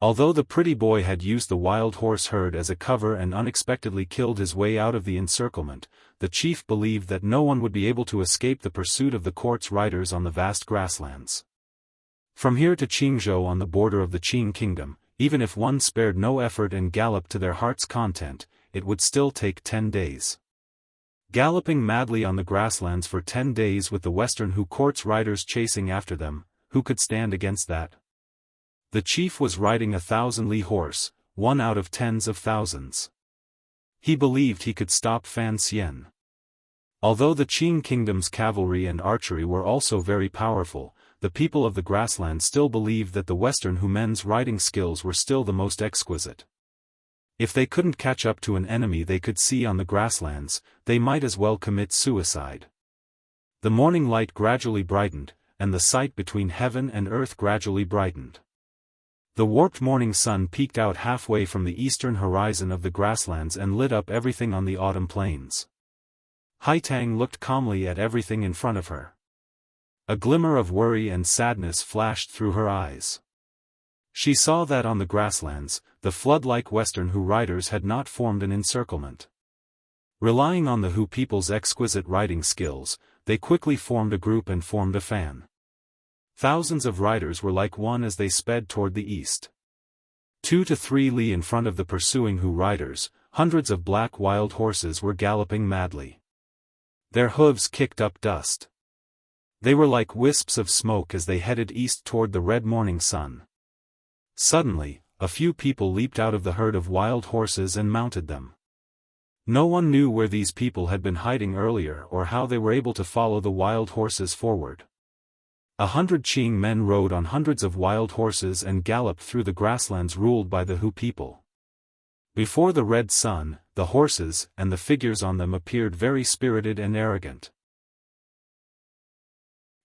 Although the pretty boy had used the wild horse herd as a cover and unexpectedly killed his way out of the encirclement, the chief believed that no one would be able to escape the pursuit of the court's riders on the vast grasslands. From here to Qingzhou on the border of the Qing kingdom, even if one spared no effort and galloped to their heart's content, it would still take 10 days. Galloping madly on the grasslands for 10 days with the Western Hu court's riders chasing after them, who could stand against that? The chief was riding a 1,000-li horse, one out of tens of thousands. He believed he could stop Fan Xian. Although the Qing kingdom's cavalry and archery were also very powerful, the people of the grassland still believed that the Western Hu men's riding skills were still the most exquisite. If they couldn't catch up to an enemy they could see on the grasslands, they might as well commit suicide. The morning light gradually brightened, and the sight between heaven and earth gradually brightened. The warped morning sun peeked out halfway from the eastern horizon of the grasslands and lit up everything on the autumn plains. Haitang looked calmly at everything in front of her. A glimmer of worry and sadness flashed through her eyes. She saw that on the grasslands, the flood-like Western Hu riders had not formed an encirclement. Relying on the Hu people's exquisite riding skills, they quickly formed a group and formed a fan. Thousands of riders were like one as they sped toward the east. 2 to 3 li in front of the pursuing Hu riders, hundreds of black wild horses were galloping madly. Their hooves kicked up dust. They were like wisps of smoke as they headed east toward the red morning sun. Suddenly, a few people leaped out of the herd of wild horses and mounted them. No one knew where these people had been hiding earlier or how they were able to follow the wild horses forward. 100 Qing men rode on hundreds of wild horses and galloped through the grasslands ruled by the Hu people. Before the red sun, the horses and the figures on them appeared very spirited and arrogant.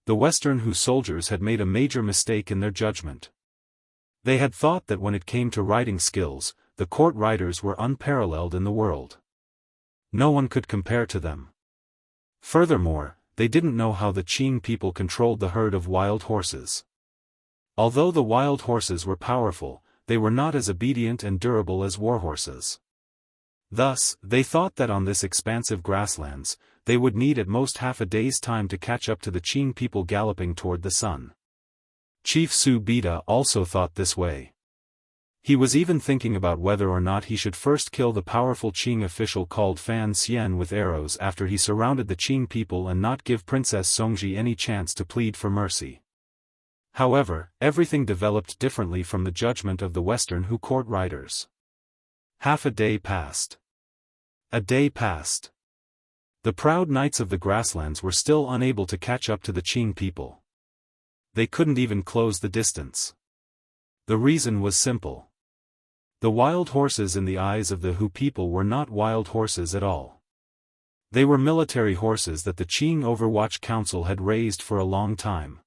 The Western Hu soldiers had made a major mistake in their judgment. They had thought that when it came to riding skills, the court riders were unparalleled in the world. No one could compare to them. Furthermore, they didn't know how the Qing people controlled the herd of wild horses. Although the wild horses were powerful, they were not as obedient and durable as war horses. Thus, they thought that on this expansive grasslands, they would need at most half a day's time to catch up to the Qing people galloping toward the sun. Chief Su Bida also thought this way. He was even thinking about whether or not he should first kill the powerful Qing official called Fan Xian with arrows after he surrounded the Qing people and not give Princess Songji any chance to plead for mercy. However, everything developed differently from the judgment of the Western Hu court riders. Half a day passed. A day passed. The proud knights of the grasslands were still unable to catch up to the Qing people. They couldn't even close the distance. The reason was simple. The wild horses in the eyes of the Hu people were not wild horses at all. They were military horses that the Qing Overwatch Council had raised for a long time.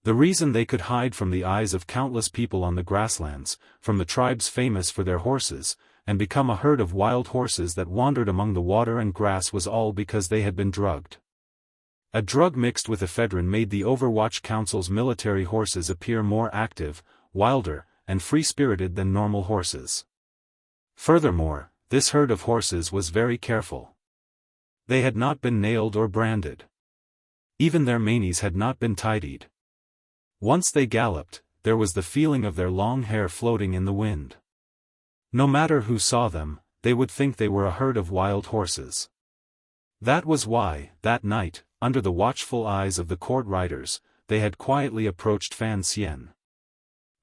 The reason they could hide from the eyes of countless people on the grasslands, from the tribes famous for their horses, and become a herd of wild horses that wandered among the water and grass was all because they had been drugged. A drug mixed with ephedrine made the Overwatch Council's military horses appear more active, wilder, and free-spirited than normal horses. Furthermore, this herd of horses was very careful. They had not been nailed or branded. Even their manes had not been tidied. Once they galloped, there was the feeling of their long hair floating in the wind. No matter who saw them, they would think they were a herd of wild horses. That was why, that night, under the watchful eyes of the court riders, they had quietly approached Fan Xian.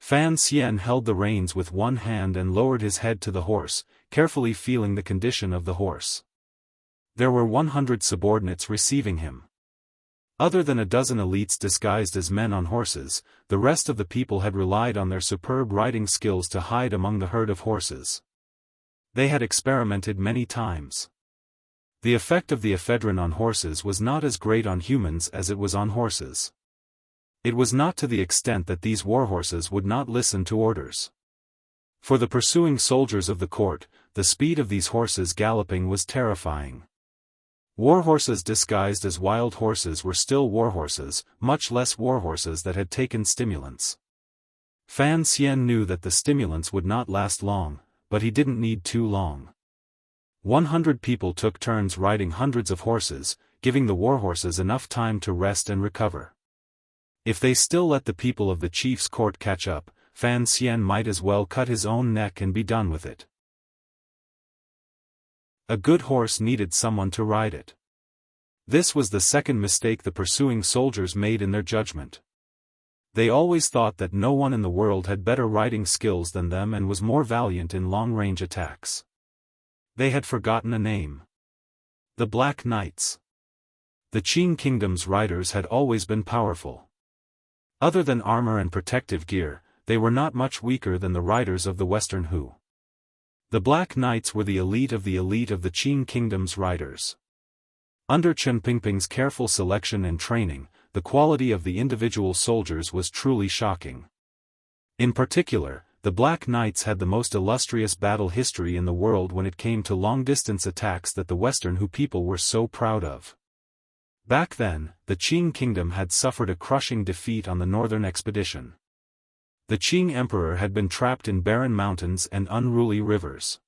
Fan Xian held the reins with one hand and lowered his head to the horse, carefully feeling the condition of the horse. There were 100 subordinates receiving him. Other than a dozen elites disguised as men on horses, the rest of the people had relied on their superb riding skills to hide among the herd of horses. They had experimented many times. The effect of the ephedrine on horses was not as great on humans as it was on horses. It was not to the extent that these warhorses would not listen to orders. For the pursuing soldiers of the court, the speed of these horses galloping was terrifying. Warhorses disguised as wild horses were still warhorses, much less warhorses that had taken stimulants. Fan Xian knew that the stimulants would not last long, but he didn't need too long. 100 people took turns riding hundreds of horses, giving the warhorses enough time to rest and recover. If they still let the people of the chief's court catch up, Fan Xian might as well cut his own neck and be done with it. A good horse needed someone to ride it. This was the second mistake the pursuing soldiers made in their judgment. They always thought that no one in the world had better riding skills than them and was more valiant in long-range attacks. They had forgotten a name. The Black Knights. The Qing Kingdom's riders had always been powerful. Other than armor and protective gear, they were not much weaker than the riders of the Western Hu. The Black Knights were the elite of the Qing Kingdom's riders. Under Chen Pingping's careful selection and training, the quality of the individual soldiers was truly shocking. In particular, the Black Knights had the most illustrious battle history in the world when it came to long-distance attacks that the Western Hu people were so proud of. Back then, the Qing Kingdom had suffered a crushing defeat on the northern expedition. The Qing Emperor had been trapped in barren mountains and unruly rivers.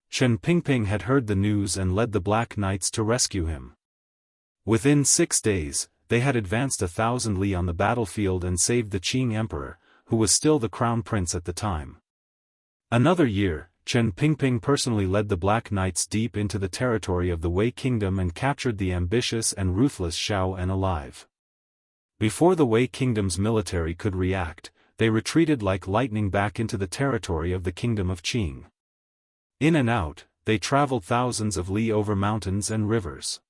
Chen Pingping had heard the news and led the Black Knights to rescue him. Within 6 days, they had advanced 1,000 li on the battlefield and saved the Qing Emperor, who was still the crown prince at the time. Another year, Chen Pingping personally led the Black Knights deep into the territory of the Wei Kingdom and captured the ambitious and ruthless Xiaofan alive. Before the Wei Kingdom's military could react, they retreated like lightning back into the territory of the Kingdom of Qing. In and out, they traveled thousands of li over mountains and rivers.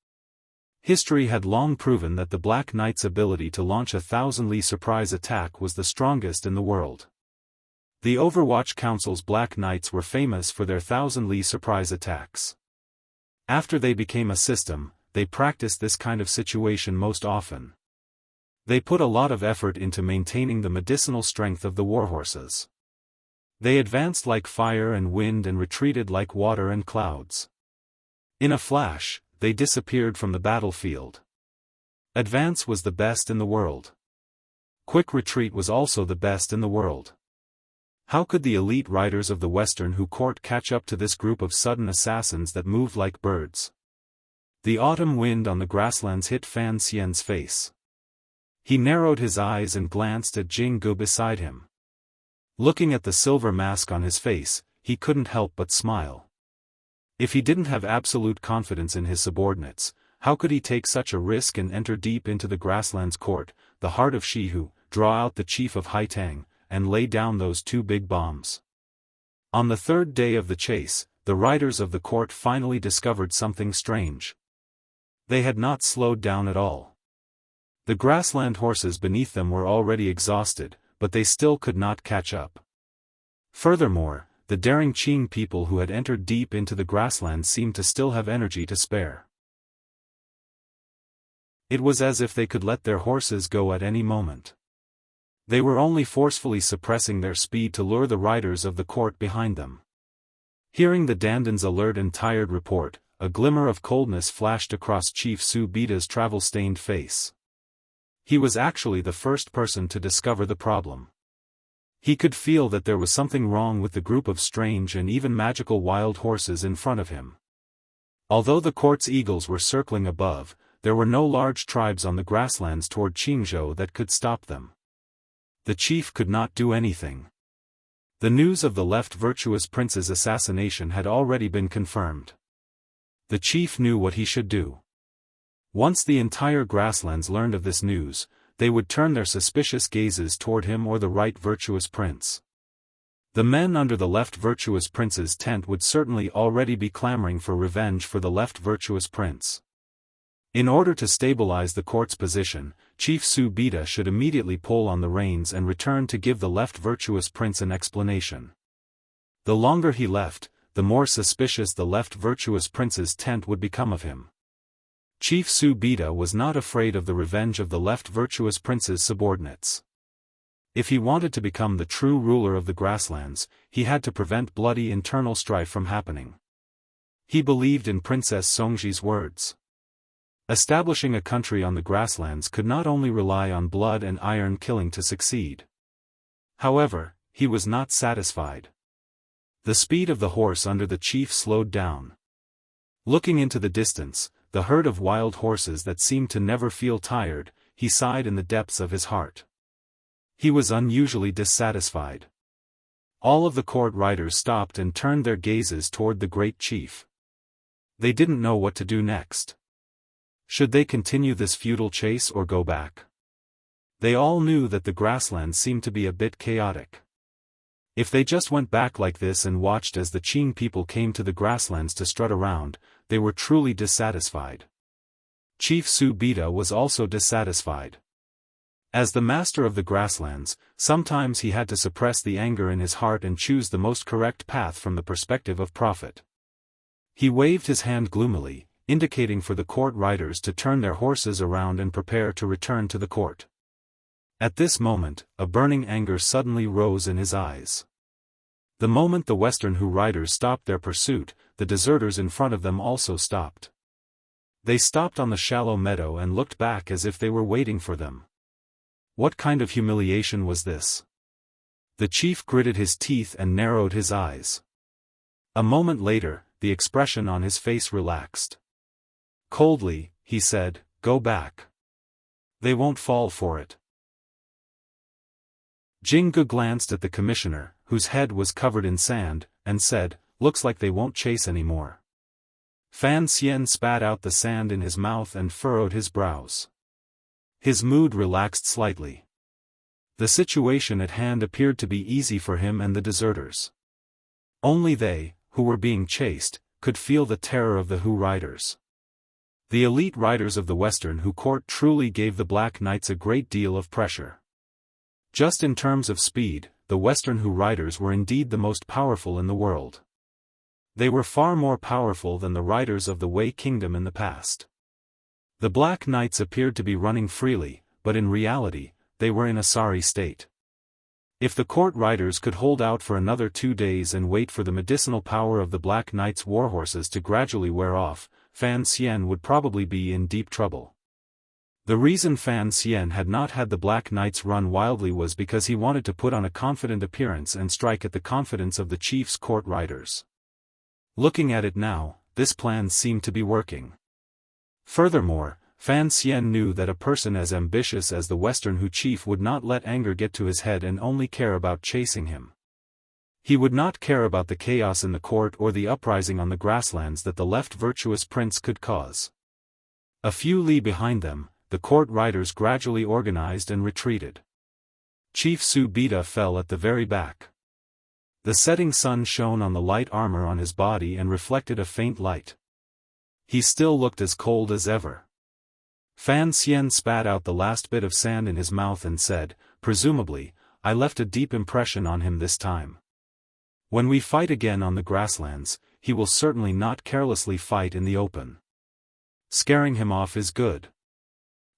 History had long proven that the Black Knight's ability to launch a 1,000 li surprise attack was the strongest in the world. The Overwatch Council's Black Knights were famous for their 1,000 li surprise attacks. After they became a system, they practiced this kind of situation most often. They put a lot of effort into maintaining the medicinal strength of the warhorses. They advanced like fire and wind and retreated like water and clouds. In a flash, they disappeared from the battlefield. Advance was the best in the world. Quick retreat was also the best in the world. How could the elite riders of the Western Hu court catch up to this group of sudden assassins that moved like birds? The autumn wind on the grasslands hit Fan Xian's face. He narrowed his eyes and glanced at Jing Gu beside him. Looking at the silver mask on his face, he couldn't help but smile. If he didn't have absolute confidence in his subordinates, how could he take such a risk and enter deep into the grasslands court, the heart of Shihu, draw out the chief of Haitang, and lay down those 2 big bombs? On the 3rd day of the chase, the riders of the court finally discovered something strange. They had not slowed down at all. The grassland horses beneath them were already exhausted, but they still could not catch up. Furthermore, the daring Qing people who had entered deep into the grasslands seemed to still have energy to spare. It was as if they could let their horses go at any moment. They were only forcefully suppressing their speed to lure the riders of the court behind them. Hearing the Dandan's alert and tired report, a glimmer of coldness flashed across Chief Su Bida's travel-stained face. He was actually the first person to discover the problem. He could feel that there was something wrong with the group of strange and even magical wild horses in front of him. Although the court's eagles were circling above, there were no large tribes on the grasslands toward Qingzhou that could stop them. The chief could not do anything. The news of the left virtuous prince's assassination had already been confirmed. The chief knew what he should do. Once the entire grasslands learned of this news, they would turn their suspicious gazes toward him or the right virtuous prince. The men under the left virtuous prince's tent would certainly already be clamoring for revenge for the left virtuous prince. In order to stabilize the court's position, Chief Su Bida should immediately pull on the reins and return to give the left virtuous prince an explanation. The longer he left, the more suspicious the left virtuous prince's tent would become of him. Chief Su Bida was not afraid of the revenge of the left virtuous prince's subordinates. If he wanted to become the true ruler of the grasslands, he had to prevent bloody internal strife from happening. He believed in Princess Songji's words. Establishing a country on the grasslands could not only rely on blood and iron killing to succeed. However, he was not satisfied. The speed of the horse under the chief slowed down. Looking into the distance, the herd of wild horses that seemed to never feel tired, he sighed in the depths of his heart. He was unusually dissatisfied. All of the court riders stopped and turned their gazes toward the great chief. They didn't know what to do next. Should they continue this futile chase or go back? They all knew that the grasslands seemed to be a bit chaotic. If they just went back like this and watched as the Qing people came to the grasslands to strut around, they were truly dissatisfied. Chief Su Bida was also dissatisfied. As the master of the grasslands, sometimes he had to suppress the anger in his heart and choose the most correct path from the perspective of profit. He waved his hand gloomily, indicating for the court riders to turn their horses around and prepare to return to the court. At this moment, a burning anger suddenly rose in his eyes. The moment the Western Hu riders stopped their pursuit, the deserters in front of them also stopped. They stopped on the shallow meadow and looked back as if they were waiting for them. What kind of humiliation was this? The chief gritted his teeth and narrowed his eyes. A moment later, the expression on his face relaxed. Coldly, he said, "Go back. They won't fall for it." Jingge glanced at the commissioner, whose head was covered in sand, and said, "Looks like they won't chase anymore." Fan Xian spat out the sand in his mouth and furrowed his brows. His mood relaxed slightly. The situation at hand appeared to be easy for him and the deserters. Only they, who were being chased, could feel the terror of the Hu riders. The elite riders of the Western Hu court truly gave the Black Knights a great deal of pressure. Just in terms of speed, the Western Hu riders were indeed the most powerful in the world. They were far more powerful than the riders of the Wei Kingdom in the past. The Black Knights appeared to be running freely, but in reality, they were in a sorry state. If the court riders could hold out for another 2 days and wait for the medicinal power of the Black Knights' warhorses to gradually wear off, Fan Xian would probably be in deep trouble. The reason Fan Xian had not had the Black Knights run wildly was because he wanted to put on a confident appearance and strike at the confidence of the chief's court riders. Looking at it now, this plan seemed to be working. Furthermore, Fan Xian knew that a person as ambitious as the Western Hu chief would not let anger get to his head and only care about chasing him. He would not care about the chaos in the court or the uprising on the grasslands that the left virtuous prince could cause. A few li behind them, the court riders gradually organized and retreated. Chief Su Bida fell at the very back. The setting sun shone on the light armor on his body and reflected a faint light. He still looked as cold as ever. Fan Xian spat out the last bit of sand in his mouth and said, "Presumably, I left a deep impression on him this time. When we fight again on the grasslands, he will certainly not carelessly fight in the open. Scaring him off is good."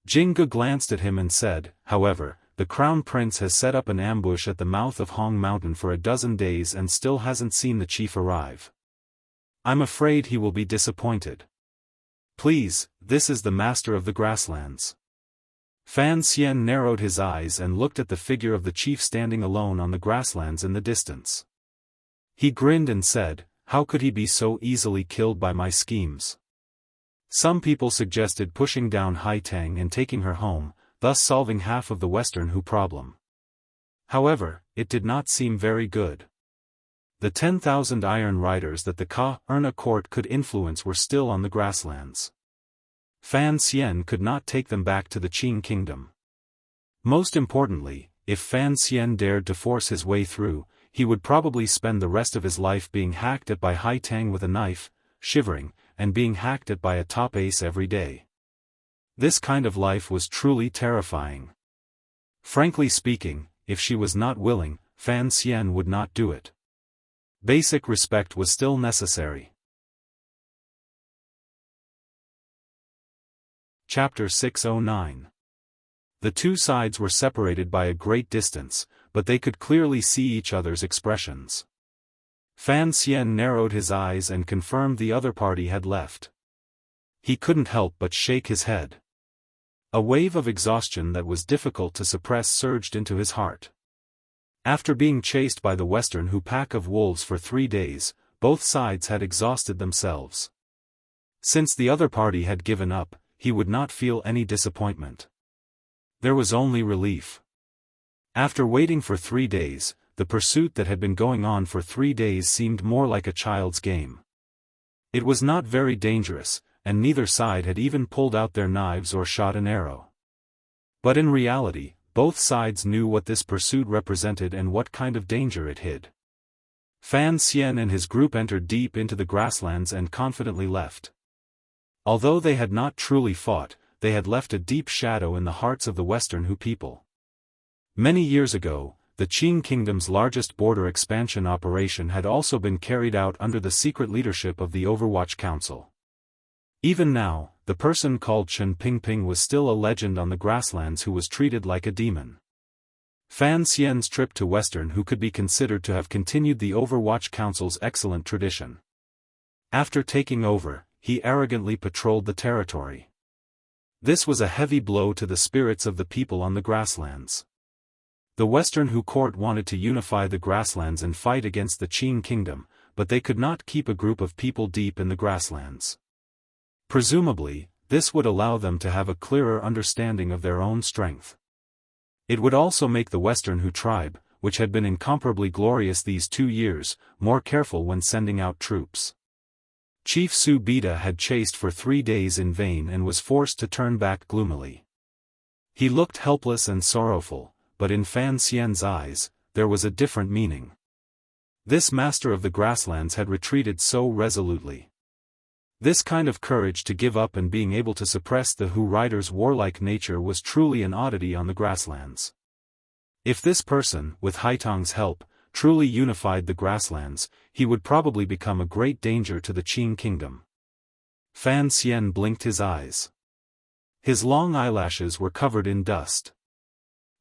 Jingge glanced at him and said, "However, the Crown Prince has set up an ambush at the mouth of Hong Mountain for a dozen days and still hasn't seen the chief arrive. I'm afraid he will be disappointed. Please, this is the master of the grasslands." Fan Xian narrowed his eyes and looked at the figure of the chief standing alone on the grasslands in the distance. He grinned and said, "How could he be so easily killed by my schemes?" Some people suggested pushing down Haitang and taking her home, thus solving half of the Western Hu problem. However, it did not seem very good. The 10,000 iron riders that the Ka-Erna court could influence were still on the grasslands. Fan Xian could not take them back to the Qing kingdom. Most importantly, if Fan Xian dared to force his way through, he would probably spend the rest of his life being hacked at by Hai Tang with a knife, shivering, and being hacked at by a top ace every day. This kind of life was truly terrifying. Frankly speaking, if she was not willing, Fan Xian would not do it. Basic respect was still necessary. Chapter 609. The two sides were separated by a great distance, but they could clearly see each other's expressions. Fan Xian narrowed his eyes and confirmed the other party had left. He couldn't help but shake his head. A wave of exhaustion that was difficult to suppress surged into his heart. After being chased by the Western Hu pack of wolves for 3 days, both sides had exhausted themselves. Since the other party had given up, he would not feel any disappointment. There was only relief. After waiting for 3 days, the pursuit that had been going on for 3 days seemed more like a child's game. It was not very dangerous, and neither side had even pulled out their knives or shot an arrow. But in reality, both sides knew what this pursuit represented and what kind of danger it hid. Fan Xian and his group entered deep into the grasslands and confidently left. Although they had not truly fought, they had left a deep shadow in the hearts of the Western Hu people. Many years ago, the Qing Kingdom's largest border expansion operation had also been carried out under the secret leadership of the Overwatch Council. Even now, the person called Chen Pingping was still a legend on the grasslands who was treated like a demon. Fan Xian's trip to Western Hu could be considered to have continued the Overwatch Council's excellent tradition. After taking over, he arrogantly patrolled the territory. This was a heavy blow to the spirits of the people on the grasslands. The Western Hu court wanted to unify the grasslands and fight against the Qing Kingdom, but they could not keep a group of people deep in the grasslands. Presumably, this would allow them to have a clearer understanding of their own strength. It would also make the Western Hu tribe, which had been incomparably glorious these 2 years, more careful when sending out troops. Chief Su Bida had chased for 3 days in vain and was forced to turn back gloomily. He looked helpless and sorrowful, but in Fan Xian's eyes, there was a different meaning. This master of the grasslands had retreated so resolutely. This kind of courage to give up and being able to suppress the Hu rider's warlike nature was truly an oddity on the grasslands. If this person, with Haitang's help, truly unified the grasslands, he would probably become a great danger to the Qing Kingdom. Fan Xian blinked his eyes. His long eyelashes were covered in dust.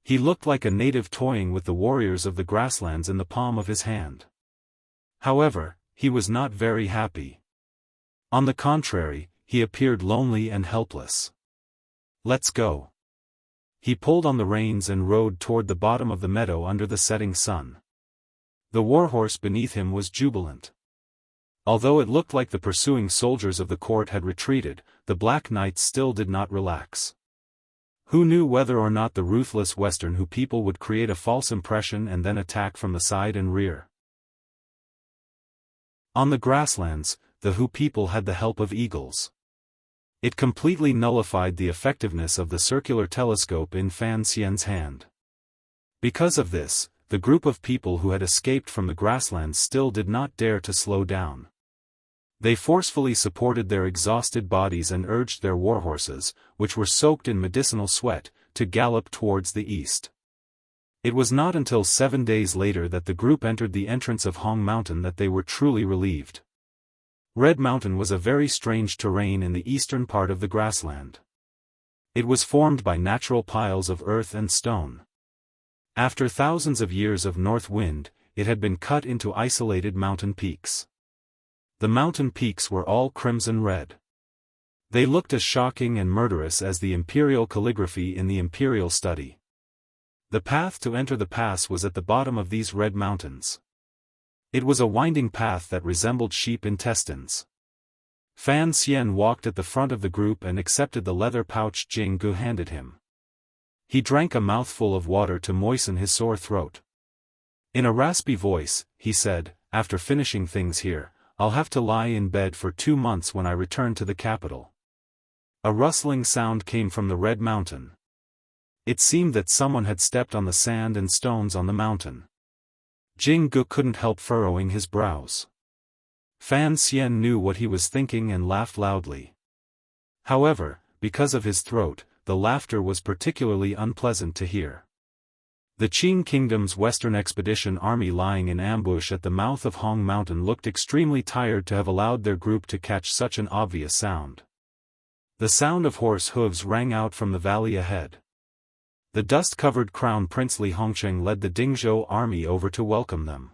He looked like a native toying with the warriors of the grasslands in the palm of his hand. However, he was not very happy. On the contrary, he appeared lonely and helpless. "Let's go." He pulled on the reins and rode toward the bottom of the meadow under the setting sun. The warhorse beneath him was jubilant. Although it looked like the pursuing soldiers of the court had retreated, the Black Knights still did not relax. Who knew whether or not the ruthless Western Hu people would create a false impression and then attack from the side and rear? On the grasslands, the Hu people had the help of eagles. It completely nullified the effectiveness of the circular telescope in Fan Xian's hand. Because of this, the group of people who had escaped from the grasslands still did not dare to slow down. They forcefully supported their exhausted bodies and urged their warhorses, which were soaked in medicinal sweat, to gallop towards the east. It was not until 7 days later that the group entered the entrance of Hong Mountain that they were truly relieved. Red Mountain was a very strange terrain in the eastern part of the grassland. It was formed by natural piles of earth and stone. After thousands of years of north wind, it had been cut into isolated mountain peaks. The mountain peaks were all crimson red. They looked as shocking and murderous as the imperial calligraphy in the imperial study. The path to enter the pass was at the bottom of these red mountains. It was a winding path that resembled sheep intestines. Fan Xian walked at the front of the group and accepted the leather pouch Jing Gu handed him. He drank a mouthful of water to moisten his sore throat. In a raspy voice, he said, "After finishing things here, I'll have to lie in bed for 2 months when I return to the capital." A rustling sound came from the Red Mountain. It seemed that someone had stepped on the sand and stones on the mountain. Jing Gu couldn't help furrowing his brows. Fan Xian knew what he was thinking and laughed loudly. However, because of his throat, the laughter was particularly unpleasant to hear. The Qing Kingdom's Western Expedition Army lying in ambush at the mouth of Hong Mountain looked extremely tired to have allowed their group to catch such an obvious sound. The sound of horse hooves rang out from the valley ahead. The dust-covered Crown Prince Li Hongqing led the Dingzhou army over to welcome them.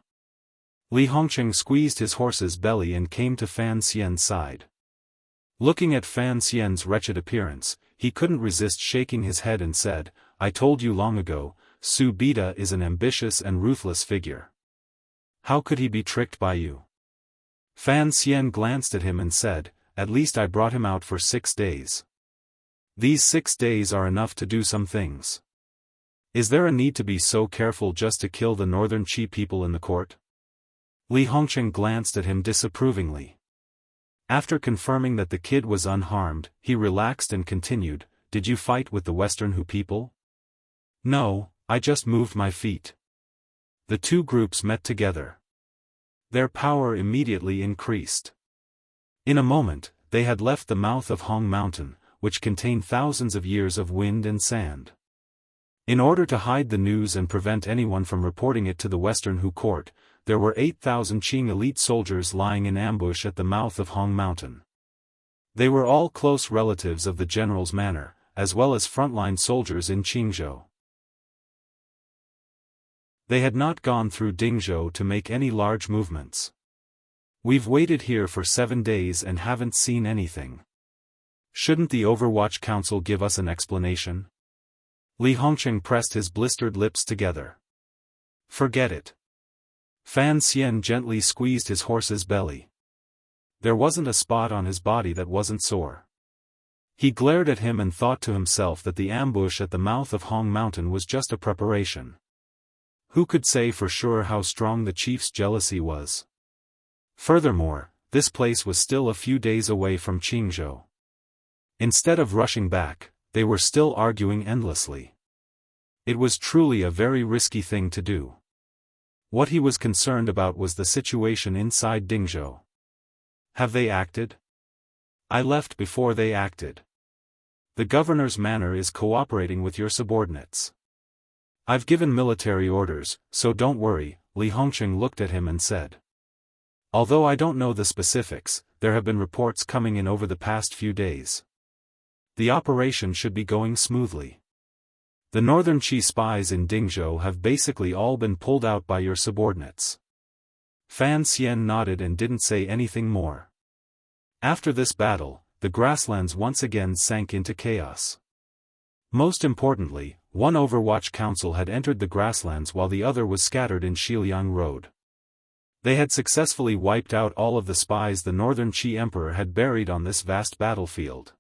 Li Hongqing squeezed his horse's belly and came to Fan Xian's side. Looking at Fan Xian's wretched appearance, he couldn't resist shaking his head and said, "I told you long ago, Su Bida is an ambitious and ruthless figure. How could he be tricked by you?" Fan Xian glanced at him and said, "At least I brought him out for 6 days. These 6 days are enough to do some things. Is there a need to be so careful just to kill the northern Qi people in the court?" Li Hongqing glanced at him disapprovingly. After confirming that the kid was unharmed, he relaxed and continued, "Did you fight with the Western Hu people?" "No, I just moved my feet." The two groups met together. Their power immediately increased. In a moment, they had left the mouth of Hong Mountain, which contained thousands of years of wind and sand. In order to hide the news and prevent anyone from reporting it to the Western Hu court, there were 8,000 Qing elite soldiers lying in ambush at the mouth of Hong Mountain. They were all close relatives of the general's manor, as well as frontline soldiers in Qingzhou. They had not gone through Dingzhou to make any large movements. "We've waited here for 7 days and haven't seen anything. Shouldn't the Overwatch Council give us an explanation?" Li Hongqing pressed his blistered lips together. "Forget it." Fan Xian gently squeezed his horse's belly. There wasn't a spot on his body that wasn't sore. He glared at him and thought to himself that the ambush at the mouth of Hong Mountain was just a preparation. Who could say for sure how strong the chief's jealousy was? Furthermore, this place was still a few days away from Qingzhou. Instead of rushing back, they were still arguing endlessly. It was truly a very risky thing to do. What he was concerned about was the situation inside Dingzhou. Have they acted? I left before they acted. The governor's manor is cooperating with your subordinates. I've given military orders, so don't worry, Li Hongqing looked at him and said. Although I don't know the specifics, there have been reports coming in over the past few days. The operation should be going smoothly. The northern Qi spies in Dingzhou have basically all been pulled out by your subordinates. Fan Xian nodded and didn't say anything more. After this battle, the grasslands once again sank into chaos. Most importantly, one Overwatch Council had entered the grasslands while the other was scattered in Shiliang Road. They had successfully wiped out all of the spies the Northern Qi Emperor had buried on this vast battlefield.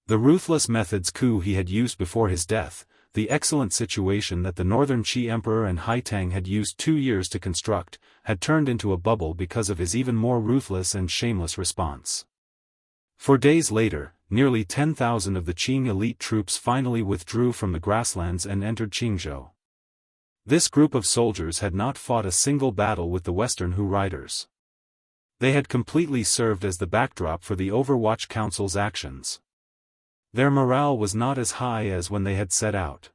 The ruthless methods coup he had used before his death, the excellent situation that the Northern Qi Emperor and Haitang had used 2 years to construct, had turned into a bubble because of his even more ruthless and shameless response. 4 days later, nearly 10,000 of the Qing elite troops finally withdrew from the grasslands and entered Qingzhou. This group of soldiers had not fought a single battle with the Western Hu riders. They had completely served as the backdrop for the Overwatch Council's actions. Their morale was not as high as when they had set out.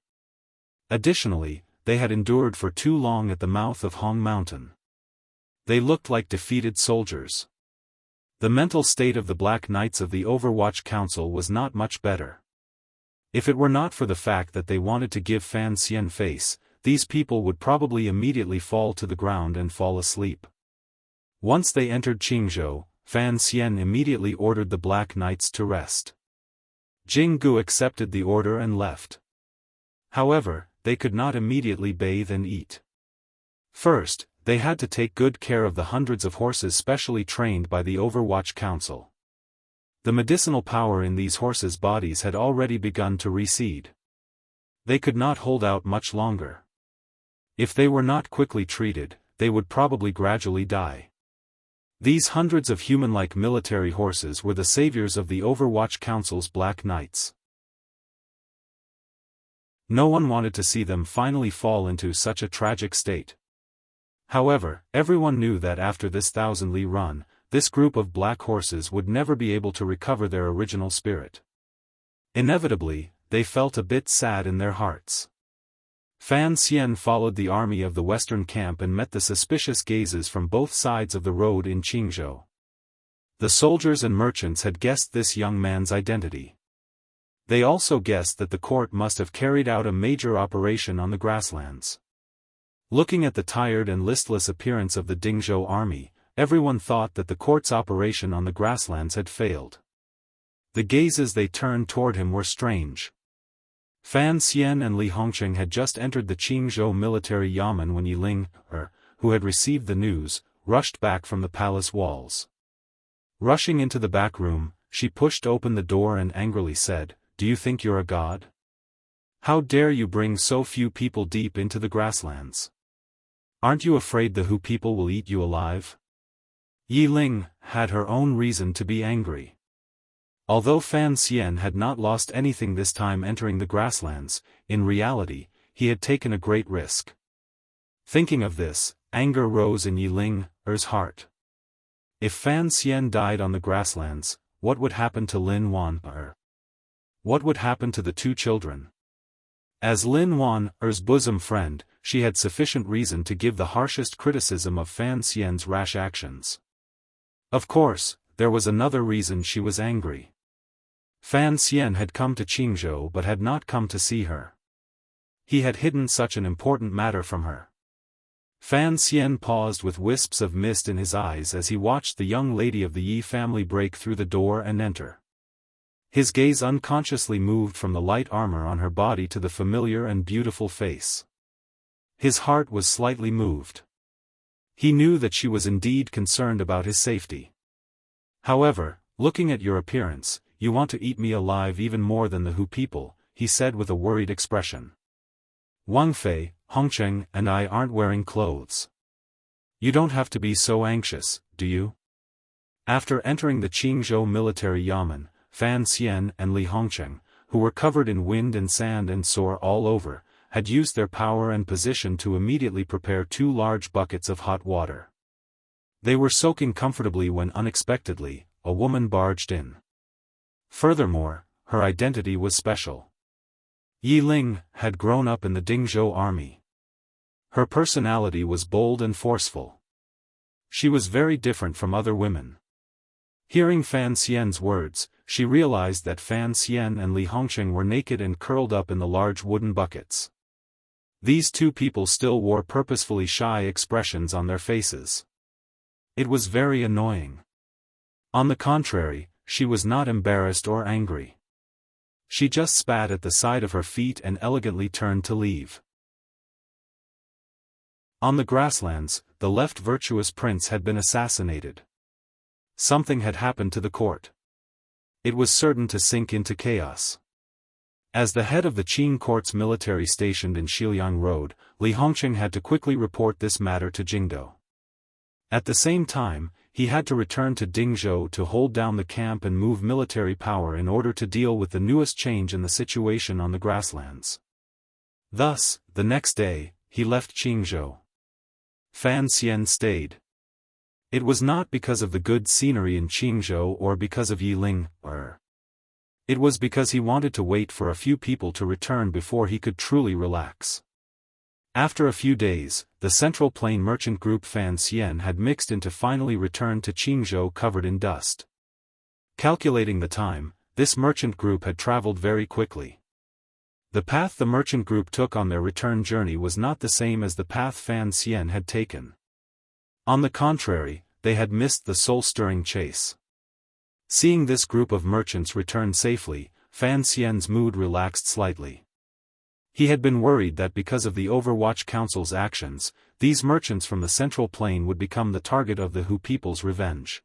Additionally, they had endured for too long at the mouth of Hong Mountain. They looked like defeated soldiers. The mental state of the Black Knights of the Overwatch Council was not much better. If it were not for the fact that they wanted to give Fan Xian face, these people would probably immediately fall to the ground and fall asleep. Once they entered Qingzhou, Fan Xian immediately ordered the Black Knights to rest. Jing Gu accepted the order and left. However, they could not immediately bathe and eat. First, they had to take good care of the hundreds of horses specially trained by the Overwatch Council. The medicinal power in these horses' bodies had already begun to recede. They could not hold out much longer. If they were not quickly treated, they would probably gradually die. These hundreds of human-like military horses were the saviors of the Overwatch Council's Black Knights. No one wanted to see them finally fall into such a tragic state. However, everyone knew that after this 1,000-li run, this group of black horses would never be able to recover their original spirit. Inevitably, they felt a bit sad in their hearts. Fan Xian followed the army of the western camp and met the suspicious gazes from both sides of the road in Qingzhou. The soldiers and merchants had guessed this young man's identity. They also guessed that the court must have carried out a major operation on the grasslands. Looking at the tired and listless appearance of the Dingzhou army, everyone thought that the court's operation on the grasslands had failed. The gazes they turned toward him were strange. Fan Xian and Li Hongqing had just entered the Qingzhou military yamen when Yiling, who had received the news, rushed back from the palace walls. Rushing into the back room, she pushed open the door and angrily said, "Do you think you're a god? How dare you bring so few people deep into the grasslands? Aren't you afraid the Hu people will eat you alive?" Yiling had her own reason to be angry. Although Fan Xian had not lost anything this time entering the grasslands, in reality, he had taken a great risk. Thinking of this, anger rose in Yiling's heart. If Fan Xian died on the grasslands, what would happen to Lin Wan? What would happen to the two children? As Lin Wan's bosom friend, she had sufficient reason to give the harshest criticism of Fan Xian's rash actions. Of course, there was another reason she was angry. Fan Xian had come to Qingzhou but had not come to see her. He had hidden such an important matter from her. Fan Xian paused with wisps of mist in his eyes as he watched the young lady of the Yi family break through the door and enter. His gaze unconsciously moved from the light armor on her body to the familiar and beautiful face. His heart was slightly moved. He knew that she was indeed concerned about his safety. However, looking at your appearance, you want to eat me alive even more than the Hu people, he said with a worried expression. Wang Fei, Hongqing, and I aren't wearing clothes. You don't have to be so anxious, do you? After entering the Qingzhou military yamen, Fan Xian and Li Hongqing, who were covered in wind and sand and sore all over, had used their power and position to immediately prepare 2 large buckets of hot water. They were soaking comfortably when unexpectedly, a woman barged in. Furthermore, her identity was special. Yiling had grown up in the Dingzhou army. Her personality was bold and forceful. She was very different from other women. Hearing Fan Xian's words, she realized that Fan Xian and Li Hongqing were naked and curled up in the large wooden buckets. These two people still wore purposefully shy expressions on their faces. It was very annoying. On the contrary, she was not embarrassed or angry. She just spat at the side of her feet and elegantly turned to leave. On the grasslands, the left virtuous prince had been assassinated. Something had happened to the court. It was certain to sink into chaos. As the head of the Qing court's military stationed in Shiliang Road, Li Hongqing had to quickly report this matter to Jingdou. At the same time, he had to return to Dingzhou to hold down the camp and move military power in order to deal with the newest change in the situation on the grasslands. Thus, the next day, he left Qingzhou. Fan Xian stayed. It was not because of the good scenery in Qingzhou or because of Yiling. It was because he wanted to wait for a few people to return before he could truly relax. After a few days, the Central Plain merchant group Fan Xian had mixed in to finally return to Qingzhou covered in dust. Calculating the time, this merchant group had traveled very quickly. The path the merchant group took on their return journey was not the same as the path Fan Xian had taken. On the contrary, they had missed the soul-stirring chase. Seeing this group of merchants return safely, Fan Xian's mood relaxed slightly. He had been worried that because of the Overwatch Council's actions, these merchants from the Central Plain would become the target of the Hu people's revenge.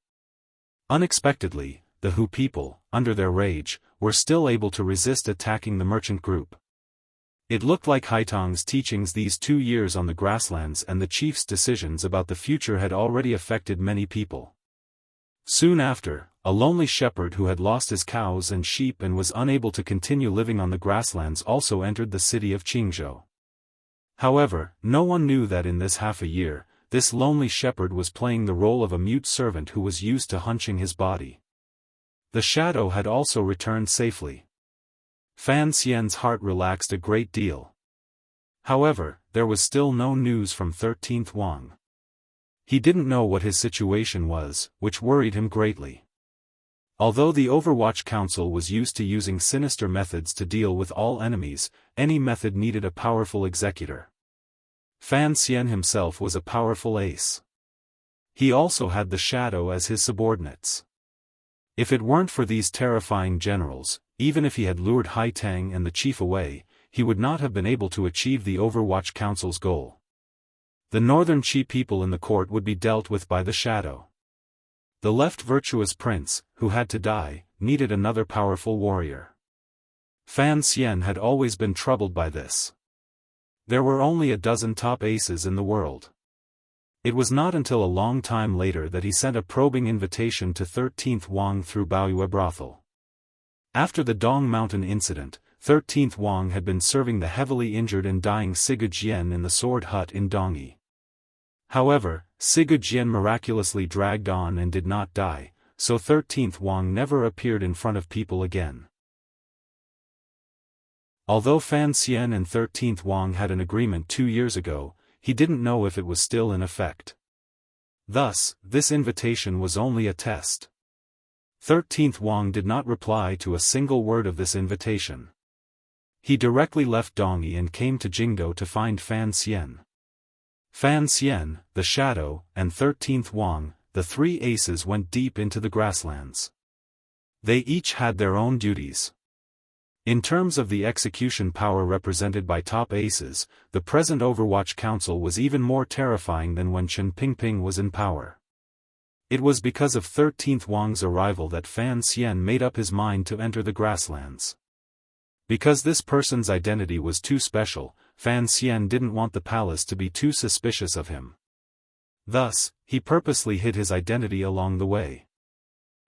Unexpectedly, the Hu people, under their rage, were still able to resist attacking the merchant group. It looked like Haitang's teachings these 2 years on the grasslands and the chief's decisions about the future had already affected many people. Soon after, a lonely shepherd who had lost his cows and sheep and was unable to continue living on the grasslands, also entered the city of Qingzhou. However, no one knew that in this half a year, this lonely shepherd was playing the role of a mute servant who was used to hunching his body. The shadow had also returned safely. Fan Xian's heart relaxed a great deal. However, there was still no news from 13th Wang. He didn't know what his situation was, which worried him greatly. Although the Overwatch Council was used to using sinister methods to deal with all enemies, any method needed a powerful executor. Fan Xian himself was a powerful ace. He also had the shadow as his subordinates. If it weren't for these terrifying generals, even if he had lured Hai Tang and the chief away, he would not have been able to achieve the Overwatch Council's goal. The northern Qi people in the court would be dealt with by the shadow. The left virtuous prince, who had to die, needed another powerful warrior. Fan Xian had always been troubled by this. There were only a dozen top aces in the world. It was not until a long time later that he sent a probing invitation to 13th Wang through Baoyue brothel. After the Dong Mountain incident, 13th Wang had been serving the heavily injured and dying Siga Jian in the sword hut in Dongyi. However, Siga Jian miraculously dragged on and did not die, so 13th Wang never appeared in front of people again. Although Fan Xian and 13th Wang had an agreement 2 years ago, he didn't know if it was still in effect. Thus, this invitation was only a test. 13th Wang did not reply to a single word of this invitation. He directly left Dongyi and came to Jingdou to find Fan Xian. Fan Xian, the shadow, and 13th Wang, the three aces, went deep into the grasslands. They each had their own duties. In terms of the execution power represented by top aces, the present Overwatch Council was even more terrifying than when Chen Pingping was in power. It was because of 13th Wang's arrival that Fan Xian made up his mind to enter the grasslands. Because this person's identity was too special, Fan Xian didn't want the palace to be too suspicious of him. Thus, he purposely hid his identity along the way.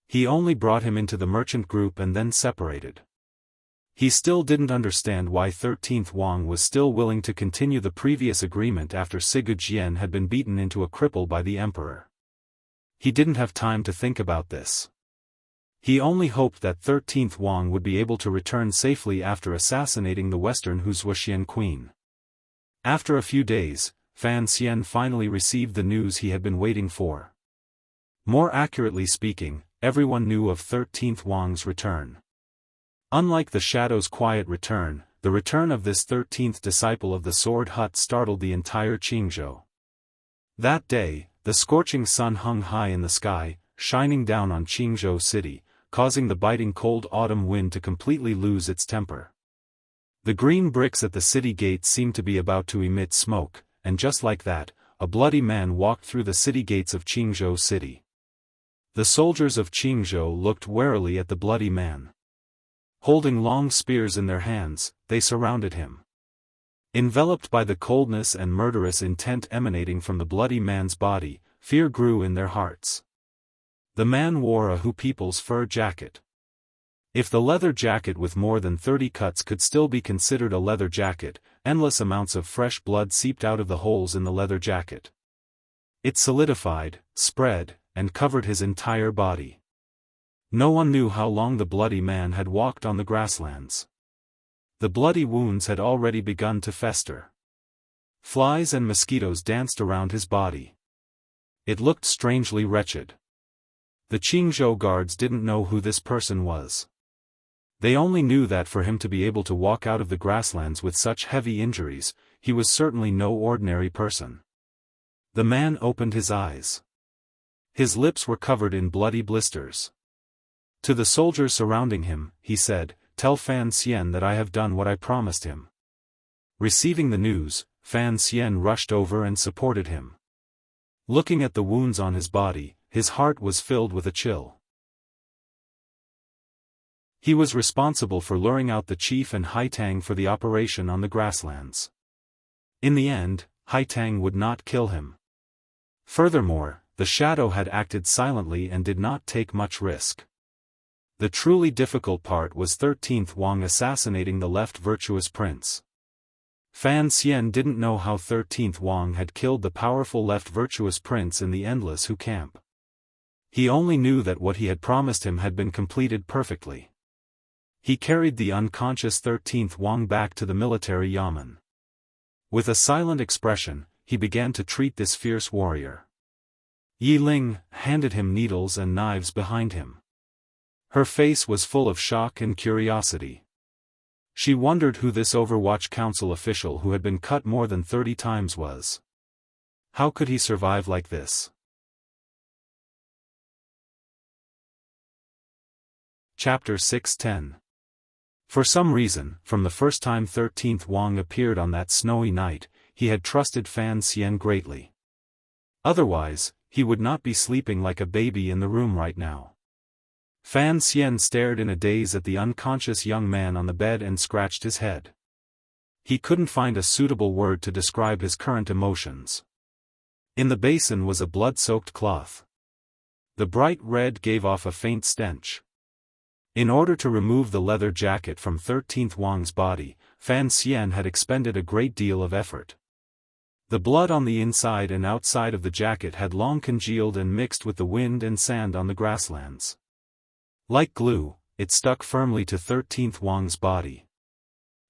He only brought him into the merchant group and then separated. He still didn't understand why 13th Wang was still willing to continue the previous agreement after Siga Jian had been beaten into a cripple by the emperor. He didn't have time to think about this. He only hoped that 13th Wang would be able to return safely after assassinating the Western Wuxian queen. After a few days, Fan Xian finally received the news he had been waiting for. More accurately speaking, everyone knew of 13th Wang's return. Unlike the shadow's quiet return, the return of this 13th disciple of the sword hut startled the entire Qingzhou. That day, the scorching sun hung high in the sky, shining down on Qingzhou city, causing the biting cold autumn wind to completely lose its temper. The green bricks at the city gates seemed to be about to emit smoke, and just like that, a bloody man walked through the city gates of Qingzhou city. The soldiers of Qingzhou looked warily at the bloody man. Holding long spears in their hands, they surrounded him. Enveloped by the coldness and murderous intent emanating from the bloody man's body, fear grew in their hearts. The man wore a Hu people's fur jacket. If the leather jacket with more than 30 cuts could still be considered a leather jacket, endless amounts of fresh blood seeped out of the holes in the leather jacket. It solidified, spread, and covered his entire body. No one knew how long the bloody man had walked on the grasslands. The bloody wounds had already begun to fester. Flies and mosquitoes danced around his body. It looked strangely wretched. The Qingzhou guards didn't know who this person was. They only knew that for him to be able to walk out of the grasslands with such heavy injuries, he was certainly no ordinary person. The man opened his eyes. His lips were covered in bloody blisters. To the soldiers surrounding him, he said, "Tell Fan Xian that I have done what I promised him." Receiving the news, Fan Xian rushed over and supported him. Looking at the wounds on his body, his heart was filled with a chill. He was responsible for luring out the chief and Hai Tang for the operation on the grasslands. In the end, Hai Tang would not kill him. Furthermore, the the shadow had acted silently and did not take much risk. The truly difficult part was 13th Wang assassinating the left virtuous prince. Fan Xian didn't know how 13th Wang had killed the powerful left virtuous prince in the Endless Who camp. He only knew that what he had promised him had been completed perfectly. He carried the unconscious 13th Wang back to the military yamen. With a silent expression, he began to treat this fierce warrior. Yi Ling handed him needles and knives behind him. Her face was full of shock and curiosity. She wondered who this Overwatch Council official who had been cut more than 30 times was. How could he survive like this? Chapter 610. For some reason, from the first time 13th Wang appeared on that snowy night, he had trusted Fan Xian greatly. Otherwise, he would not be sleeping like a baby in the room right now. Fan Xian stared in a daze at the unconscious young man on the bed and scratched his head. He couldn't find a suitable word to describe his current emotions. In the basin was a blood-soaked cloth. The bright red gave off a faint stench. In order to remove the leather jacket from 13th Wang's body, Fan Xian had expended a great deal of effort. The blood on the inside and outside of the jacket had long congealed and mixed with the wind and sand on the grasslands. Like glue, it stuck firmly to 13th Wang's body.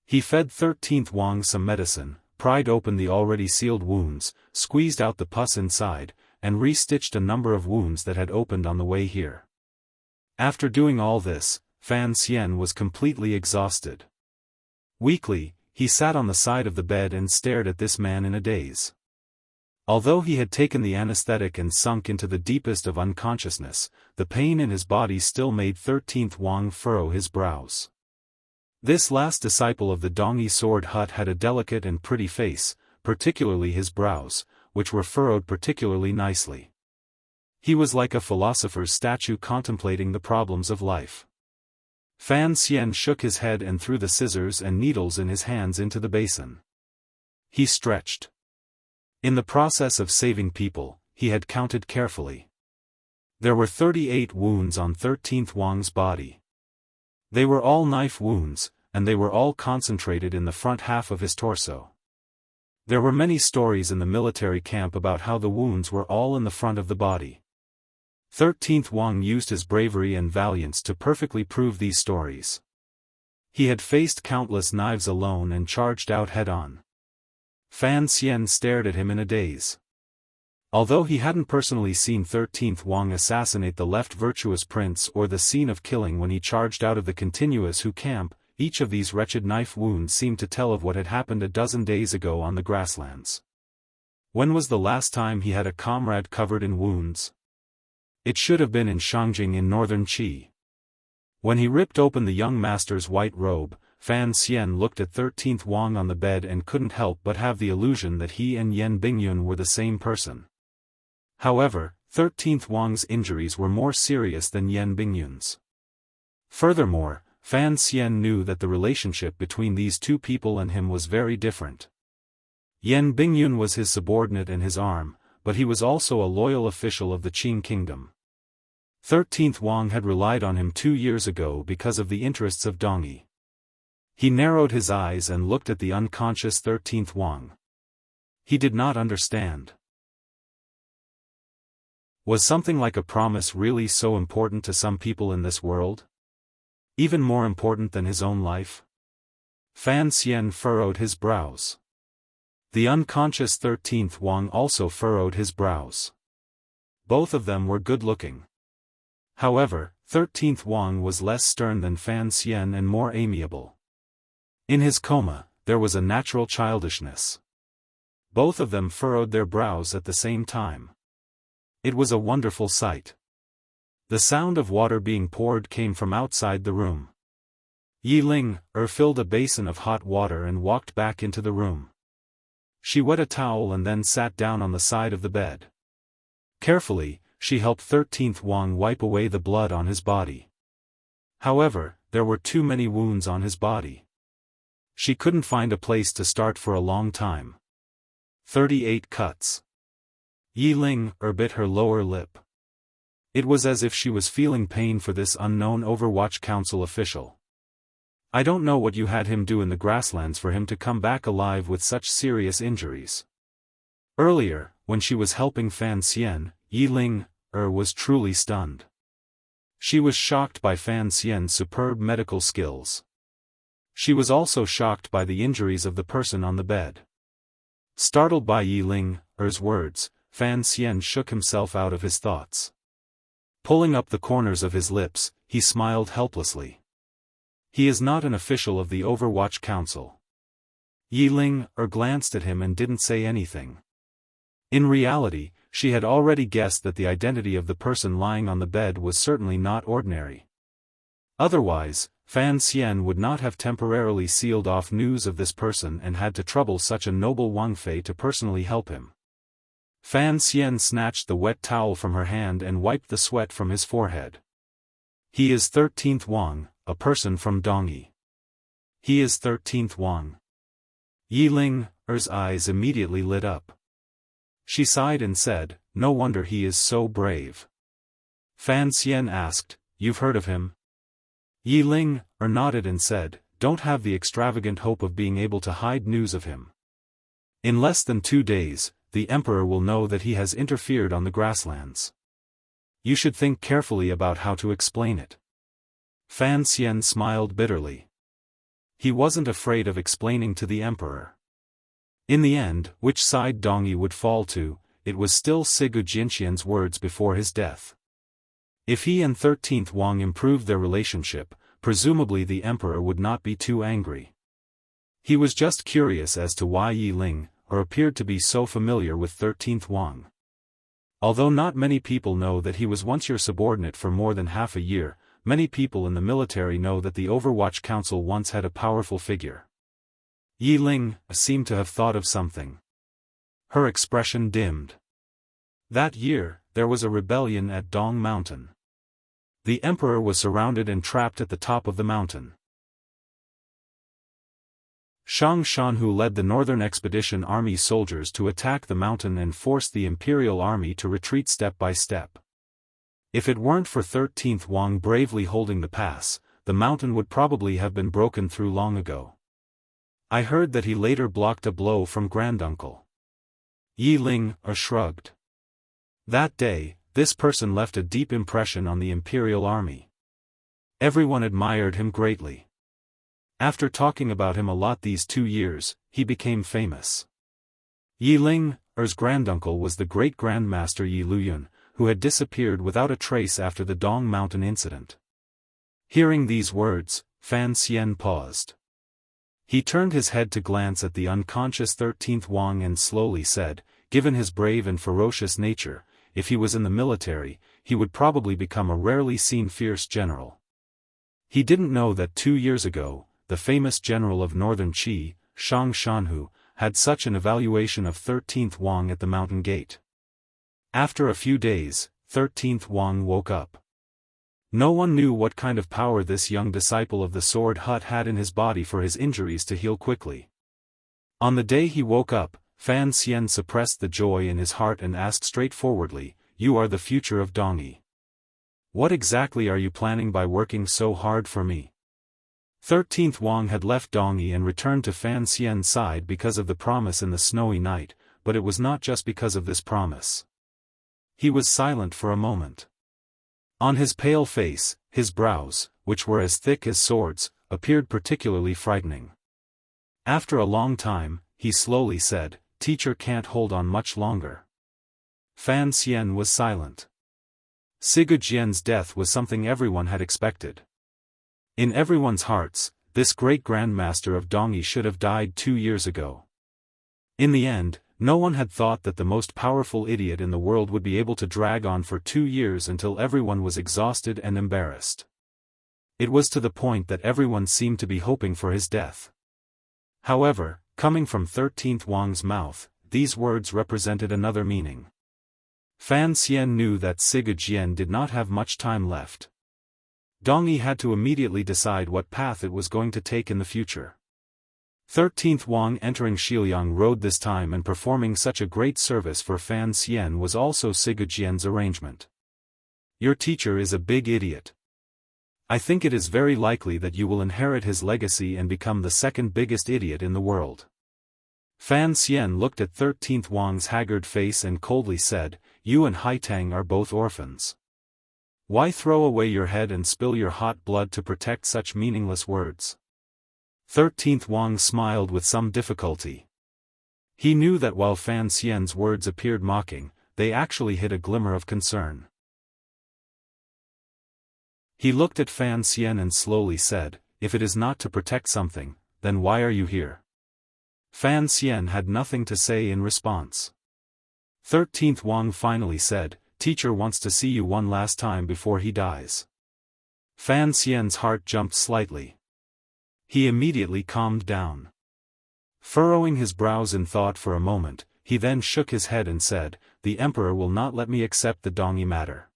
He fed 13th Wang some medicine, pried open the already sealed wounds, squeezed out the pus inside, and re-stitched a number of wounds that had opened on the way here. After doing all this, Fan Xian was completely exhausted. Weakly, he sat on the side of the bed and stared at this man in a daze. Although he had taken the anesthetic and sunk into the deepest of unconsciousness, the pain in his body still made 13th Wang furrow his brows. This last disciple of the Dongyi sword hut had a delicate and pretty face, particularly his brows, which were furrowed particularly nicely. He was like a philosopher's statue contemplating the problems of life. Fan Xian shook his head and threw the scissors and needles in his hands into the basin. He stretched. In the process of saving people, he had counted carefully. There were 38 wounds on 13th Wang's body. They were all knife wounds, and they were all concentrated in the front half of his torso. There were many stories in the military camp about how the wounds were all in the front of the body. 13th Wang used his bravery and valiance to perfectly prove these stories. He had faced countless knives alone and charged out head-on. Fan Xian stared at him in a daze. Although he hadn't personally seen 13th Wang assassinate the left virtuous prince or the scene of killing when he charged out of the continuous Hu camp, each of these wretched knife wounds seemed to tell of what had happened a dozen days ago on the grasslands. When was the last time he had a comrade covered in wounds? It should have been in Shangjing in northern Qi. When he ripped open the young master's white robe, Fan Xian looked at 13th Wang on the bed and couldn't help but have the illusion that he and Yan Bingyun were the same person. However, 13th Wang's injuries were more serious than Yan Bingyun's. Furthermore, Fan Xian knew that the relationship between these two people and him was very different. Yan Bingyun was his subordinate and his arm, but he was also a loyal official of the Qing kingdom. 13th Wang had relied on him 2 years ago because of the interests of Dongyi. He narrowed his eyes and looked at the unconscious 13th Wang. He did not understand. Was something like a promise really so important to some people in this world? Even more important than his own life? Fan Xian furrowed his brows. The unconscious 13th Wang also furrowed his brows. Both of them were good-looking. However, 13th Wang was less stern than Fan Xian and more amiable. In his coma, there was a natural childishness. Both of them furrowed their brows at the same time. It was a wonderful sight. The sound of water being poured came from outside the room. Yi Ling filled a basin of hot water and walked back into the room. She wet a towel and then sat down on the side of the bed. Carefully, she helped 13th Wang wipe away the blood on his body. However, there were too many wounds on his body. She couldn't find a place to start for a long time. 38 cuts. Yi Ling bit her lower lip. It was as if she was feeling pain for this unknown Overwatch Council official. I don't know what you had him do in the grasslands for him to come back alive with such serious injuries. Earlier, when she was helping Fan Xian, Yi Ling was truly stunned. She was shocked by Fan Xian's superb medical skills. She was also shocked by the injuries of the person on the bed. Startled by Yi Ling's words, Fan Xian shook himself out of his thoughts. Pulling up the corners of his lips, he smiled helplessly. He is not an official of the Overwatch Council. Yi Ling glanced at him and didn't say anything. In reality, she had already guessed that the identity of the person lying on the bed was certainly not ordinary. Otherwise, Fan Xian would not have temporarily sealed off news of this person and had to trouble such a noble Wang Fei to personally help him. Fan Xian snatched the wet towel from her hand and wiped the sweat from his forehead. He is 13th Wang, a person from Dongyi. He is 13th Wang. Yi Ling's eyes immediately lit up. She sighed and said, "No wonder he is so brave." Fan Xian asked, "You've heard of him?" Yi Ling nodded and said, "Don't have the extravagant hope of being able to hide news of him. In less than 2 days, the Emperor will know that he has interfered on the grasslands. You should think carefully about how to explain it." Fan Xian smiled bitterly. He wasn't afraid of explaining to the Emperor. In the end, which side Dongyi would fall to, it was still Sigu Jinqian's words before his death. If he and 13th Wang improved their relationship, presumably the Emperor would not be too angry. He was just curious as to why Yi Ling appeared to be so familiar with 13th Wang. Although not many people know that he was once your subordinate for more than half a year, many people in the military know that the Overwatch Council once had a powerful figure. Yi Ling seemed to have thought of something. Her expression dimmed. That year, there was a rebellion at Dong Mountain. The Emperor was surrounded and trapped at the top of the mountain. Shang Shanhu led the Northern Expedition Army soldiers to attack the mountain and forced the Imperial Army to retreat step by step. If it weren't for 13th Wang bravely holding the pass, the mountain would probably have been broken through long ago. I heard that he later blocked a blow from Granduncle. Yi Ling shrugged. That day, this person left a deep impression on the Imperial Army. Everyone admired him greatly. After talking about him a lot these 2 years, he became famous. Yi Ling's granduncle was the great grandmaster Yi Luyun, who had disappeared without a trace after the Dong Mountain incident. Hearing these words, Fan Xian paused. He turned his head to glance at the unconscious 13th Wang and slowly said, "Given his brave and ferocious nature, if he was in the military, he would probably become a rarely seen fierce general." He didn't know that 2 years ago, the famous general of Northern Qi, Shang Shanhu, had such an evaluation of 13th Wang at the mountain gate. After a few days, 13th Wang woke up. No one knew what kind of power this young disciple of the Sword Hut had in his body for his injuries to heal quickly. On the day he woke up, Fan Xian suppressed the joy in his heart and asked straightforwardly, "You are the future of Dongyi. What exactly are you planning by working so hard for me?" 13th Wang had left Dongyi and returned to Fan Xian's side because of the promise in the snowy night, but it was not just because of this promise. He was silent for a moment. On his pale face, his brows, which were as thick as swords, appeared particularly frightening. After a long time, he slowly said, "Teacher can't hold on much longer." Fan Xian was silent. Sigu Jian's death was something everyone had expected. In everyone's hearts, this great grandmaster of Dongyi should have died 2 years ago. In the end, no one had thought that the most powerful idiot in the world would be able to drag on for 2 years until everyone was exhausted and embarrassed. It was to the point that everyone seemed to be hoping for his death. However, coming from 13th Wang's mouth, these words represented another meaning. Fan Xian knew that Sigu Jian did not have much time left. Dongyi had to immediately decide what path it was going to take in the future. 13th Wang entering Shiliang Road this time and performing such a great service for Fan Xian was also Sigujian's arrangement. Your teacher is a big idiot. I think it is very likely that you will inherit his legacy and become the second biggest idiot in the world. Fan Xian looked at 13th Wang's haggard face and coldly said, You and Haitang are both orphans. Why throw away your head and spill your hot blood to protect such meaningless words? 13th Wang smiled with some difficulty. He knew that while Fan Xian's words appeared mocking, they actually hid a glimmer of concern. He looked at Fan Xian and slowly said, If it is not to protect something, then why are you here? Fan Xian had nothing to say in response. 13th Wang finally said, Teacher wants to see you one last time before he dies. Fan Xian's heart jumped slightly. He immediately calmed down. Furrowing his brows in thought for a moment, he then shook his head and said, The Emperor will not let me accept the Dongyi matter.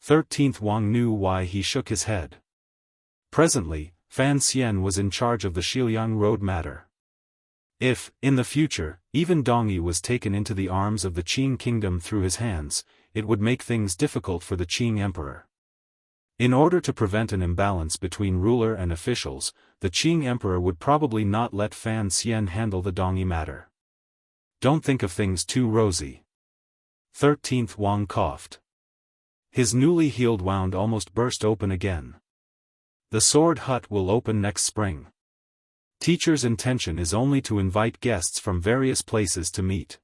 13th Wang knew why he shook his head. Presently, Fan Xian was in charge of the Shiliang Road matter. If, in the future, even Dongyi was taken into the arms of the Qing kingdom through his hands, it would make things difficult for the Qing emperor. In order to prevent an imbalance between ruler and officials, the Qing emperor would probably not let Fan Xian handle the Dongyi matter. Don't think of things too rosy. 13th Wang coughed. His newly healed wound almost burst open again. The sword hut will open next spring. Teacher's intention is only to invite guests from various places to meet.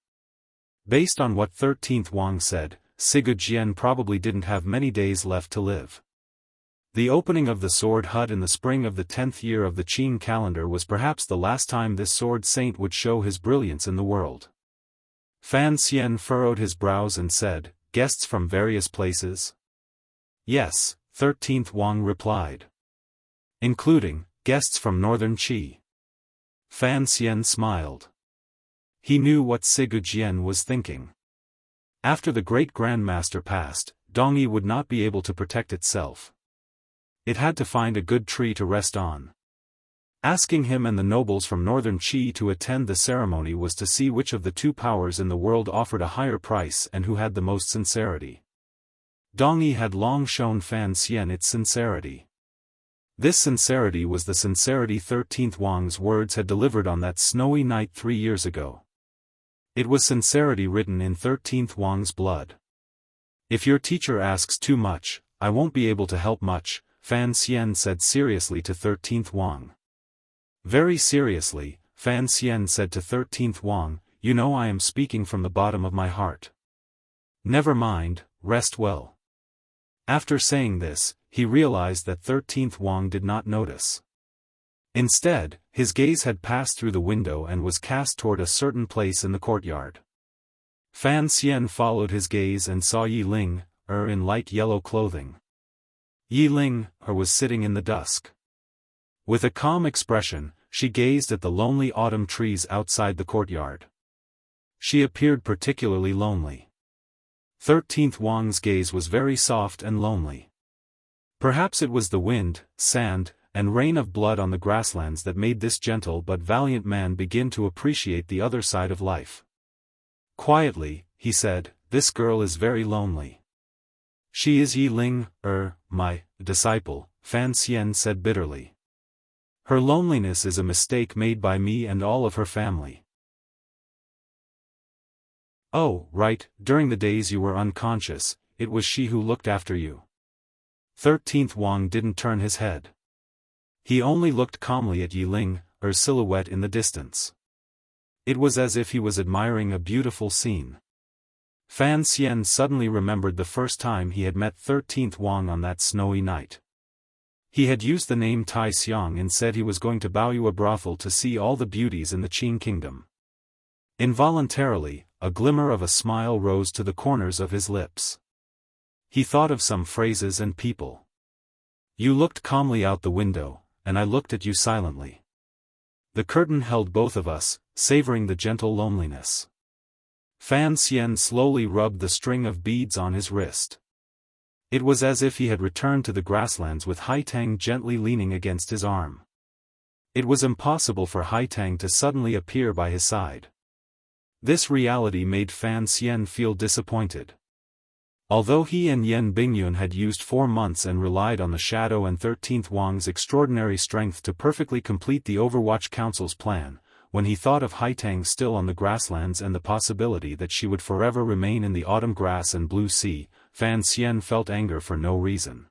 Based on what 13th Wang said, Sigujian probably didn't have many days left to live. The opening of the sword hut in the spring of the 10th year of the Qing calendar was perhaps the last time this sword saint would show his brilliance in the world. Fan Xian furrowed his brows and said, Guests from various places? Yes, 13th Wang replied. Including, guests from northern Qi. Fan Xian smiled. He knew what Sigujian was thinking. After the great grandmaster passed, Dongyi would not be able to protect itself. It had to find a good tree to rest on. Asking him and the nobles from northern Qi to attend the ceremony was to see which of the two powers in the world offered a higher price and who had the most sincerity. Dongyi had long shown Fan Xian its sincerity. This sincerity was the sincerity 13th Wang's words had delivered on that snowy night 3 years ago. It was sincerity written in 13th Wang's blood. If your teacher asks too much, I won't be able to help much, Fan Xian said seriously to 13th Wang. Very seriously, Fan Xian said to 13th Wang, You know I am speaking from the bottom of my heart. Never mind, rest well. After saying this, he realized that 13th Wang did not notice. Instead, his gaze had passed through the window and was cast toward a certain place in the courtyard. Fan Xian followed his gaze and saw Yi Ling, in light yellow clothing. Yi Ling, was sitting in the dusk. With a calm expression, she gazed at the lonely autumn trees outside the courtyard. She appeared particularly lonely. 13th Wang's gaze was very soft and lonely. Perhaps it was the wind, sand, and rain of blood on the grasslands that made this gentle but valiant man begin to appreciate the other side of life. Quietly, he said, This girl is very lonely. She is Yi Ling, my disciple, Fan Xian said bitterly. Her loneliness is a mistake made by me and all of her family. Oh, right, during the days you were unconscious, it was she who looked after you. 13th Wang didn't turn his head. He only looked calmly at Yi Ling, silhouette in the distance. It was as if he was admiring a beautiful scene. Fan Xian suddenly remembered the first time he had met 13th Wang on that snowy night. He had used the name Tai Xiang and said he was going to Baoyu a brothel to see all the beauties in the Qing kingdom. Involuntarily, a glimmer of a smile rose to the corners of his lips. He thought of some phrases and people. You looked calmly out the window, and I looked at you silently. The curtain held both of us, savoring the gentle loneliness. Fan Xian slowly rubbed the string of beads on his wrist. It was as if he had returned to the grasslands with Haitang gently leaning against his arm. It was impossible for Haitang to suddenly appear by his side. This reality made Fan Xian feel disappointed. Although he and Yan Bingyun had used 4 months and relied on the Shadow and 13th Wang's extraordinary strength to perfectly complete the Overwatch Council's plan, when he thought of Haitang still on the grasslands and the possibility that she would forever remain in the autumn grass and blue sea, Fan Xian felt anger for no reason.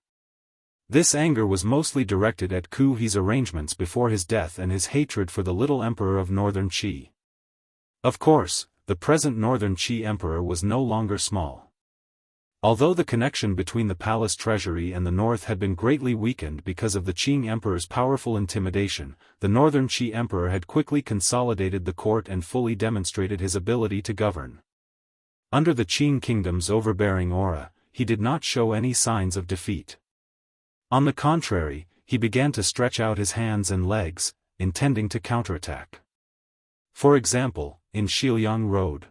This anger was mostly directed at Ku He's arrangements before his death and his hatred for the little emperor of Northern Qi. Of course, the present Northern Qi emperor was no longer small. Although the connection between the palace treasury and the north had been greatly weakened because of the Qing emperor's powerful intimidation, the Northern Qi emperor had quickly consolidated the court and fully demonstrated his ability to govern. Under the Qing kingdom's overbearing aura, he did not show any signs of defeat. On the contrary, he began to stretch out his hands and legs, intending to counterattack. For example, in Shiliang Road,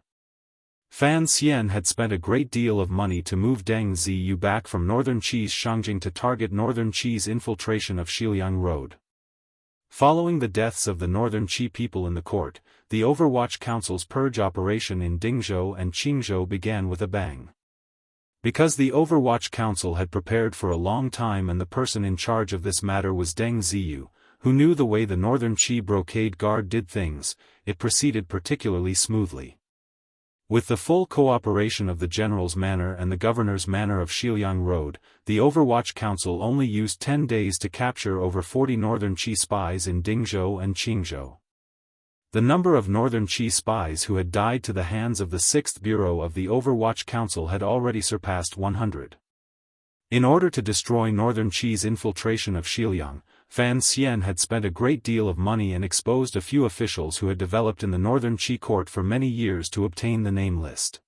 Fan Xian had spent a great deal of money to move Deng Ziyu back from Northern Qi's Shangjing to target Northern Qi's infiltration of Shiliang Road. Following the deaths of the Northern Qi people in the court, the Overwatch Council's purge operation in Dingzhou and Qingzhou began with a bang. Because the Overwatch Council had prepared for a long time and the person in charge of this matter was Deng Ziyu, who knew the way the Northern Qi Brocade Guard did things, it proceeded particularly smoothly. With the full cooperation of the General's Manor and the Governor's Manor of Shiliang Road, the Overwatch Council only used 10 days to capture over 40 Northern Qi spies in Dingzhou and Qingzhou. The number of Northern Qi spies who had died to the hands of the 6th Bureau of the Overwatch Council had already surpassed 100. In order to destroy Northern Qi's infiltration of Shiliang, Fan Xian had spent a great deal of money and exposed a few officials who had developed in the Northern Qi court for many years to obtain the name list.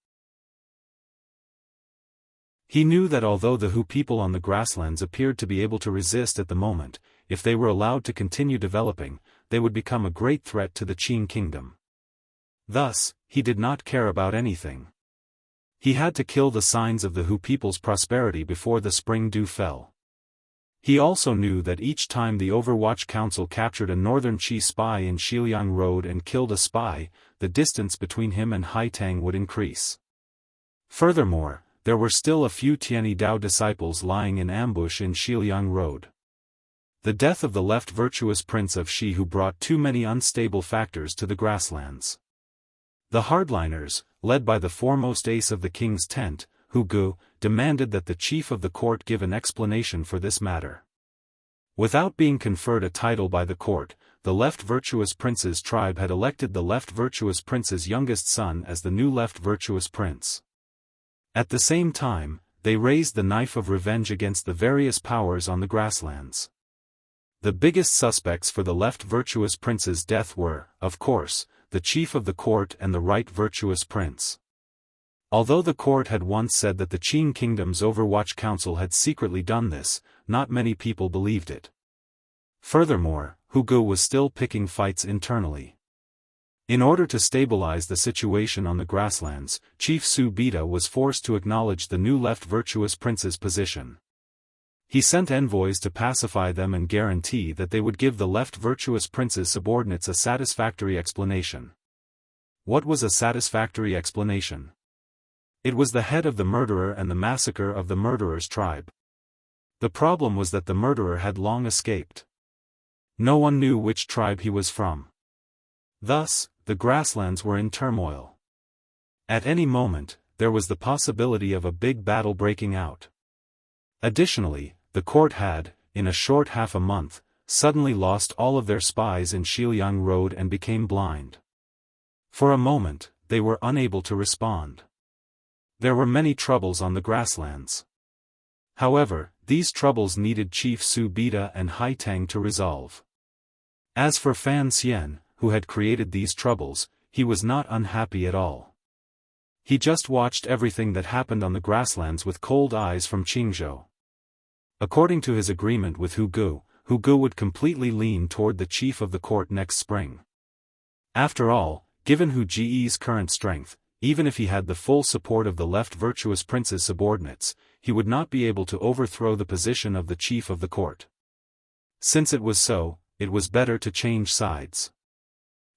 He knew that although the Hu people on the grasslands appeared to be able to resist at the moment, if they were allowed to continue developing, they would become a great threat to the Qing kingdom. Thus, he did not care about anything. He had to kill the signs of the Hu people's prosperity before the spring dew fell. He also knew that each time the Overwatch Council captured a Northern Qi spy in Shiliang Road and killed a spy, the distance between him and Haitang would increase. Furthermore, there were still a few Tianyi Dao disciples lying in ambush in Shiliang Road. The death of the left virtuous prince of Shi who brought too many unstable factors to the grasslands. The hardliners, led by the foremost ace of the king's tent, Hu Gu, demanded that the chief of the court give an explanation for this matter. Without being conferred a title by the court, the left virtuous prince's tribe had elected the left virtuous prince's youngest son as the new left virtuous prince. At the same time, they raised the knife of revenge against the various powers on the grasslands. The biggest suspects for the left virtuous prince's death were, of course, the chief of the court and the right virtuous prince. Although the court had once said that the Qing kingdom's Overwatch Council had secretly done this, not many people believed it. Furthermore, Hu Gu was still picking fights internally. In order to stabilize the situation on the grasslands, Chief Su Bida was forced to acknowledge the new left virtuous prince's position. He sent envoys to pacify them and guarantee that they would give the left virtuous prince's subordinates a satisfactory explanation. What was a satisfactory explanation? It was the head of the murderer and the massacre of the murderer's tribe. The problem was that the murderer had long escaped. No one knew which tribe he was from. Thus, the grasslands were in turmoil. At any moment, there was the possibility of a big battle breaking out. Additionally, the court had, in a short half a month, suddenly lost all of their spies in Shiliang Road and became blind. For a moment, they were unable to respond. There were many troubles on the grasslands. However, these troubles needed Chief Su Bida and Haitang to resolve. As for Fan Xian, who had created these troubles, he was not unhappy at all. He just watched everything that happened on the grasslands with cold eyes from Qingzhou. According to his agreement with Hu Gu would completely lean toward the chief of the court next spring. After all, given Hu Ji's current strength, even if he had the full support of the left virtuous prince's subordinates, he would not be able to overthrow the position of the chief of the court. Since it was so, it was better to change sides.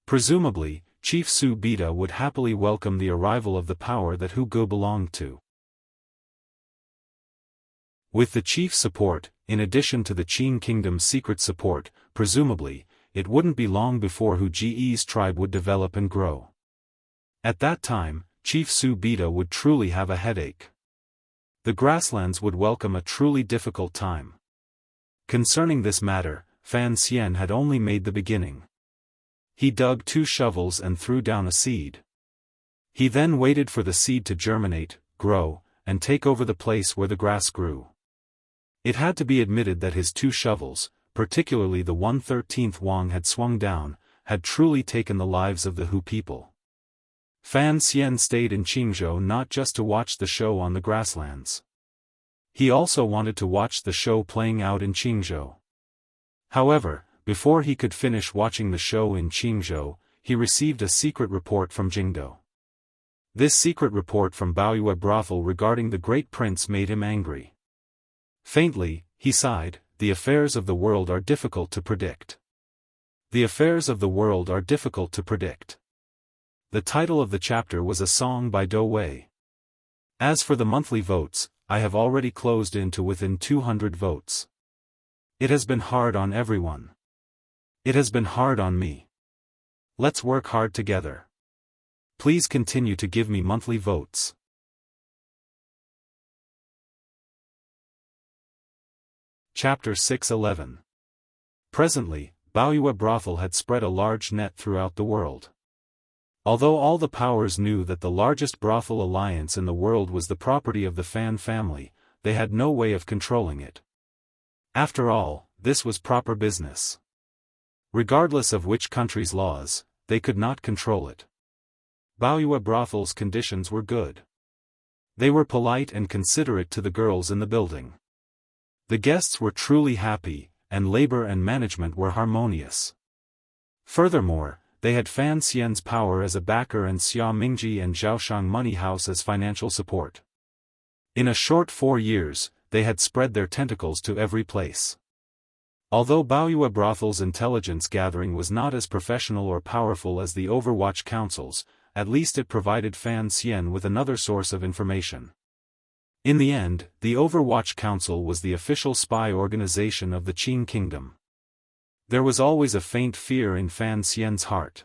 Presumably, Chief Su Bida would happily welcome the arrival of the power that Hu Ge belonged to. With the chief's support, in addition to the Qin kingdom's secret support, presumably, it wouldn't be long before Hu Ji's tribe would develop and grow. At that time, Chief Su Bida would truly have a headache. The grasslands would welcome a truly difficult time. Concerning this matter, Fan Xian had only made the beginning. He dug 2 shovels and threw down a seed. He then waited for the seed to germinate, grow, and take over the place where the grass grew. It had to be admitted that his 2 shovels, particularly the 1/13th Wang had swung down, had truly taken the lives of the Hu people. Fan Xian stayed in Qingzhou not just to watch the show on the grasslands. He also wanted to watch the show playing out in Qingzhou. However, before he could finish watching the show in Qingzhou, he received a secret report from Jingdou. This secret report from Baoyue brothel regarding the great prince made him angry. Faintly, he sighed, "The affairs of the world are difficult to predict. The affairs of the world are difficult to predict." The title of the chapter was a song by Do Wei. As for the monthly votes, I have already closed in to within 200 votes. It has been hard on everyone. It has been hard on me. Let's work hard together. Please continue to give me monthly votes. Chapter 611. Presently, Baoyue brothel had spread a large net throughout the world. Although all the powers knew that the largest brothel alliance in the world was the property of the Fan family, they had no way of controlling it. After all, this was proper business. Regardless of which country's laws, they could not control it. Baoyue brothel's conditions were good. They were polite and considerate to the girls in the building. The guests were truly happy, and labor and management were harmonious. Furthermore, they had Fan Xian's power as a backer and Xia Mingji and Zhaoshang Money House as financial support. In a short 4 years, they had spread their tentacles to every place. Although Baoyue brothel's intelligence gathering was not as professional or powerful as the Overwatch Council's, at least it provided Fan Xian with another source of information. In the end, the Overwatch Council was the official spy organization of the Qin Kingdom. There was always a faint fear in Fan Xian's heart.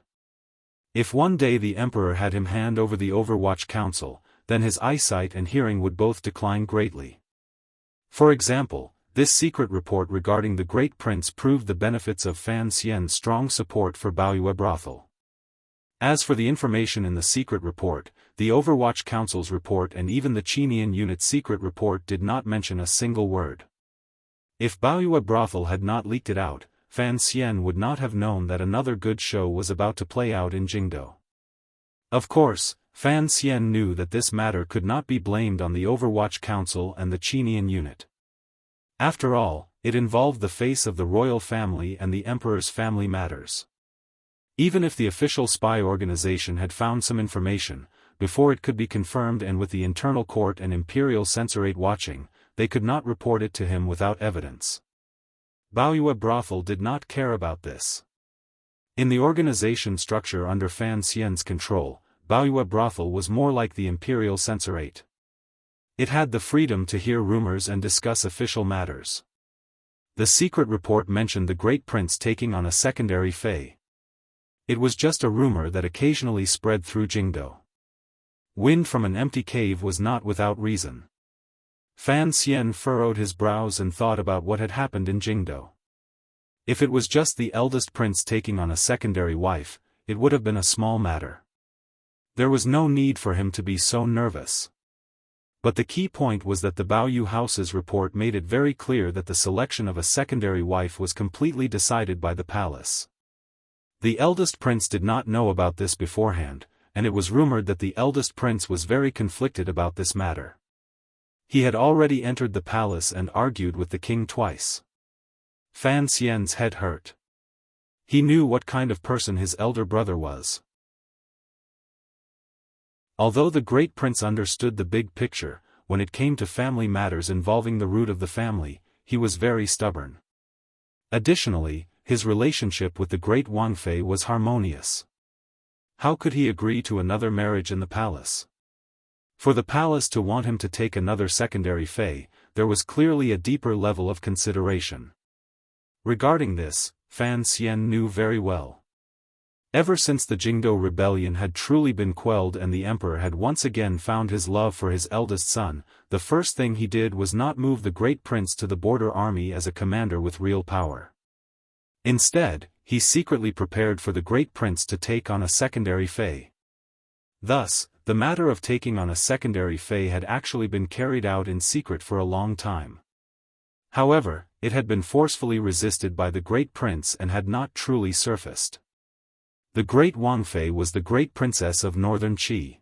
If one day the Emperor had him hand over the Overwatch Council, then his eyesight and hearing would both decline greatly. For example, this secret report regarding the Great Prince proved the benefits of Fan Xian's strong support for Baoyue brothel. As for the information in the secret report, the Overwatch Council's report and even the Qinian unit's secret report did not mention a single word. If Baoyue brothel had not leaked it out, Fan Xian would not have known that another good show was about to play out in Jingdou. Of course, Fan Xian knew that this matter could not be blamed on the Overwatch Council and the Qinian unit. After all, it involved the face of the royal family and the emperor's family matters. Even if the official spy organization had found some information, before it could be confirmed and with the internal court and imperial censorate watching, they could not report it to him without evidence. Baoyue brothel did not care about this. In the organization structure under Fan Xian's control, Baoyue brothel was more like the imperial censorate. It had the freedom to hear rumors and discuss official matters. The secret report mentioned the Great Prince taking on a secondary fei. It was just a rumor that occasionally spread through Jingdou. Wind from an empty cave was not without reason. Fan Xian furrowed his brows and thought about what had happened in Jingdou. If it was just the eldest prince taking on a secondary wife, it would have been a small matter. There was no need for him to be so nervous. But the key point was that the Baoyue House's report made it very clear that the selection of a secondary wife was completely decided by the palace. The eldest prince did not know about this beforehand, and it was rumored that the eldest prince was very conflicted about this matter. He had already entered the palace and argued with the king twice. Fan Xian's head hurt. He knew what kind of person his elder brother was. Although the great prince understood the big picture, when it came to family matters involving the root of the family, he was very stubborn. Additionally, his relationship with the great Wang Fei was harmonious. How could he agree to another marriage in the palace? For the palace to want him to take another secondary Fei, there was clearly a deeper level of consideration. Regarding this, Fan Xian knew very well. Ever since the Jingdou rebellion had truly been quelled and the emperor had once again found his love for his eldest son, the first thing he did was not move the great prince to the border army as a commander with real power. Instead, he secretly prepared for the great prince to take on a secondary Fei. Thus, the matter of taking on a secondary Fei had actually been carried out in secret for a long time. However, it had been forcefully resisted by the great prince and had not truly surfaced. The great Wang Fei was the great princess of northern Qi.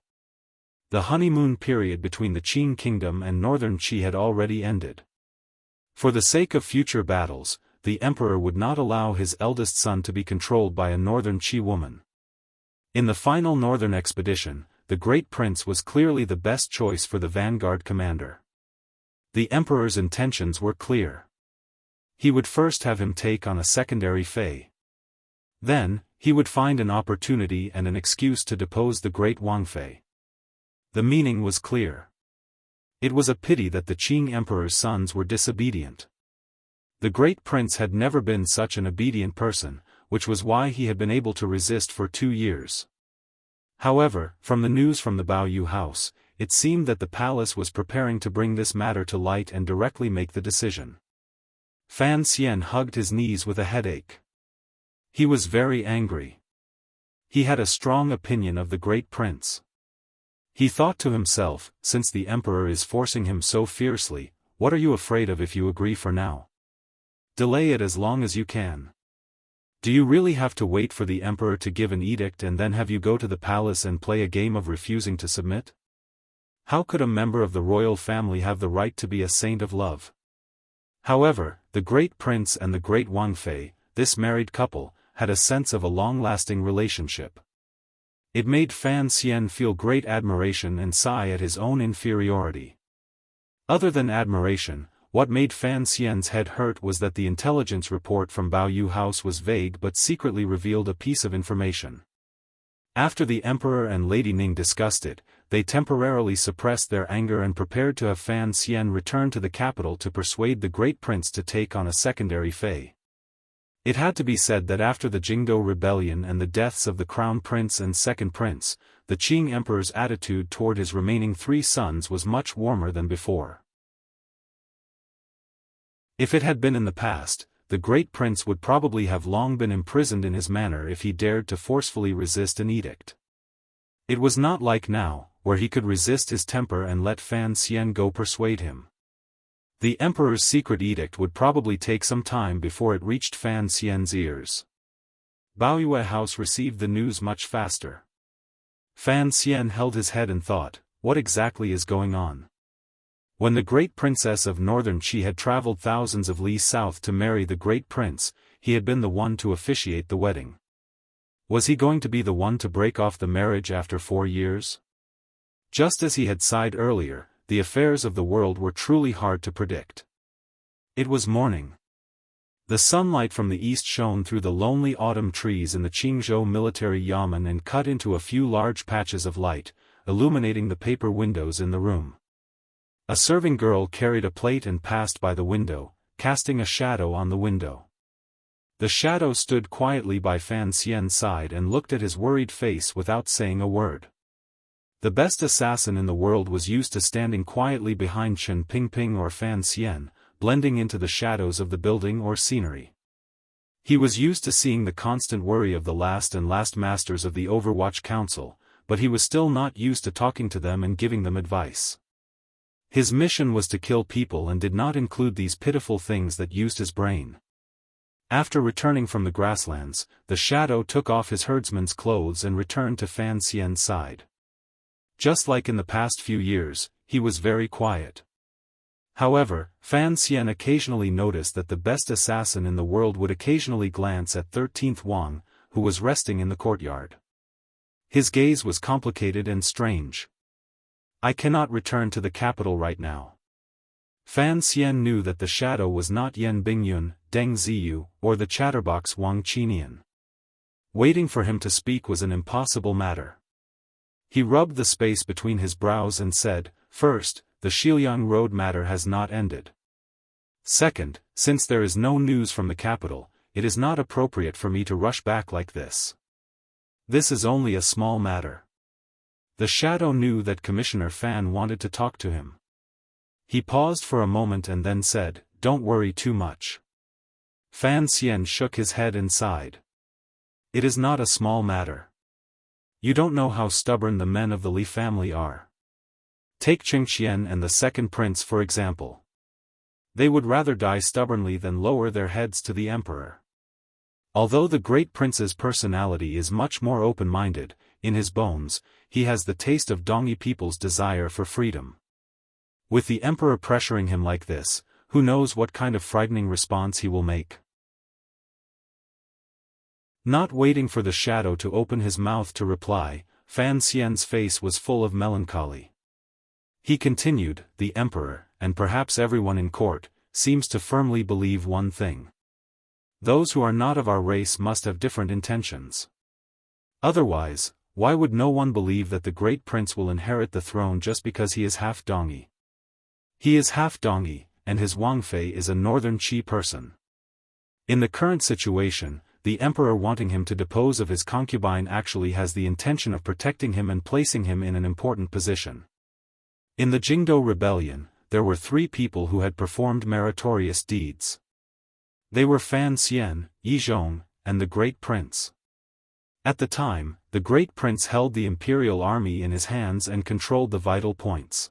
The honeymoon period between the Qing kingdom and northern Qi had already ended. For the sake of future battles, the emperor would not allow his eldest son to be controlled by a northern Qi woman. In the final northern expedition, the great prince was clearly the best choice for the vanguard commander. The emperor's intentions were clear. He would first have him take on a secondary Fei. Then, he would find an opportunity and an excuse to depose the great Wang Fei. The meaning was clear. It was a pity that the Qing emperor's sons were disobedient. The great prince had never been such an obedient person, which was why he had been able to resist for 2 years. However, from the news from the Baoyu house, it seemed that the palace was preparing to bring this matter to light and directly make the decision. Fan Xian hugged his knees with a headache. He was very angry. He had a strong opinion of the great prince. He thought to himself, since the emperor is forcing him so fiercely, what are you afraid of if you agree for now? Delay it as long as you can. Do you really have to wait for the emperor to give an edict and then have you go to the palace and play a game of refusing to submit? How could a member of the royal family have the right to be a saint of love? However, the great prince and the great Wang Fei, this married couple, had a sense of a long-lasting relationship. It made Fan Xian feel great admiration and sigh at his own inferiority. Other than admiration, what made Fan Xian's head hurt was that the intelligence report from Baoyu House was vague but secretly revealed a piece of information. After the emperor and Lady Ning discussed it, they temporarily suppressed their anger and prepared to have Fan Xian return to the capital to persuade the great prince to take on a secondary Fei. It had to be said that after the Jingdou rebellion and the deaths of the crown prince and second prince, the Qing emperor's attitude toward his remaining 3 sons was much warmer than before. If it had been in the past, the great prince would probably have long been imprisoned in his manor if he dared to forcefully resist an edict. It was not like now, where he could resist his temper and let Fan Xian go persuade him. The emperor's secret edict would probably take some time before it reached Fan Xian's ears. Baoyue House received the news much faster. Fan Xian held his head and thought, what exactly is going on? When the great princess of northern Qi had traveled thousands of li south to marry the great prince, he had been the one to officiate the wedding. Was he going to be the one to break off the marriage after 4 years? Just as he had sighed earlier, the affairs of the world were truly hard to predict. It was morning. The sunlight from the east shone through the lonely autumn trees in the Qingzhou military yamen and cut into a few large patches of light, illuminating the paper windows in the room. A serving girl carried a plate and passed by the window, casting a shadow on the window. The shadow stood quietly by Fan Xian's side and looked at his worried face without saying a word. The best assassin in the world was used to standing quietly behind Chen Pingping or Fan Xian, blending into the shadows of the building or scenery. He was used to seeing the constant worry of the last masters of the Overwatch Council, but he was still not used to talking to them and giving them advice. His mission was to kill people and did not include these pitiful things that used his brain. After returning from the grasslands, the shadow took off his herdsman's clothes and returned to Fan Xian's side. Just like in the past few years, he was very quiet. However, Fan Xian occasionally noticed that the best assassin in the world would occasionally glance at 13th Wang, who was resting in the courtyard. His gaze was complicated and strange. I cannot return to the capital right now. Fan Xian knew that the shadow was not Yan Bingyun, Deng Ziyu, or the chatterbox Wang Qinian. Waiting for him to speak was an impossible matter. He rubbed the space between his brows and said, "First, the Shiliang Road matter has not ended. Second, since there is no news from the capital, it is not appropriate for me to rush back like this. This is only a small matter." The shadow knew that Commissioner Fan wanted to talk to him. He paused for a moment and then said, "Don't worry too much." Fan Xian shook his head and sighed. "It is not a small matter. You don't know how stubborn the men of the Li family are. Take Qingqian and the second prince for example. They would rather die stubbornly than lower their heads to the emperor. Although the great prince's personality is much more open-minded, in his bones, he has the taste of Dongyi people's desire for freedom. With the emperor pressuring him like this, who knows what kind of frightening response he will make?" Not waiting for the shadow to open his mouth to reply, Fan Xian's face was full of melancholy. He continued, "The emperor, and perhaps everyone in court, seems to firmly believe one thing. Those who are not of our race must have different intentions. Otherwise, why would no one believe that the great prince will inherit the throne just because he is half Dongyi? He is half Dongyi, and his Wangfei is a northern Qi person. In the current situation, the emperor wanting him to depose of his concubine actually has the intention of protecting him and placing him in an important position. In the Jingdou rebellion, there were 3 people who had performed meritorious deeds. They were Fan Xian, Yi Zhong, and the great prince. At the time, the great prince held the imperial army in his hands and controlled the vital points.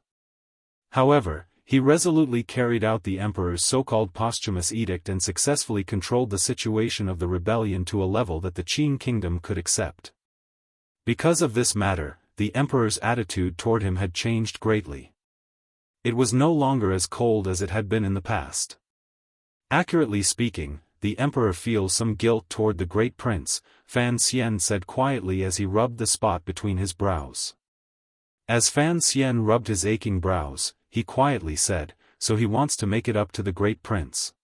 However, he resolutely carried out the emperor's so-called posthumous edict and successfully controlled the situation of the rebellion to a level that the Qin kingdom could accept. Because of this matter, the emperor's attitude toward him had changed greatly. It was no longer as cold as it had been in the past. Accurately speaking, the emperor feels some guilt toward the great prince, Fan Xian said quietly as he rubbed the spot between his brows. As Fan Xian rubbed his aching brows, he quietly said, "So he wants to make it up to the great prince."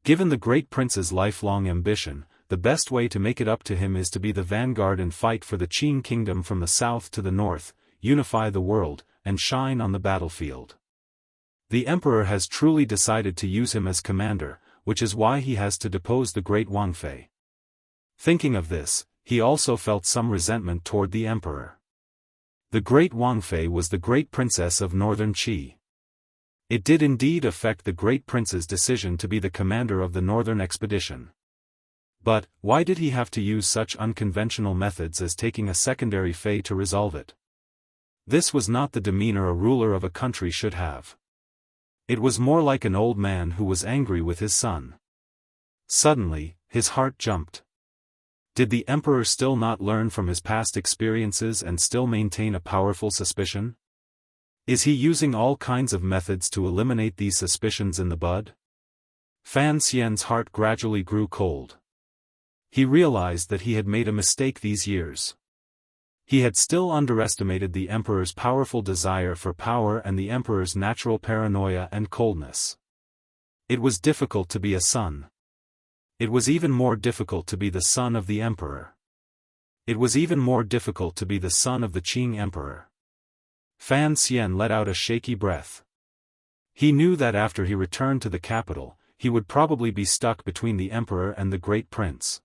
Given the great prince's lifelong ambition, the best way to make it up to him is to be the vanguard and fight for the Qin kingdom from the south to the north, unify the world, and shine on the battlefield. The emperor has truly decided to use him as commander, which is why he has to depose the great Wangfei. Thinking of this, he also felt some resentment toward the emperor. The great Wangfei was the great princess of northern Qi. It did indeed affect the great prince's decision to be the commander of the northern expedition. But, why did he have to use such unconventional methods as taking a secondary fei to resolve it? This was not the demeanor a ruler of a country should have. It was more like an old man who was angry with his son. Suddenly, his heart jumped. Did the emperor still not learn from his past experiences and still maintain a powerful suspicion? Is he using all kinds of methods to eliminate these suspicions in the bud? Fan Xian's heart gradually grew cold. He realized that he had made a mistake these years. He had still underestimated the emperor's powerful desire for power and the emperor's natural paranoia and coldness. It was difficult to be a son. It was even more difficult to be the son of the emperor. It was even more difficult to be the son of the Qing emperor. Fan Xian let out a shaky breath. He knew that after he returned to the capital, he would probably be stuck between the emperor and the great prince.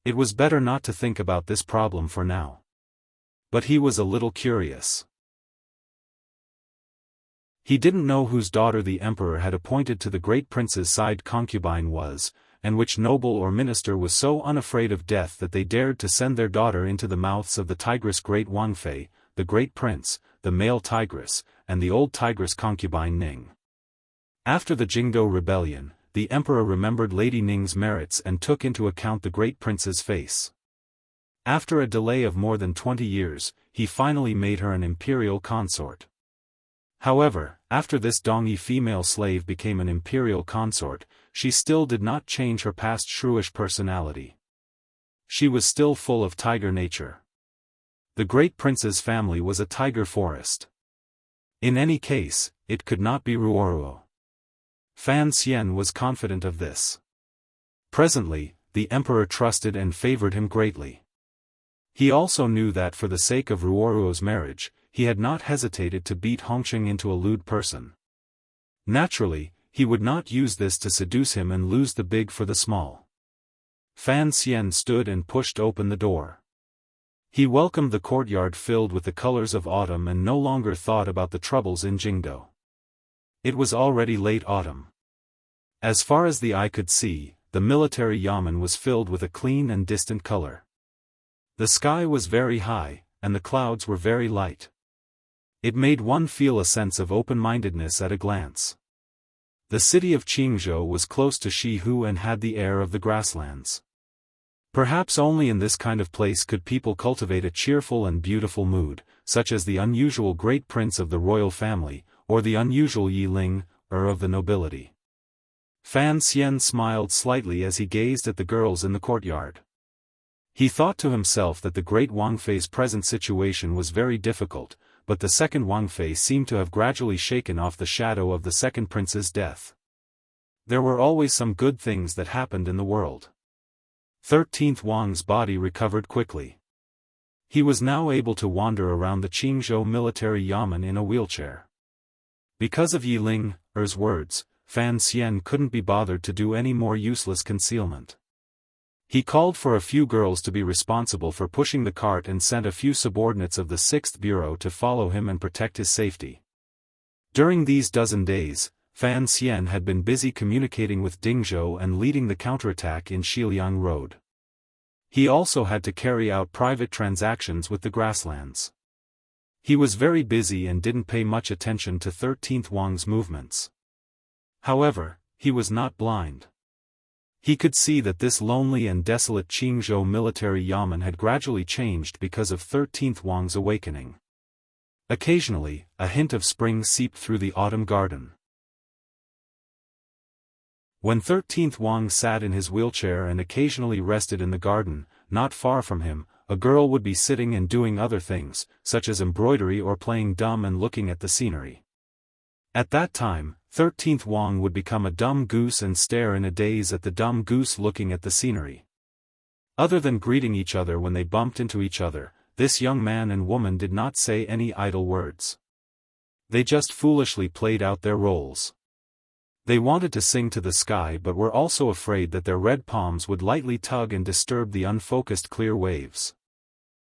It was better not to think about this problem for now. But he was a little curious. He didn't know whose daughter the emperor had appointed to the great prince's side concubine was, and which noble or minister was so unafraid of death that they dared to send their daughter into the mouths of the tigress great Wangfei, the great prince, the male tigress, and the old tigress concubine Ning. After the Jingdou rebellion, the emperor remembered Lady Ning's merits and took into account the great prince's face. After a delay of more than 20 years, he finally made her an imperial consort. However, after this Dongyi female slave became an imperial consort, she still did not change her past shrewish personality. She was still full of tiger nature. The great prince's family was a tiger forest. In any case, it could not be Ruoruo. Fan Xian was confident of this. Presently, the emperor trusted and favored him greatly. He also knew that for the sake of Ruoruo's marriage, he had not hesitated to beat Hongqing into a lewd person. Naturally, he would not use this to seduce him and lose the big for the small. Fan Xian stood and pushed open the door. He welcomed the courtyard filled with the colors of autumn and no longer thought about the troubles in Jingdo. It was already late autumn. As far as the eye could see, the military yamen was filled with a clean and distant color. The sky was very high, and the clouds were very light. It made one feel a sense of open-mindedness at a glance. The city of Qingzhou was close to Shihu and had the air of the grasslands. Perhaps only in this kind of place could people cultivate a cheerful and beautiful mood, such as the unusual great prince of the royal family, or the unusual Yi Ling, of the nobility. Fan Xian smiled slightly as he gazed at the girls in the courtyard. He thought to himself that the great Wang Fei's present situation was very difficult, but the second Wang Fei seemed to have gradually shaken off the shadow of the second prince's death. There were always some good things that happened in the world. 13th Wang's body recovered quickly. He was now able to wander around the Qingzhou military yamen in a wheelchair. Because of Yi Ling's words, Fan Xian couldn't be bothered to do any more useless concealment. He called for a few girls to be responsible for pushing the cart and sent a few subordinates of the 6th Bureau to follow him and protect his safety. During these dozen days, Fan Xian had been busy communicating with Dingzhou and leading the counterattack in Shiliang Road. He also had to carry out private transactions with the grasslands. He was very busy and didn't pay much attention to 13th Wang's movements. However, he was not blind. He could see that this lonely and desolate Qingzhou military yamen had gradually changed because of 13th Wang's awakening. Occasionally, a hint of spring seeped through the autumn garden. When 13th Wang sat in his wheelchair and occasionally rested in the garden, not far from him, a girl would be sitting and doing other things, such as embroidery or playing dumb and looking at the scenery. At that time, 13th Wang would become a dumb goose and stare in a daze at the dumb goose looking at the scenery. Other than greeting each other when they bumped into each other, this young man and woman did not say any idle words. They just foolishly played out their roles. They wanted to sing to the sky but were also afraid that their red palms would lightly tug and disturb the unfocused clear waves.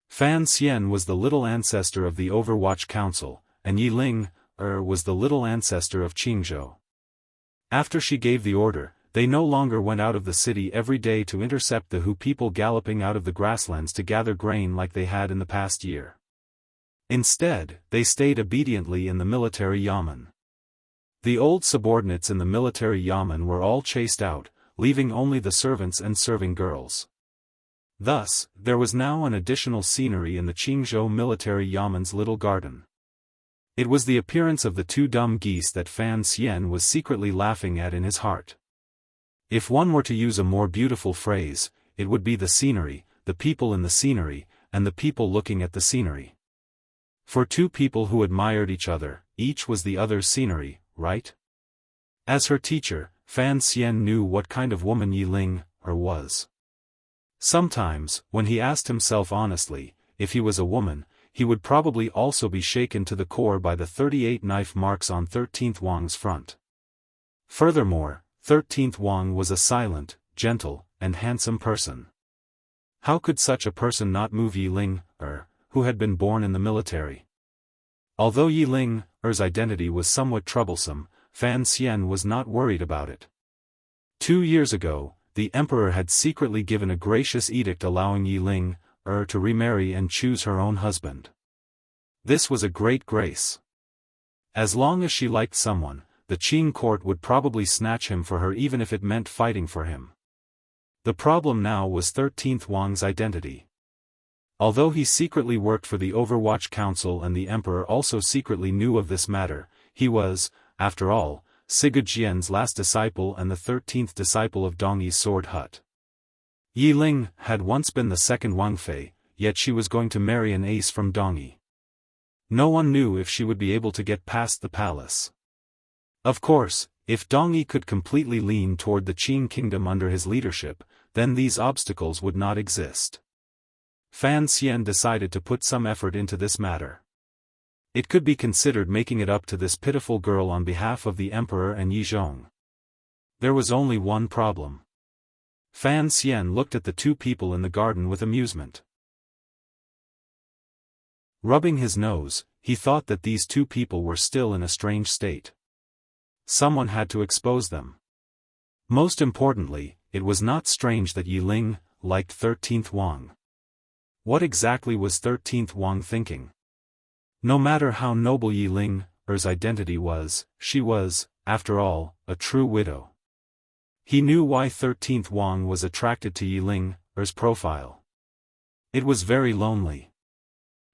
Fan Xian was the little ancestor of the Overwatch Council, and Yi Ling was the little ancestor of Qingzhou. After she gave the order, they no longer went out of the city every day to intercept the Hu people galloping out of the grasslands to gather grain like they had in the past year. Instead, they stayed obediently in the military yamen. The old subordinates in the military yamen were all chased out, leaving only the servants and serving girls. Thus, there was now an additional scenery in the Qingzhou military yamen's little garden. It was the appearance of the two dumb geese that Fan Xian was secretly laughing at in his heart. If one were to use a more beautiful phrase, it would be the scenery, the people in the scenery, and the people looking at the scenery. For two people who admired each other, each was the other's scenery, right? As her teacher, Fan Xian knew what kind of woman Yi Ling was. Sometimes, when he asked himself honestly, if he was a woman, he would probably also be shaken to the core by the 38 knife marks on 13th Wang's front. Furthermore, 13th Wang was a silent, gentle, and handsome person. How could such a person not move Yi Ling, who had been born in the military? Although Yi Ling's identity was somewhat troublesome, Fan Xian was not worried about it. 2 years ago, the emperor had secretly given a gracious edict allowing Yi Ling to remarry and choose her own husband. This was a great grace. As long as she liked someone, the Qing court would probably snatch him for her even if it meant fighting for him. The problem now was 13th Wang's identity. Although he secretly worked for the Overwatch Council and the emperor also secretly knew of this matter, he was, after all, Sigurd Jian's last disciple and the 13th disciple of Dongyi's sword hut. Yi Ling had once been the second Wang Fei, yet she was going to marry an ace from Dongyi. No one knew if she would be able to get past the palace. Of course, if Dongyi could completely lean toward the Qing kingdom under his leadership, then these obstacles would not exist. Fan Xian decided to put some effort into this matter. It could be considered making it up to this pitiful girl on behalf of the emperor and Yizhong. There was only one problem. Fan Xian looked at the two people in the garden with amusement. Rubbing his nose, he thought that these two people were still in a strange state. Someone had to expose them. Most importantly, it was not strange that Yi Ling liked 13th Wang. What exactly was 13th Wang thinking? No matter how noble Yi Ling's identity was, she was, after all, a true widow. He knew why 13th Wang was attracted to Yi Ling's profile. It was very lonely.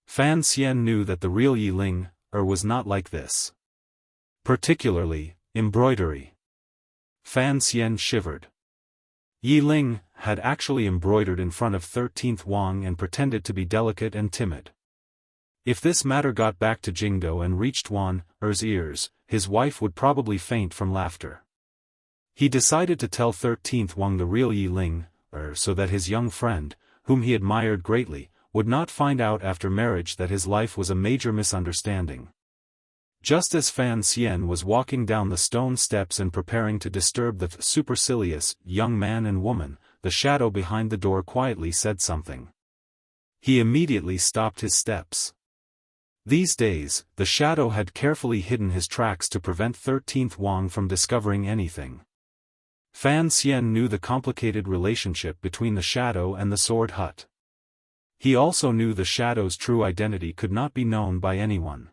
Fan Xian knew that the real Yi Ling was not like this. Particularly, embroidery. Fan Xian shivered. Yi Ling had actually embroidered in front of 13th Wang and pretended to be delicate and timid. If this matter got back to Jingdo and reached Wan's ears, his wife would probably faint from laughter. He decided to tell 13th Wang the real Yi Ling, so that his young friend, whom he admired greatly, would not find out after marriage that his life was a major misunderstanding. Just as Fan Xian was walking down the stone steps and preparing to disturb the supercilious young man and woman, the shadow behind the door quietly said something. He immediately stopped his steps. These days, the shadow had carefully hidden his tracks to prevent 13th Wang from discovering anything. Fan Xian knew the complicated relationship between the shadow and the sword hut. He also knew the shadow's true identity could not be known by anyone.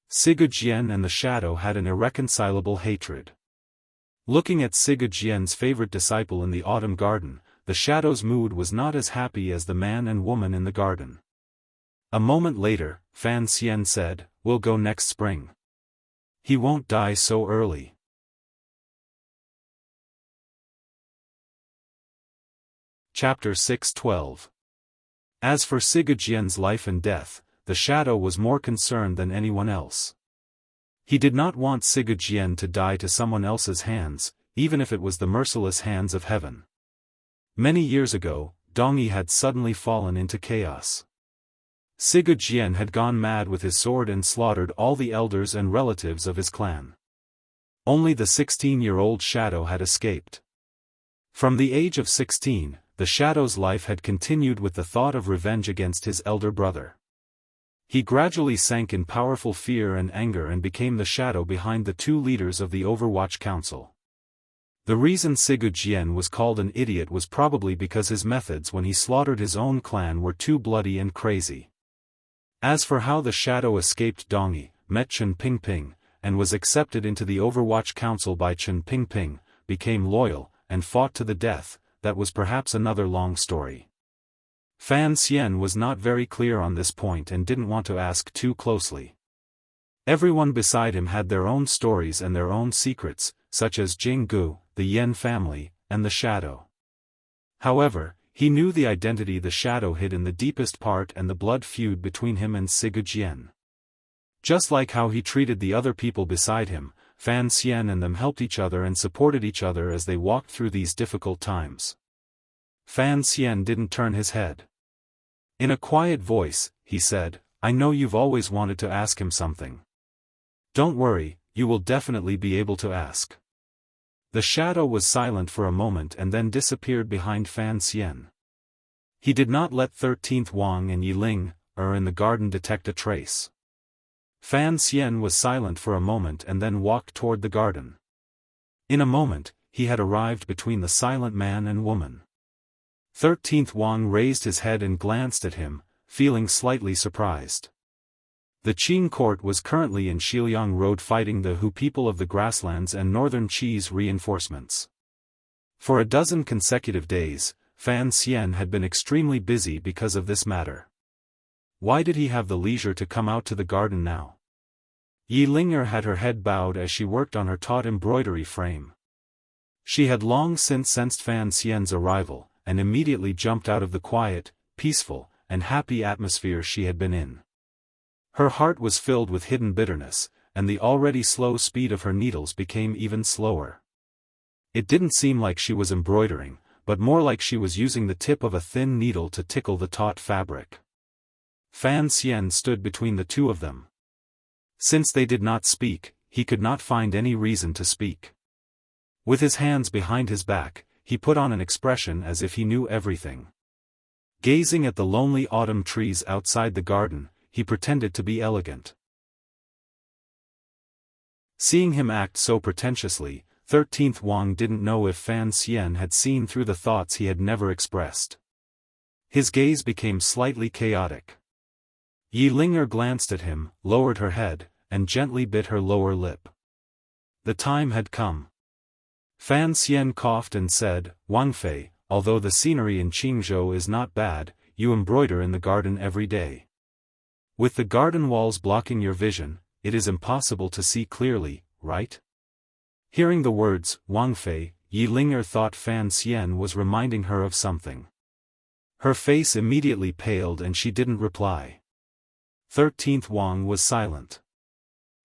Sigurjian and the shadow had an irreconcilable hatred. Looking at Sigurjian's favorite disciple in the autumn garden, the shadow's mood was not as happy as the man and woman in the garden. A moment later, Fan Xian said, "We'll go next spring. He won't die so early." Chapter 6:12. As for Sigurjian's life and death, the shadow was more concerned than anyone else. He did not want Sigurjian to die to someone else's hands, even if it was the merciless hands of heaven. Many years ago, Dongyi had suddenly fallen into chaos. Sigurjian had gone mad with his sword and slaughtered all the elders and relatives of his clan. Only the 16-year-old shadow had escaped. From the age of 16, the shadow's life had continued with the thought of revenge against his elder brother. He gradually sank in powerful fear and anger and became the shadow behind the two leaders of the Overwatch Council. The reason Sigurjian was called an idiot was probably because his methods when he slaughtered his own clan were too bloody and crazy. As for how the shadow escaped Dongyi, met Chen Pingping, and was accepted into the Overwatch Council by Chen Pingping, became loyal, and fought to the death, that was perhaps another long story. Fan Xian was not very clear on this point and didn't want to ask too closely. Everyone beside him had their own stories and their own secrets, such as Jing Gu, the Yan family, and the shadow. However, he knew the identity the shadow hid in the deepest part and the blood feud between him and Sigurjian. Just like how he treated the other people beside him, Fan Xian and them helped each other and supported each other as they walked through these difficult times. Fan Xian didn't turn his head. In a quiet voice, he said, "I know you've always wanted to ask him something. Don't worry, you will definitely be able to ask." The shadow was silent for a moment and then disappeared behind Fan Xian. He did not let 13th Wang and Yi Ling in the garden detect a trace. Fan Xian was silent for a moment and then walked toward the garden. In a moment, he had arrived between the silent man and woman. 13th Wang raised his head and glanced at him, feeling slightly surprised. The Qing court was currently in Shiliang Road fighting the Hu people of the grasslands and northern Qi's reinforcements. For a dozen consecutive days, Fan Xian had been extremely busy because of this matter. Why did he have the leisure to come out to the garden now? Yi Linger had her head bowed as she worked on her taut embroidery frame. She had long since sensed Fan Xian's arrival, and immediately jumped out of the quiet, peaceful, and happy atmosphere she had been in. Her heart was filled with hidden bitterness, and the already slow speed of her needles became even slower. It didn't seem like she was embroidering, but more like she was using the tip of a thin needle to tickle the taut fabric. Fan Xian stood between the two of them. Since they did not speak, he could not find any reason to speak. With his hands behind his back, he put on an expression as if he knew everything. Gazing at the lonely autumn trees outside the garden, he pretended to be elegant. Seeing him act so pretentiously, 13th Wang didn't know if Fan Xian had seen through the thoughts he had never expressed. His gaze became slightly chaotic. Yi Linger glanced at him, lowered her head, and gently bit her lower lip. The time had come. Fan Xian coughed and said, "Wang Fei, although the scenery in Qingzhou is not bad, you embroider in the garden every day. With the garden walls blocking your vision, it is impossible to see clearly, right?" Hearing the words, Wang Fei, Yi Linger thought Fan Xian was reminding her of something. Her face immediately paled and she didn't reply. 13th Wang was silent.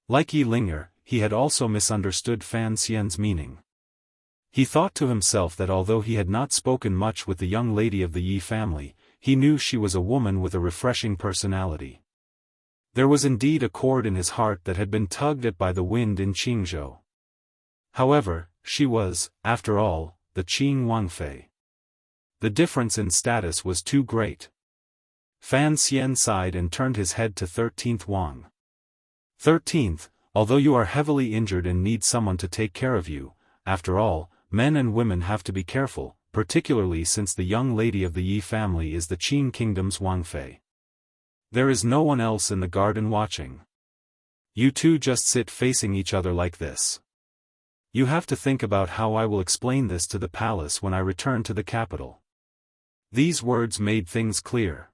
Like Yi Linger, he had also misunderstood Fan Xian's meaning. He thought to himself that although he had not spoken much with the young lady of the Yi family, he knew she was a woman with a refreshing personality. There was indeed a chord in his heart that had been tugged at by the wind in Qingzhou. However, she was, after all, the Qing Wang Fei. The difference in status was too great. Fan Xian sighed and turned his head to 13th Wang. 13th, although you are heavily injured and need someone to take care of you, after all, men and women have to be careful, particularly since the young lady of the Yi family is the Qing kingdom's Wang Fei. There is no one else in the garden watching. You two just sit facing each other like this. You have to think about how I will explain this to the palace when I return to the capital. These words made things clear.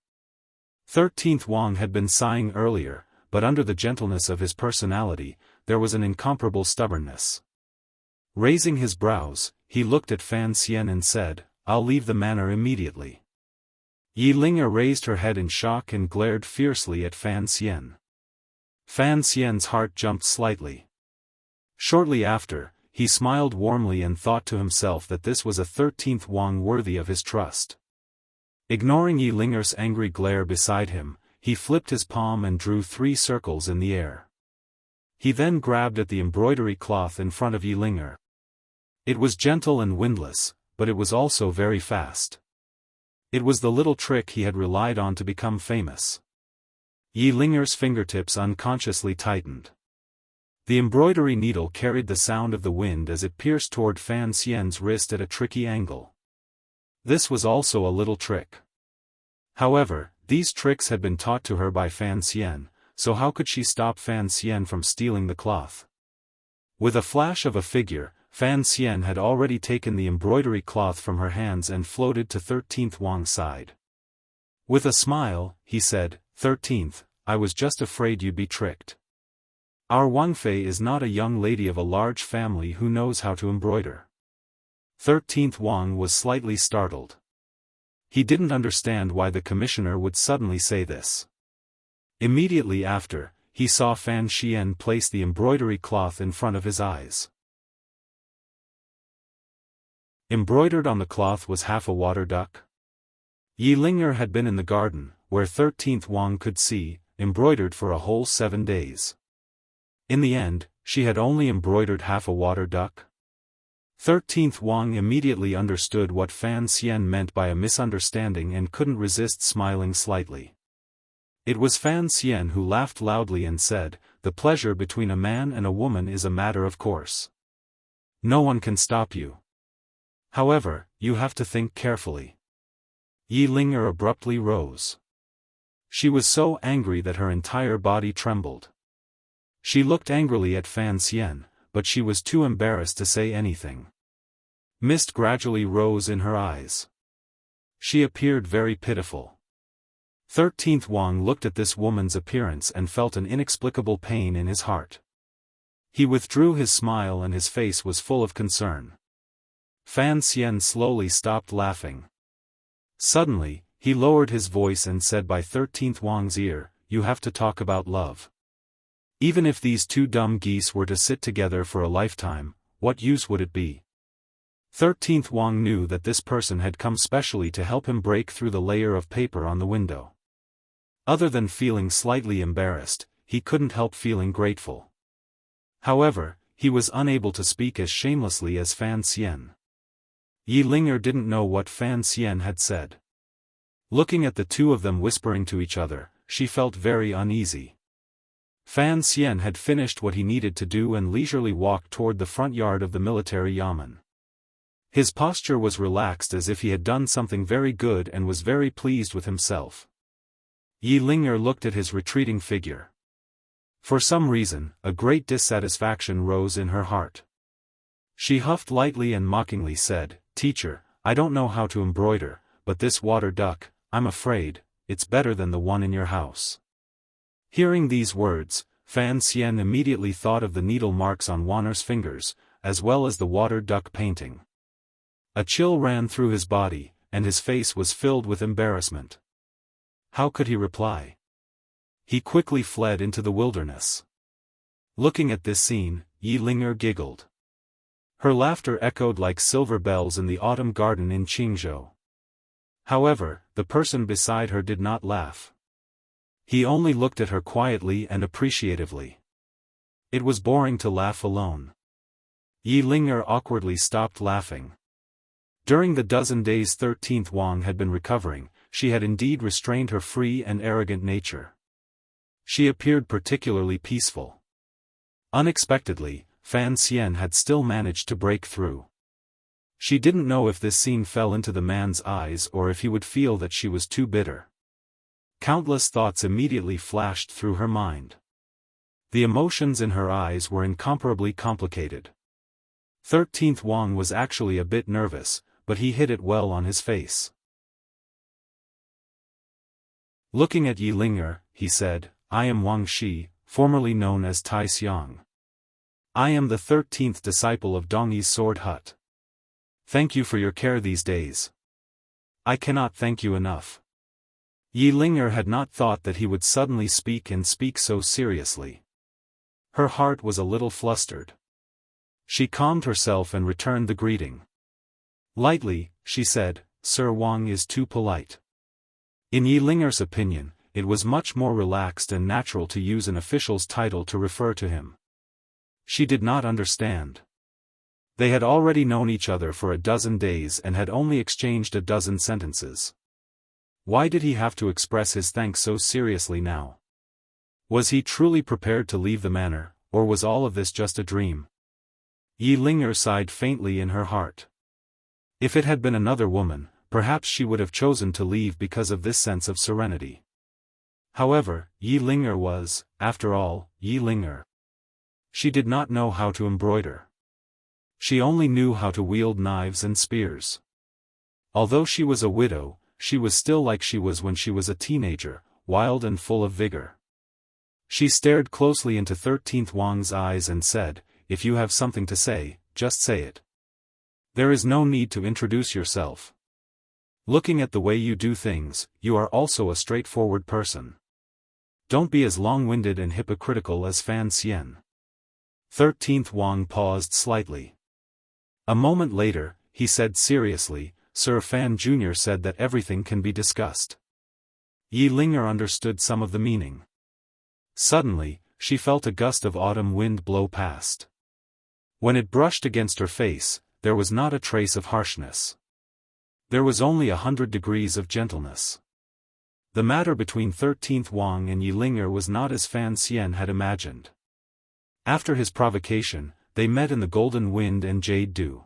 13th Wang had been sighing earlier, but under the gentleness of his personality, there was an incomparable stubbornness. Raising his brows, he looked at Fan Xian and said, "I'll leave the manor immediately." Yi Linger raised her head in shock and glared fiercely at Fan Xian. Fan Xian's heart jumped slightly. Shortly after, he smiled warmly and thought to himself that this was a 13th Wang worthy of his trust. Ignoring Yi Linger's angry glare beside him, he flipped his palm and drew 3 circles in the air. He then grabbed at the embroidery cloth in front of Yi Linger. It was gentle and windless, but it was also very fast. It was the little trick he had relied on to become famous. Yi Linger's fingertips unconsciously tightened. The embroidery needle carried the sound of the wind as it pierced toward Fan Xian's wrist at a tricky angle. This was also a little trick. However, these tricks had been taught to her by Fan Xian, so how could she stop Fan Xian from stealing the cloth? With a flash of a figure, Fan Xian had already taken the embroidery cloth from her hands and floated to 13th Wang's side. With a smile, he said, 13th, I was just afraid you'd be tricked. Our Wang Fei is not a young lady of a large family who knows how to embroider. 13th Wang was slightly startled. He didn't understand why the commissioner would suddenly say this. Immediately after, he saw Fan Xian place the embroidery cloth in front of his eyes. Embroidered on the cloth was half a water duck. Yi Linger had been in the garden, where 13th Wang could see, embroidered for a whole 7 days. In the end, she had only embroidered half a water duck. 13th Wang immediately understood what Fan Xian meant by a misunderstanding and couldn't resist smiling slightly. It was Fan Xian who laughed loudly and said, "The pleasure between a man and a woman is a matter of course. No one can stop you. However, you have to think carefully." Yi Linger abruptly rose. She was so angry that her entire body trembled. She looked angrily at Fan Xian, but she was too embarrassed to say anything. Mist gradually rose in her eyes. She appeared very pitiful. 13th Wang looked at this woman's appearance and felt an inexplicable pain in his heart. He withdrew his smile and his face was full of concern. Fan Xian slowly stopped laughing. Suddenly, he lowered his voice and said by 13th Wang's ear, "You have to talk about love." Even if these two dumb geese were to sit together for a lifetime, what use would it be? 13th Wang knew that this person had come specially to help him break through the layer of paper on the window. Other than feeling slightly embarrassed, he couldn't help feeling grateful. However, he was unable to speak as shamelessly as Fan Xian. Yi Linger didn't know what Fan Xian had said. Looking at the two of them whispering to each other, she felt very uneasy. Fan Xian had finished what he needed to do and leisurely walked toward the front yard of the military yamen. His posture was relaxed as if he had done something very good and was very pleased with himself. Yi Linger looked at his retreating figure. For some reason, a great dissatisfaction rose in her heart. She huffed lightly and mockingly said, "Teacher, I don't know how to embroider, but this water duck, I'm afraid, it's better than the one in your house." Hearing these words, Fan Xian immediately thought of the needle marks on Wanner's fingers, as well as the water duck painting. A chill ran through his body, and his face was filled with embarrassment. How could he reply? He quickly fled into the wilderness. Looking at this scene, Yi Linger giggled. Her laughter echoed like silver bells in the autumn garden in Qingzhou. However, the person beside her did not laugh. He only looked at her quietly and appreciatively. It was boring to laugh alone. Yi Linger awkwardly stopped laughing. During the dozen days 13th Wang had been recovering, she had indeed restrained her free and arrogant nature. She appeared particularly peaceful. Unexpectedly, Fan Xian had still managed to break through. She didn't know if this scene fell into the man's eyes or if he would feel that she was too bitter. Countless thoughts immediately flashed through her mind. The emotions in her eyes were incomparably complicated. 13th Wang was actually a bit nervous, but he hid it well on his face. Looking at Yi Linger, he said, "I am Wang Shi, formerly known as Tai Xiang. I am the 13th disciple of Dongyi's sword hut. Thank you for your care these days. I cannot thank you enough." Yi Linger had not thought that he would suddenly speak so seriously. Her heart was a little flustered. She calmed herself and returned the greeting. Lightly, she said, "Sir Wang is too polite." In Yi Linger's opinion, it was much more relaxed and natural to use an official's title to refer to him. She did not understand. They had already known each other for a dozen days and had only exchanged a dozen sentences. Why did he have to express his thanks so seriously now? Was he truly prepared to leave the manor, or was all of this just a dream? Yi Linger sighed faintly in her heart. If it had been another woman, perhaps she would have chosen to leave because of this sense of serenity. However, Yi Linger was, after all, Yi Linger. She did not know how to embroider. She only knew how to wield knives and spears. Although she was a widow, she was still like she was when she was a teenager, wild and full of vigor. She stared closely into 13th Wang's eyes and said, "If you have something to say, just say it. There is no need to introduce yourself. Looking at the way you do things, you are also a straightforward person. Don't be as long-winded and hypocritical as Fan Xian." 13th Wang paused slightly. A moment later, he said seriously, "Sir Fan Jr. said that everything can be discussed." Yi Linger understood some of the meaning. Suddenly, she felt a gust of autumn wind blow past. When it brushed against her face, there was not a trace of harshness. There was only 100 degrees of gentleness. The matter between 13th Wang and Yi Linger was not as Fan Xian had imagined. After his provocation, they met in the golden wind and jade dew.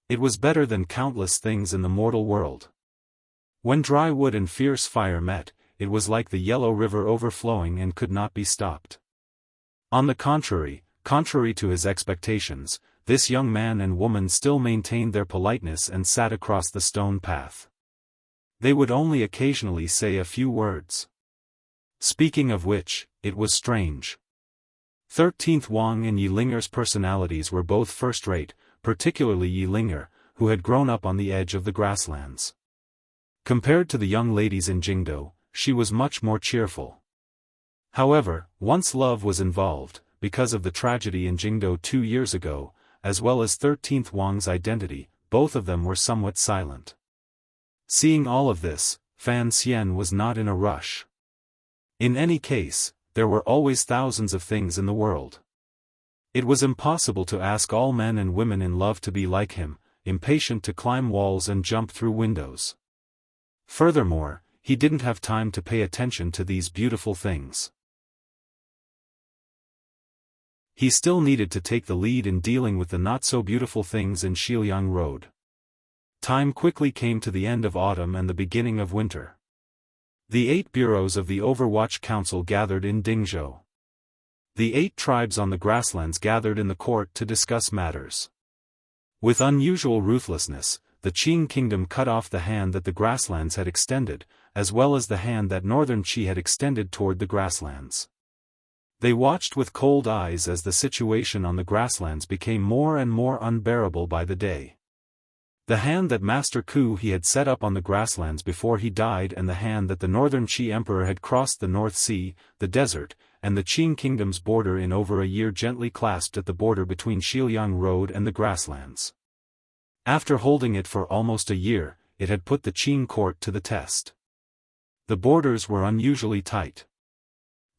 It was better than countless things in the mortal world. When dry wood and fierce fire met, it was like the yellow river overflowing and could not be stopped. On the contrary to his expectations, this young man and woman still maintained their politeness and sat across the stone path. They would only occasionally say a few words. Speaking of which, it was strange. 13th Wang and Yi Linger's personalities were both first-rate, particularly Yi Linger, who had grown up on the edge of the grasslands. Compared to the young ladies in Jingdo, she was much more cheerful. However, once love was involved, because of the tragedy in Jingdo 2 years ago, as well as 13th Wang's identity, both of them were somewhat silent. Seeing all of this, Fan Xian was not in a rush. In any case, there were always thousands of things in the world. It was impossible to ask all men and women in love to be like him, impatient to climb walls and jump through windows. Furthermore, he didn't have time to pay attention to these beautiful things. He still needed to take the lead in dealing with the not-so-beautiful things in Shiliang Road. Time quickly came to the end of autumn and the beginning of winter. The 8 bureaus of the Overwatch Council gathered in Dingzhou. The 8 tribes on the grasslands gathered in the court to discuss matters. With unusual ruthlessness, the Qing kingdom cut off the hand that the grasslands had extended, as well as the hand that northern Qi had extended toward the grasslands. They watched with cold eyes as the situation on the grasslands became more and more unbearable by the day. The hand that Master Ku he had set up on the grasslands before he died and the hand that the northern Qi emperor had crossed the North Sea, the desert, and the Qing kingdom's border in over a year gently clasped at the border between Shiliang Road and the grasslands. After holding it for almost a year, it had put the Qing court to the test. The borders were unusually tight.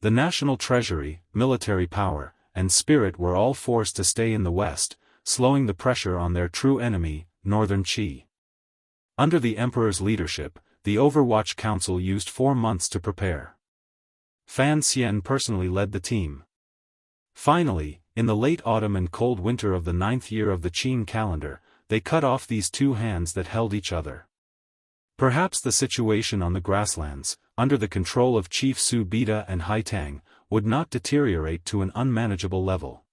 The national treasury, military power, and spirit were all forced to stay in the west, slowing the pressure on their true enemy, Northern Qi. Under the emperor's leadership, the Overwatch Council used 4 months to prepare. Fan Xian personally led the team. Finally, in the late autumn and cold winter of the 9th year of the Qing calendar, they cut off these 2 hands that held each other. Perhaps the situation on the grasslands, under the control of Chief Su Bida and Hai Tang, would not deteriorate to an unmanageable level.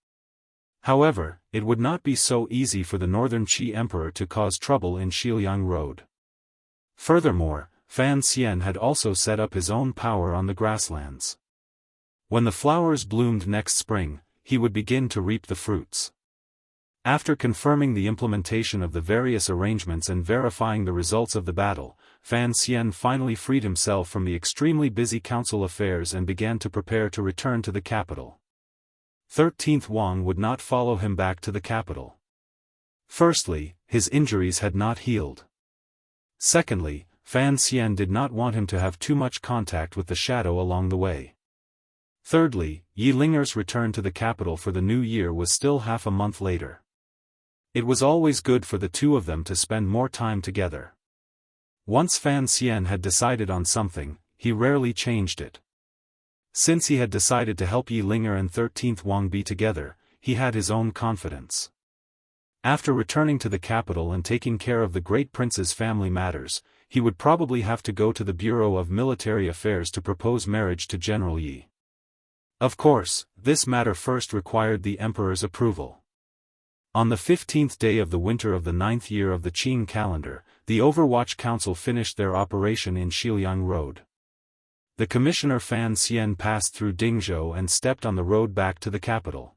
However, it would not be so easy for the northern Qi emperor to cause trouble in Shiliang Road. Furthermore, Fan Xian had also set up his own power on the grasslands. When the flowers bloomed next spring, he would begin to reap the fruits. After confirming the implementation of the various arrangements and verifying the results of the battle, Fan Xian finally freed himself from the extremely busy council affairs and began to prepare to return to the capital. 13th Wang would not follow him back to the capital. Firstly, his injuries had not healed. Secondly, Fan Xian did not want him to have too much contact with the shadow along the way. Thirdly, Yi Linger's return to the capital for the new year was still half a month later. It was always good for the two of them to spend more time together. Once Fan Xian had decided on something, he rarely changed it. Since he had decided to help Yi Linger and 13th Wang be together, he had his own confidence. After returning to the capital and taking care of the great prince's family matters, he would probably have to go to the Bureau of Military Affairs to propose marriage to General Yi. Of course, this matter first required the emperor's approval. On the 15th day of the winter of the 9th year of the Qing calendar, the Overwatch Council finished their operation in Shiliang Road. The commissioner Fan Xian passed through Dingzhou and stepped on the road back to the capital.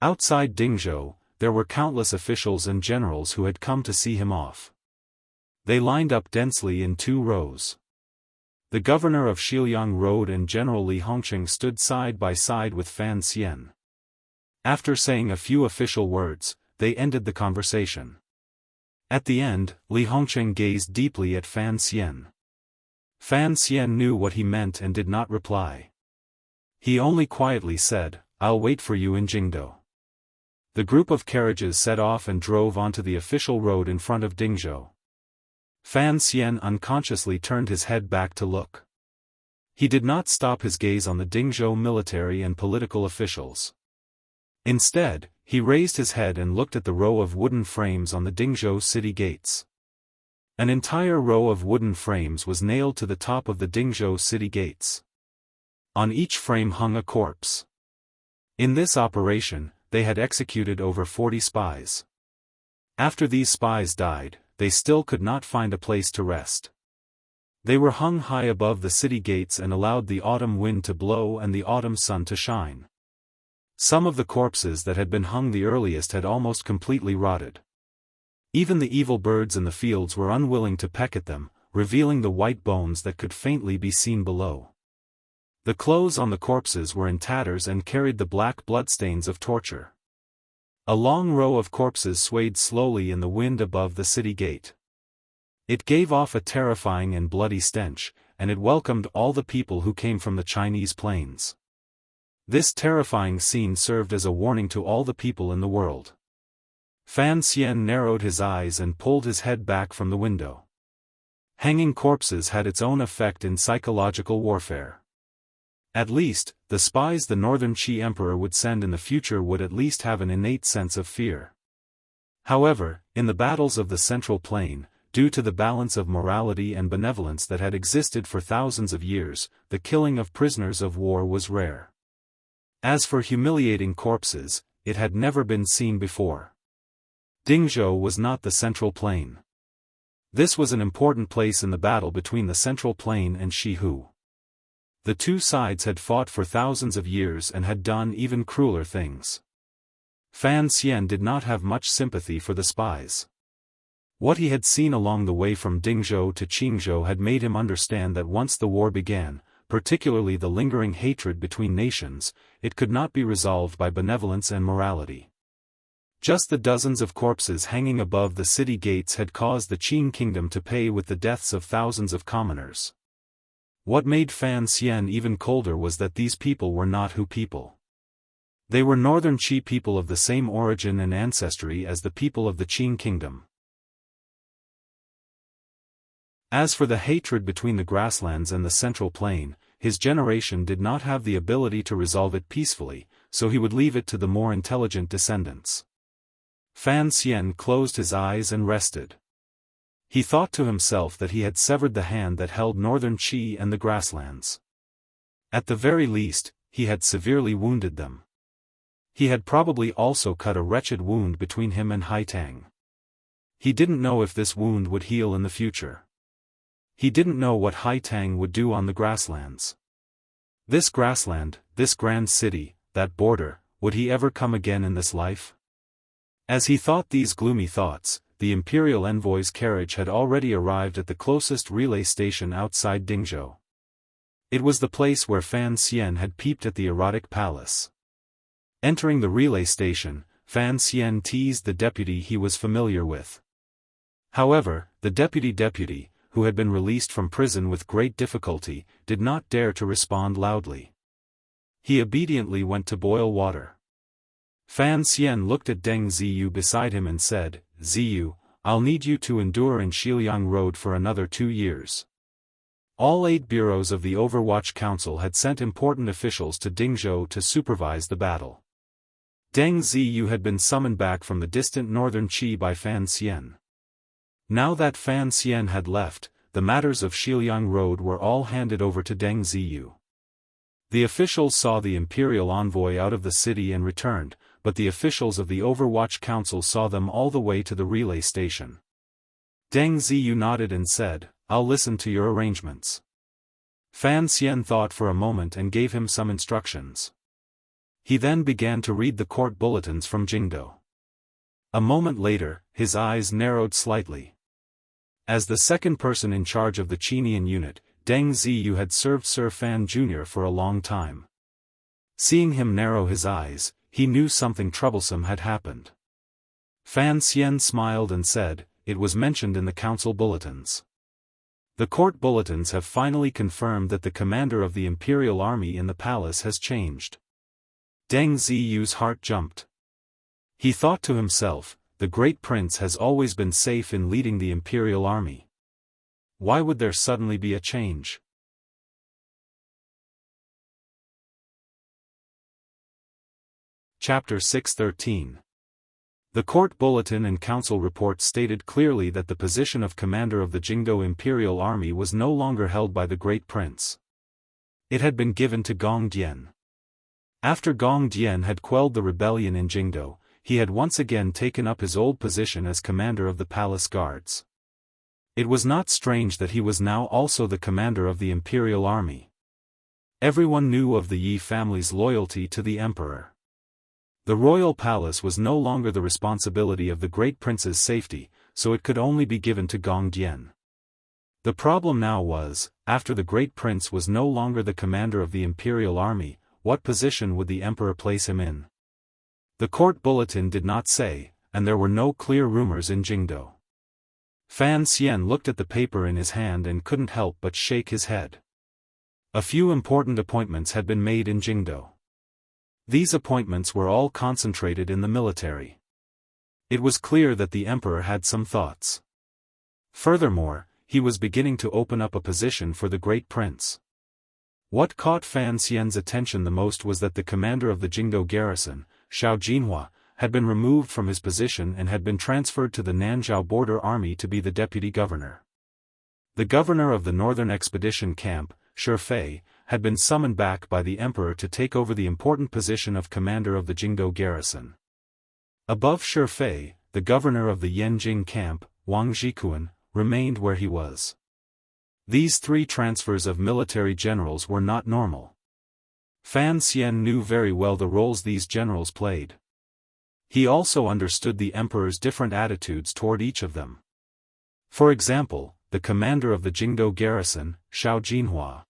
Outside Dingzhou, there were countless officials and generals who had come to see him off. They lined up densely in 2 rows. The governor of Shiliang Road and General Li Hongqing stood side by side with Fan Xian. After saying a few official words, they ended the conversation. At the end, Li Hongqing gazed deeply at Fan Xian. Fan Xian knew what he meant and did not reply. He only quietly said, "I'll wait for you in Jingdo." The group of carriages set off and drove onto the official road in front of Dingzhou. Fan Xian unconsciously turned his head back to look. He did not stop his gaze on the Dingzhou military and political officials. Instead, he raised his head and looked at the row of wooden frames on the Dingzhou city gates. An entire row of wooden frames was nailed to the top of the Dingzhou city gates. On each frame hung a corpse. In this operation, they had executed over 40 spies. After these spies died, they still could not find a place to rest. They were hung high above the city gates and allowed the autumn wind to blow and the autumn sun to shine. Some of the corpses that had been hung the earliest had almost completely rotted. Even the evil birds in the fields were unwilling to peck at them, revealing the white bones that could faintly be seen below. The clothes on the corpses were in tatters and carried the black bloodstains of torture. A long row of corpses swayed slowly in the wind above the city gate. It gave off a terrifying and bloody stench, and it welcomed all the people who came from the Chinese plains. This terrifying scene served as a warning to all the people in the world. Fan Xian narrowed his eyes and pulled his head back from the window. Hanging corpses had its own effect in psychological warfare. At least, the spies the Northern Qi Emperor would send in the future would at least have an innate sense of fear. However, in the battles of the Central Plain, due to the balance of morality and benevolence that had existed for thousands of years, the killing of prisoners of war was rare. As for humiliating corpses, it had never been seen before. Dingzhou was not the Central Plain. This was an important place in the battle between the Central Plain and Shihu. The two sides had fought for thousands of years and had done even crueler things. Fan Xian did not have much sympathy for the spies. What he had seen along the way from Dingzhou to Qingzhou had made him understand that once the war began, particularly the lingering hatred between nations, it could not be resolved by benevolence and morality. Just the dozens of corpses hanging above the city gates had caused the Qing kingdom to pay with the deaths of thousands of commoners. What made Fan Xian even colder was that these people were not Hu people. They were Northern Qi people of the same origin and ancestry as the people of the Qing kingdom. As for the hatred between the grasslands and the Central Plain, his generation did not have the ability to resolve it peacefully, so he would leave it to the more intelligent descendants. Fan Xian closed his eyes and rested. He thought to himself that he had severed the hand that held Northern Qi and the grasslands. At the very least, he had severely wounded them. He had probably also cut a wretched wound between him and Haitang. He didn't know if this wound would heal in the future. He didn't know what Haitang would do on the grasslands. This grassland, this grand city, that border, would he ever come again in this life? As he thought these gloomy thoughts, the imperial envoy's carriage had already arrived at the closest relay station outside Dingzhou. It was the place where Fan Xian had peeped at the erotic palace. Entering the relay station, Fan Xian teased the deputy he was familiar with. However, the deputy, who had been released from prison with great difficulty, did not dare to respond loudly. He obediently went to boil water. Fan Xian looked at Deng Ziyu beside him and said, "Ziyu, I'll need you to endure in Xiliang Road for another 2 years." All 8 bureaus of the Overwatch Council had sent important officials to Dingzhou to supervise the battle. Deng Ziyu had been summoned back from the distant Northern Qi by Fan Xian. Now that Fan Xian had left, the matters of Xiliang Road were all handed over to Deng Ziyu. The officials saw the imperial envoy out of the city and returned, but the officials of the Overwatch Council saw them all the way to the relay station. Deng Ziyu nodded and said, "I'll listen to your arrangements." Fan Xian thought for a moment and gave him some instructions. He then began to read the court bulletins from Jingdou. A moment later, his eyes narrowed slightly. As the second person in charge of the Qinian unit, Deng Ziyu had served Sir Fan Jr. for a long time. Seeing him narrow his eyes, he knew something troublesome had happened. Fan Xian smiled and said, "It was mentioned in the council bulletins. The court bulletins have finally confirmed that the commander of the imperial army in the palace has changed." Deng Ziyu's heart jumped. He thought to himself, the great prince has always been safe in leading the imperial army. Why would there suddenly be a change? Chapter 613. The court bulletin and council report stated clearly that the position of commander of the Jingdou imperial army was no longer held by the great prince. It had been given to Gong Dian. After Gong Dian had quelled the rebellion in Jingdou, he had once again taken up his old position as commander of the palace guards. It was not strange that he was now also the commander of the imperial army. Everyone knew of the Yi family's loyalty to the emperor. The royal palace was no longer the responsibility of the great prince's safety, so it could only be given to Gong Dian. The problem now was, after the great prince was no longer the commander of the imperial army, what position would the emperor place him in? The court bulletin did not say, and there were no clear rumors in Jingdo. Fan Xian looked at the paper in his hand and couldn't help but shake his head. A few important appointments had been made in Jingdo. These appointments were all concentrated in the military. It was clear that the emperor had some thoughts. Furthermore, he was beginning to open up a position for the great prince. What caught Fan Xian's attention the most was that the commander of the Jingdo garrison, Xiao Jinhua, had been removed from his position and had been transferred to the Nanzhao border army to be the deputy governor. The governor of the northern expedition camp, Xiaofan, had been summoned back by the emperor to take over the important position of commander of the Jingdo garrison. Above Xiaofan, the governor of the Yanjing camp, Wang Jikuan, remained where he was. These three transfers of military generals were not normal. Fan Xian knew very well the roles these generals played. He also understood the emperor's different attitudes toward each of them. For example, the commander of the Jingdo garrison, Xiao Jinhua.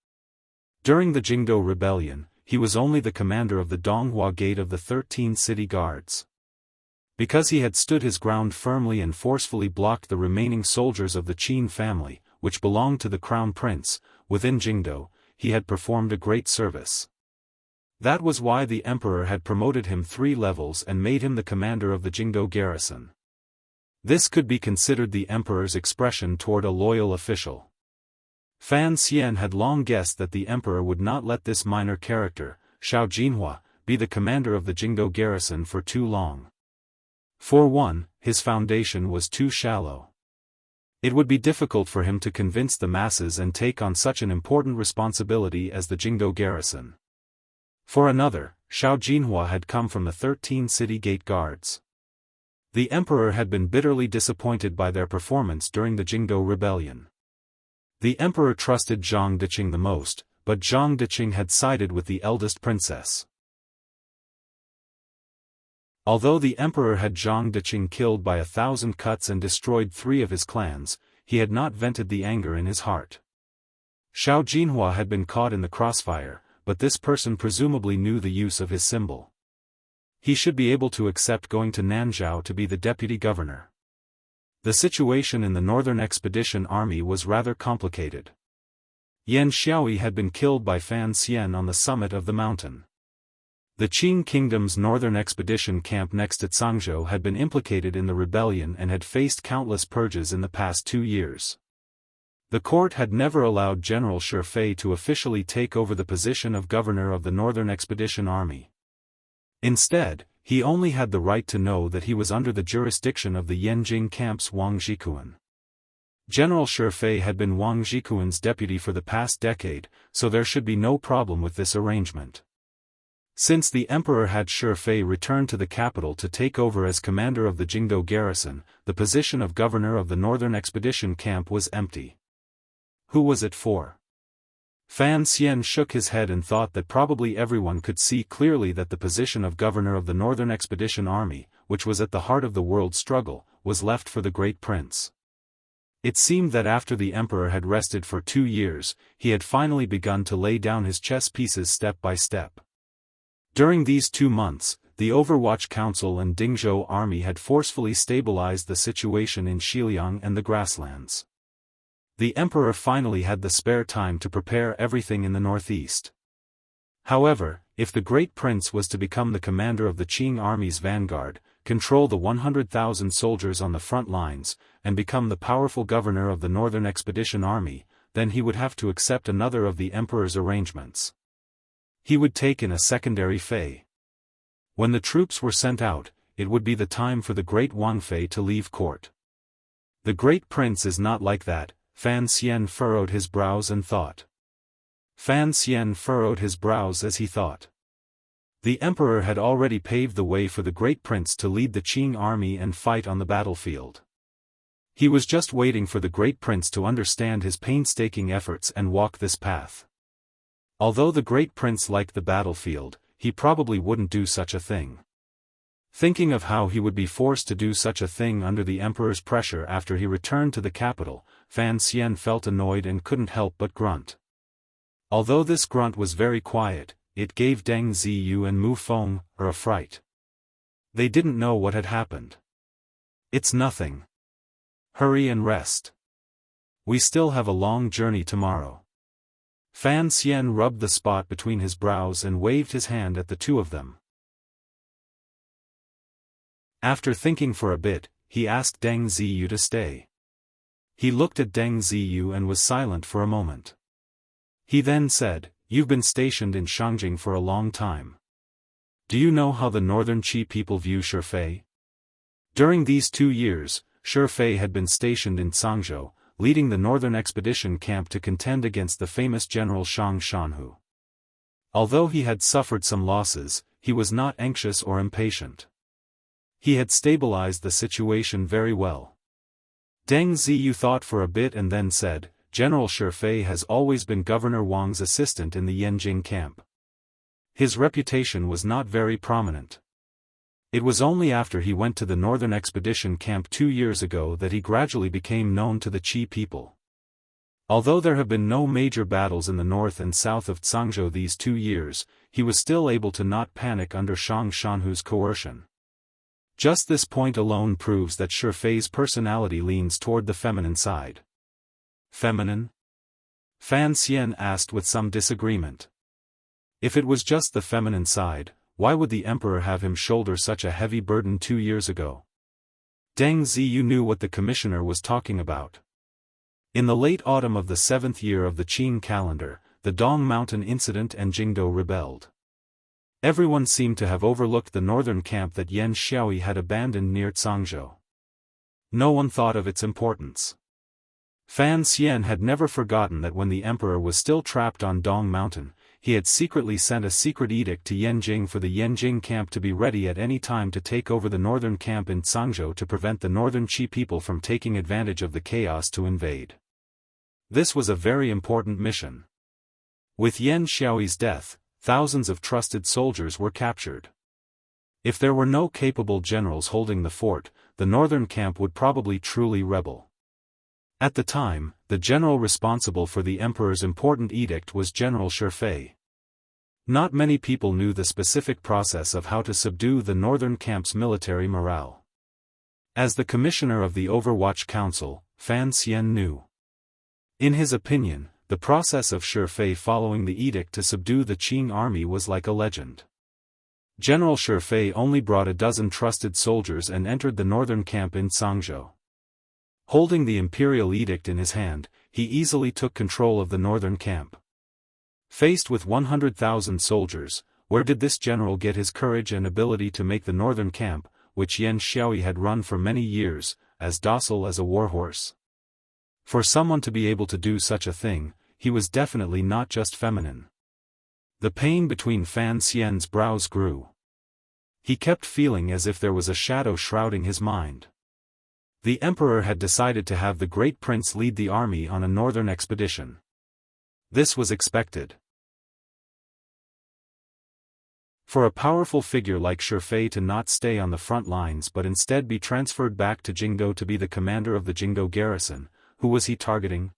During the Jingdo rebellion, he was only the commander of the Donghua Gate of the 13 city guards. Because he had stood his ground firmly and forcefully blocked the remaining soldiers of the Qin family, which belonged to the crown prince, within Jingdo, he had performed a great service. That was why the emperor had promoted him 3 levels and made him the commander of the Jingdo garrison. This could be considered the emperor's expression toward a loyal official. Fan Xian had long guessed that the emperor would not let this minor character, Xiao Jinhua, be the commander of the Jingdo garrison for too long. For one, his foundation was too shallow. It would be difficult for him to convince the masses and take on such an important responsibility as the Jingdo garrison. For another, Xiao Jinhua had come from the 13 city gate guards. The emperor had been bitterly disappointed by their performance during the Jingdo rebellion. The emperor trusted Zhang Diqing the most, but Zhang Diqing had sided with the eldest princess. Although the emperor had Zhang Diqing killed by 1,000 cuts and destroyed 3 of his clans, he had not vented the anger in his heart. Xiao Jinhua had been caught in the crossfire, but this person presumably knew the use of his symbol. He should be able to accept going to Nanzhao to be the deputy governor. The situation in the Northern Expedition Army was rather complicated. Yan Xiaoyi had been killed by Fan Xian on the summit of the mountain. The Qing Kingdom's Northern Expedition camp next to Cangzhou had been implicated in the rebellion and had faced countless purges in the past 2 years. The court had never allowed General Xiaofan to officially take over the position of governor of the Northern Expedition Army. Instead, he only had the right to know that he was under the jurisdiction of the Yanjing camp's Wang Jikuan. General Xiaofan had been Wang Jikuan's deputy for the past decade, so there should be no problem with this arrangement. Since the emperor had Xiaofan return to the capital to take over as commander of the Jingdo garrison, the position of governor of the Northern Expedition camp was empty. Who was it for? Fan Xian shook his head and thought that probably everyone could see clearly that the position of governor of the Northern Expedition Army, which was at the heart of the world struggle, was left for the great prince. It seemed that after the emperor had rested for 2 years, he had finally begun to lay down his chess pieces step by step. During these 2 months, the Overwatch Council and Dingzhou army had forcefully stabilized the situation in Xiliang and the grasslands. The emperor finally had the spare time to prepare everything in the northeast. However, if the great prince was to become the commander of the Qing army's vanguard, control the 100,000 soldiers on the front lines, and become the powerful governor of the Northern Expedition Army, then he would have to accept another of the emperor's arrangements. He would take in a secondary Fei. When the troops were sent out, it would be the time for the great Wang Fei to leave court. The great prince is not like that, Fan Xian furrowed his brows and thought. Fan Xian furrowed his brows as he thought. The emperor had already paved the way for the great prince to lead the Qing army and fight on the battlefield. He was just waiting for the great prince to understand his painstaking efforts and walk this path. Although the great prince liked the battlefield, he probably wouldn't do such a thing. Thinking of how he would be forced to do such a thing under the emperor's pressure after he returned to the capital, Fan Xian felt annoyed and couldn't help but grunt. Although this grunt was very quiet, it gave Deng Ziyu and Mu Feng a fright. They didn't know what had happened. It's nothing. Hurry and rest. We still have a long journey tomorrow. Fan Xian rubbed the spot between his brows and waved his hand at the two of them. After thinking for a bit, he asked Deng Ziyu to stay. He looked at Deng Ziyu and was silent for a moment. He then said, "You've been stationed in Shangjing for a long time. Do you know how the northern Qi people view Shifei?" During these 2 years, Shifei had been stationed in Cangzhou, leading the northern expedition camp to contend against the famous general Shang Shanhu. Although he had suffered some losses, he was not anxious or impatient. He had stabilized the situation very well. Deng Ziyu thought for a bit and then said, "General Shifei has always been Governor Wang's assistant in the Yanjing camp. His reputation was not very prominent. It was only after he went to the northern expedition camp 2 years ago that he gradually became known to the Qi people. Although there have been no major battles in the north and south of Cangzhou these 2 years, he was still able to not panic under Shang Shanhu's coercion. Just this point alone proves that Shifei's personality leans toward the feminine side." "Feminine?" Fan Xian asked with some disagreement. If it was just the feminine side, why would the emperor have him shoulder such a heavy burden 2 years ago? Deng Ziyu knew what the commissioner was talking about. In the late autumn of the 7th year of the Qin calendar, the Dong Mountain incident and Jingdo rebelled. Everyone seemed to have overlooked the northern camp that Yan Xiaoyi had abandoned near Cangzhou. No one thought of its importance. Fan Xian had never forgotten that when the emperor was still trapped on Dong Mountain, he had secretly sent a secret edict to Yanjing for the Yanjing camp to be ready at any time to take over the northern camp in Cangzhou to prevent the northern Qi people from taking advantage of the chaos to invade. This was a very important mission. With Yan Xiaoyi's death, thousands of trusted soldiers were captured. If there were no capable generals holding the fort, the northern camp would probably truly rebel. At the time, the general responsible for the emperor's important edict was General Shifei. Not many people knew the specific process of how to subdue the northern camp's military morale. As the commissioner of the Overwatch Council, Fan Xian knew. In his opinion, the process of Shifei following the edict to subdue the Qing army was like a legend. General Shifei only brought a dozen trusted soldiers and entered the northern camp in Cangzhou. Holding the imperial edict in his hand, he easily took control of the northern camp. Faced with 100,000 soldiers, where did this general get his courage and ability to make the northern camp, which Yan Xiaoyi had run for many years, as docile as a warhorse? For someone to be able to do such a thing, he was definitely not just feminine. The pain between Fan Xian's brows grew. He kept feeling as if there was a shadow shrouding his mind. The emperor had decided to have the great prince lead the army on a northern expedition. This was expected. For a powerful figure like Shifei to not stay on the front lines but instead be transferred back to Jingdo to be the commander of the Jingdo garrison, who was he targeting?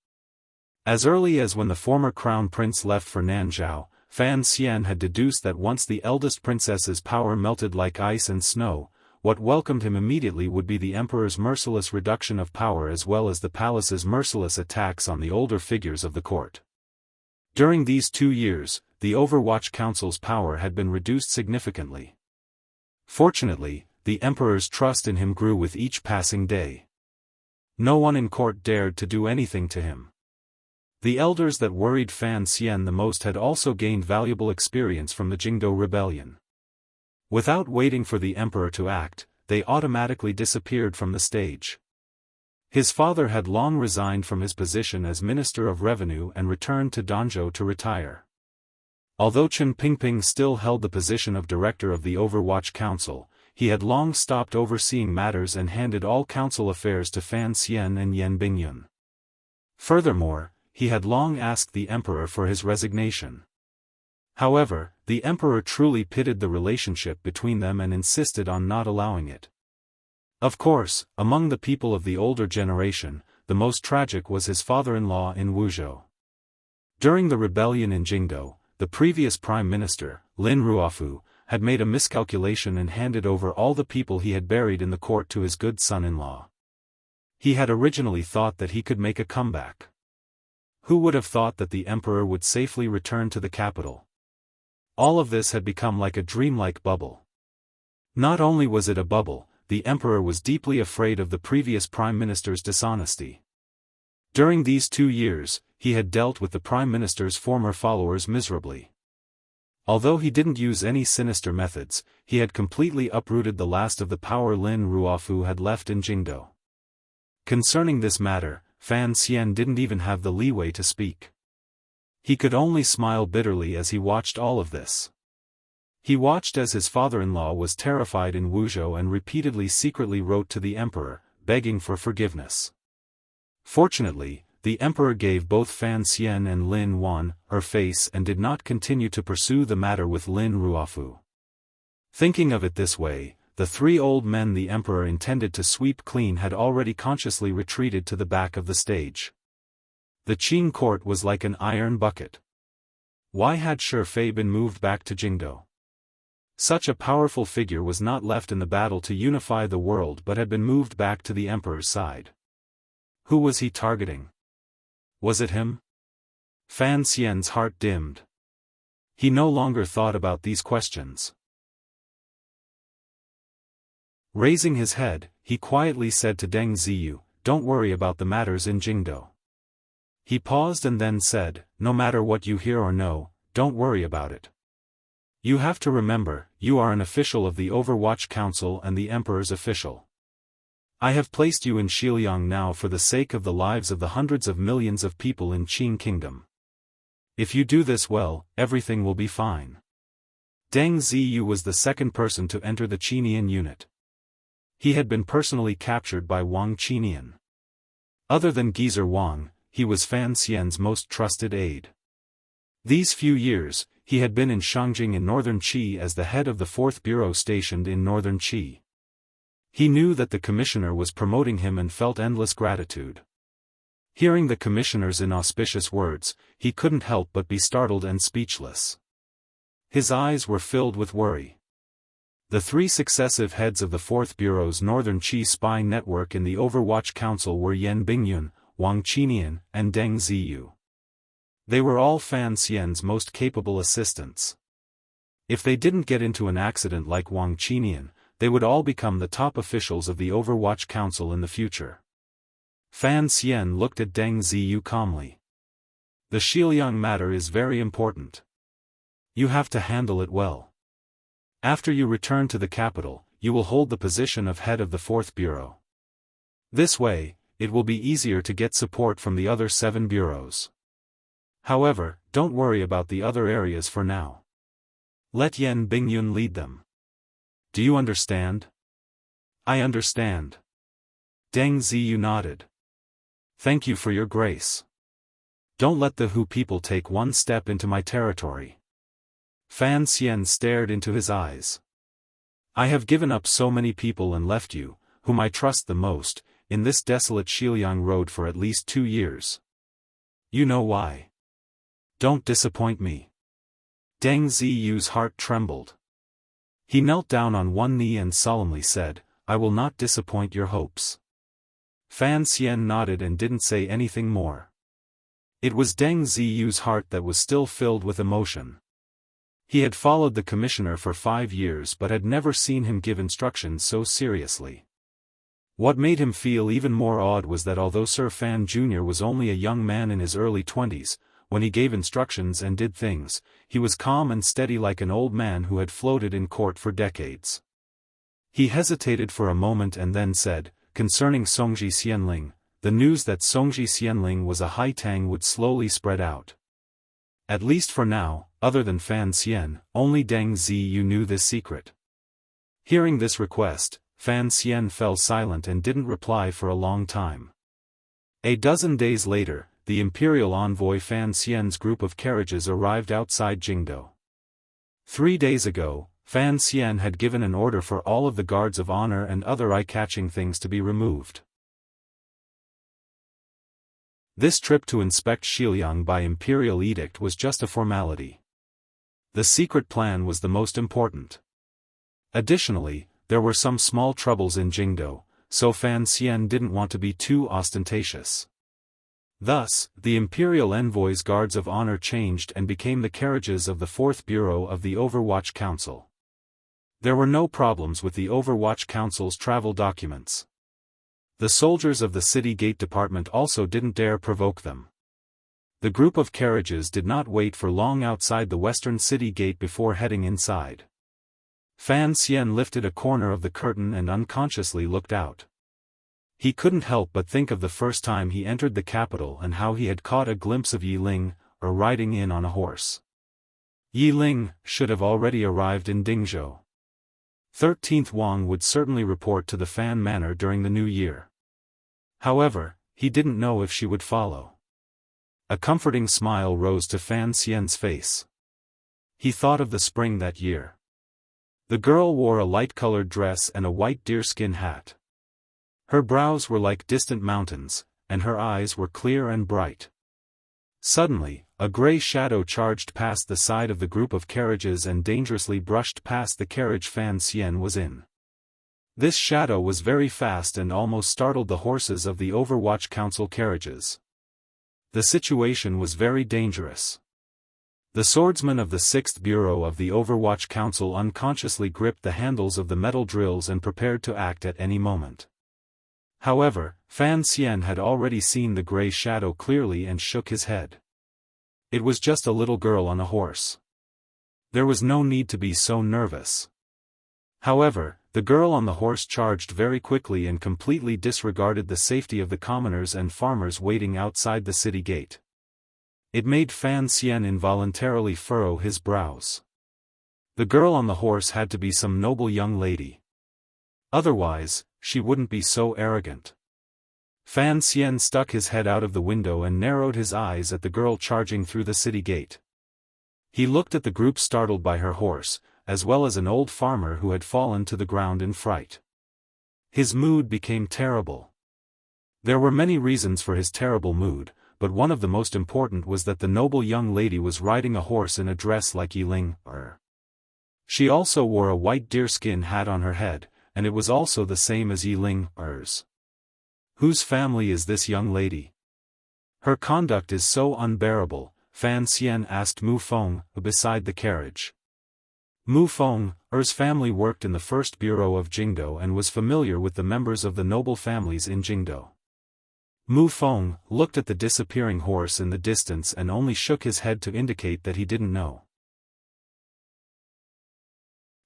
As early as when the former crown prince left for Nanzhao, Fan Xian had deduced that once the eldest princess's power melted like ice and snow, what welcomed him immediately would be the emperor's merciless reduction of power as well as the palace's merciless attacks on the older figures of the court. During these 2 years, the Overwatch Council's power had been reduced significantly. Fortunately, the emperor's trust in him grew with each passing day. No one in court dared to do anything to him. The elders that worried Fan Xian the most had also gained valuable experience from the Jingdo rebellion. Without waiting for the emperor to act, they automatically disappeared from the stage. His father had long resigned from his position as Minister of Revenue and returned to Danzhou to retire. Although Chen Pingping still held the position of director of the Overwatch Council, he had long stopped overseeing matters and handed all council affairs to Fan Xian and Yan Bingyun. Furthermore, he had long asked the emperor for his resignation. However, the emperor truly pitied the relationship between them and insisted on not allowing it. Of course, among the people of the older generation, the most tragic was his father-in-law in Wuzhou. During the rebellion in Jingdo, the previous prime minister, Lin Ruofu, had made a miscalculation and handed over all the people he had buried in the court to his good son-in-law. He had originally thought that he could make a comeback. Who would have thought that the emperor would safely return to the capital? All of this had become like a dreamlike bubble. Not only was it a bubble, the emperor was deeply afraid of the previous prime minister's dishonesty. During these 2 years, he had dealt with the prime minister's former followers miserably. Although he didn't use any sinister methods, he had completely uprooted the last of the power Lin Ruofu had left in Jingdo. Concerning this matter, Fan Xian didn't even have the leeway to speak. He could only smile bitterly as he watched all of this. He watched as his father-in-law was terrified in Wuzhou and repeatedly secretly wrote to the emperor, begging for forgiveness. Fortunately, the emperor gave both Fan Xian and Lin Wan her face and did not continue to pursue the matter with Lin Ruofu. Thinking of it this way, the 3 old men the emperor intended to sweep clean had already consciously retreated to the back of the stage. The Qing court was like an iron bucket. Why had Shi Fei been moved back to Jingdo? Such a powerful figure was not left in the battle to unify the world but had been moved back to the emperor's side. Who was he targeting? Was it him? Fan Xian's heart dimmed. He no longer thought about these questions. Raising his head, he quietly said to Deng Ziyu, "Don't worry about the matters in Jingdo." He paused and then said, "No matter what you hear or know, don't worry about it. You have to remember, you are an official of the Overwatch Council and the Emperor's official. I have placed you in Xiliang now for the sake of the lives of the hundreds of millions of people in Qing Kingdom. If you do this well, everything will be fine." Deng Ziyu was the second person to enter the Qinian unit. He had been personally captured by Wang Qinian. Other than Geezer Wang, he was Fan Xian's most trusted aide. These few years, he had been in Shangjing in northern Qi as the head of the 4th Bureau stationed in northern Qi. He knew that the commissioner was promoting him and felt endless gratitude. Hearing the commissioner's inauspicious words, he couldn't help but be startled and speechless. His eyes were filled with worry. The 3 successive heads of the 4th Bureau's Northern Qi spy network in the Overwatch Council were Yan Bingyun, Wang Qinian, and Deng Ziyu. They were all Fan Xian's most capable assistants. If they didn't get into an accident like Wang Qinian, they would all become the top officials of the Overwatch Council in the future. Fan Xian looked at Deng Ziyu calmly. "The Xiliang matter is very important. You have to handle it well. After you return to the capital, you will hold the position of head of the 4th Bureau. This way, it will be easier to get support from the other 7 bureaus. However, don't worry about the other areas for now. Let Yan Bingyun lead them. Do you understand?" "I understand." Deng Ziyu nodded. "Thank you for your grace. Don't let the Hu people take one step into my territory." Fan Xian stared into his eyes. "I have given up so many people and left you, whom I trust the most, in this desolate Xiliang road for at least 2 years. You know why. Don't disappoint me." Deng Ziyu's heart trembled. He knelt down on one knee and solemnly said, "I will not disappoint your hopes." Fan Xian nodded and didn't say anything more. It was Deng Ziyu's heart that was still filled with emotion. He had followed the commissioner for 5 years but had never seen him give instructions so seriously. What made him feel even more awed was that although Sir Fan Jr. was only a young man in his early 20s, when he gave instructions and did things, he was calm and steady like an old man who had floated in court for decades. He hesitated for a moment and then said, "Concerning Songji Xianling, the news that Songji Xianling was a Haitang would slowly spread out. At least for now, other than Fan Xian, only Deng Ziyu knew this secret." Hearing this request, Fan Xian fell silent and didn't reply for a long time. A dozen days later, the imperial envoy Fan Xian's group of carriages arrived outside Jingdo. 3 days ago, Fan Xian had given an order for all of the guards of honor and other eye-catching things to be removed. This trip to inspect Xiliang by imperial edict was just a formality. The secret plan was the most important. Additionally, there were some small troubles in Jingdo, so Fan Xian didn't want to be too ostentatious. Thus, the imperial envoys' guards of honor changed and became the carriages of the 4th Bureau of the Overwatch Council. There were no problems with the Overwatch Council's travel documents. The soldiers of the City Gate Department also didn't dare provoke them. The group of carriages did not wait for long outside the western city gate before heading inside. Fan Xian lifted a corner of the curtain and unconsciously looked out. He couldn't help but think of the first time he entered the capital and how he had caught a glimpse of Yi Ling, riding in on a horse. Yi Ling should have already arrived in Dingzhou. 13th Wang would certainly report to the Fan Manor during the new year. However, he didn't know if she would follow. A comforting smile rose to Fan Xian's face. He thought of the spring that year. The girl wore a light-colored dress and a white deerskin hat. Her brows were like distant mountains, and her eyes were clear and bright. Suddenly, a gray shadow charged past the side of the group of carriages and dangerously brushed past the carriage Fan Xian was in. This shadow was very fast and almost startled the horses of the Overwatch Council carriages. The situation was very dangerous. The swordsman of the 6th Bureau of the Overwatch Council unconsciously gripped the handles of the metal drills and prepared to act at any moment. However, Fan Xian had already seen the gray shadow clearly and shook his head. It was just a little girl on a horse. There was no need to be so nervous. However, the girl on the horse charged very quickly and completely disregarded the safety of the commoners and farmers waiting outside the city gate. It made Fan Xian involuntarily furrow his brows. The girl on the horse had to be some noble young lady. Otherwise, she wouldn't be so arrogant. Fan Xian stuck his head out of the window and narrowed his eyes at the girl charging through the city gate. He looked at the group startled by her horse, as well as an old farmer who had fallen to the ground in fright. His mood became terrible. There were many reasons for his terrible mood, but one of the most important was that the noble young lady was riding a horse in a dress like Yi Ling. She also wore a white deerskin hat on her head, and it was also the same as Yi Ling's. Whose family is this young lady? Her conduct is so unbearable, Fan Xian asked Mu Feng, beside the carriage. Mu Feng's family worked in the 1st Bureau of Jingdo and was familiar with the members of the noble families in Jingdo. Mu Feng looked at the disappearing horse in the distance and only shook his head to indicate that he didn't know.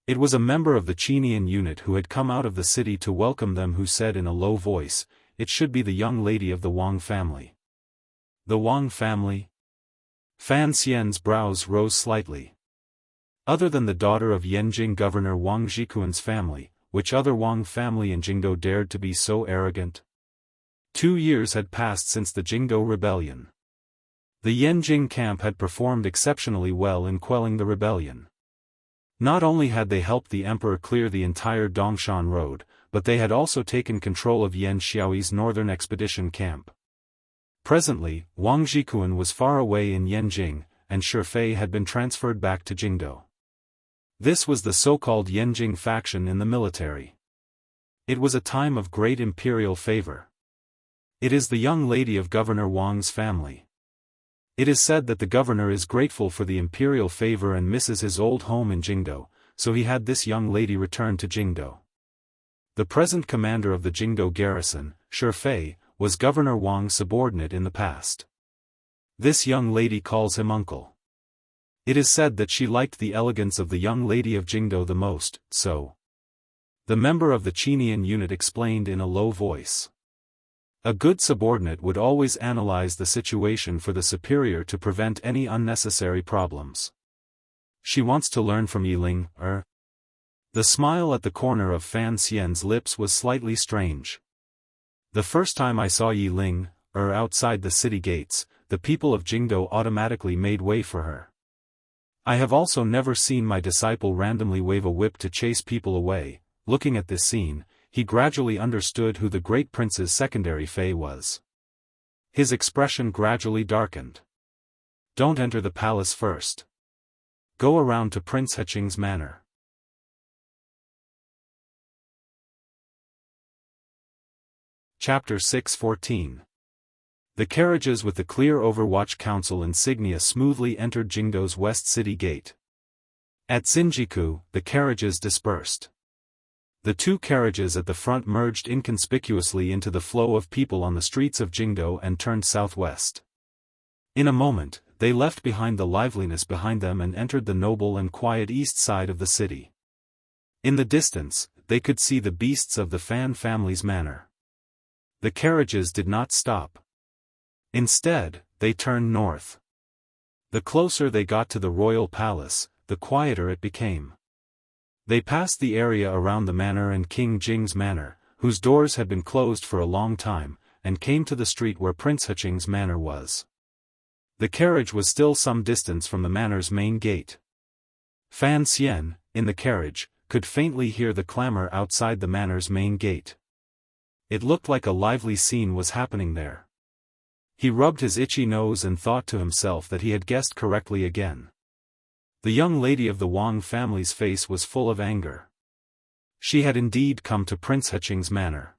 It was a member of the Qinian unit who had come out of the city to welcome them who said in a low voice, "It should be the young lady of the Wang family." The Wang family? Fan Xian's brows rose slightly. Other than the daughter of Yanjing Governor Wang Zhikuan's family, which other Wang family in Jingdo dared to be so arrogant? 2 years had passed since the Jingdo rebellion. The Yanjing camp had performed exceptionally well in quelling the rebellion. Not only had they helped the emperor clear the entire Dongshan road, but they had also taken control of Yan Xiaoyi's northern expedition camp. Presently, Wang Zhikuan was far away in Yanjing, and Xiaofan had been transferred back to Jingdo. This was the so-called Yanjing faction in the military. It was a time of great imperial favor. It is the young lady of Governor Wang's family. It is said that the governor is grateful for the imperial favor and misses his old home in Jingdo, so he had this young lady return to Jingdo. The present commander of the Jingdo garrison, Xiaofan, was Governor Wang's subordinate in the past. This young lady calls him uncle. It is said that she liked the elegance of the young lady of Jingdo the most, so. The member of the Qinian unit explained in a low voice. A good subordinate would always analyze the situation for the superior to prevent any unnecessary problems. She wants to learn from Yi Ling. The smile at the corner of Fan Xian's lips was slightly strange. The first time I saw Yi Ling, outside the city gates, the people of Jingdo automatically made way for her. I have also never seen my disciple randomly wave a whip to chase people away. Looking at this scene, he gradually understood who the great prince's secondary fey was. His expression gradually darkened. Don't enter the palace first. Go around to Prince Heching's manor. Chapter 6:14. The carriages with the clear Overwatch Council insignia smoothly entered Jingdo's West City Gate. At Shinjuku, the carriages dispersed. The two carriages at the front merged inconspicuously into the flow of people on the streets of Jingdo and turned southwest. In a moment, they left behind the liveliness behind them and entered the noble and quiet east side of the city. In the distance, they could see the beasts of the Fan family's manor. The carriages did not stop. Instead, they turned north. The closer they got to the royal palace, the quieter it became. They passed the area around the manor and King Jing's manor, whose doors had been closed for a long time, and came to the street where Prince Heching's manor was. The carriage was still some distance from the manor's main gate. Fan Xian, in the carriage, could faintly hear the clamor outside the manor's main gate. It looked like a lively scene was happening there. He rubbed his itchy nose and thought to himself that he had guessed correctly again. The young lady of the Wang family's face was full of anger. She had indeed come to Prince Heching's manor.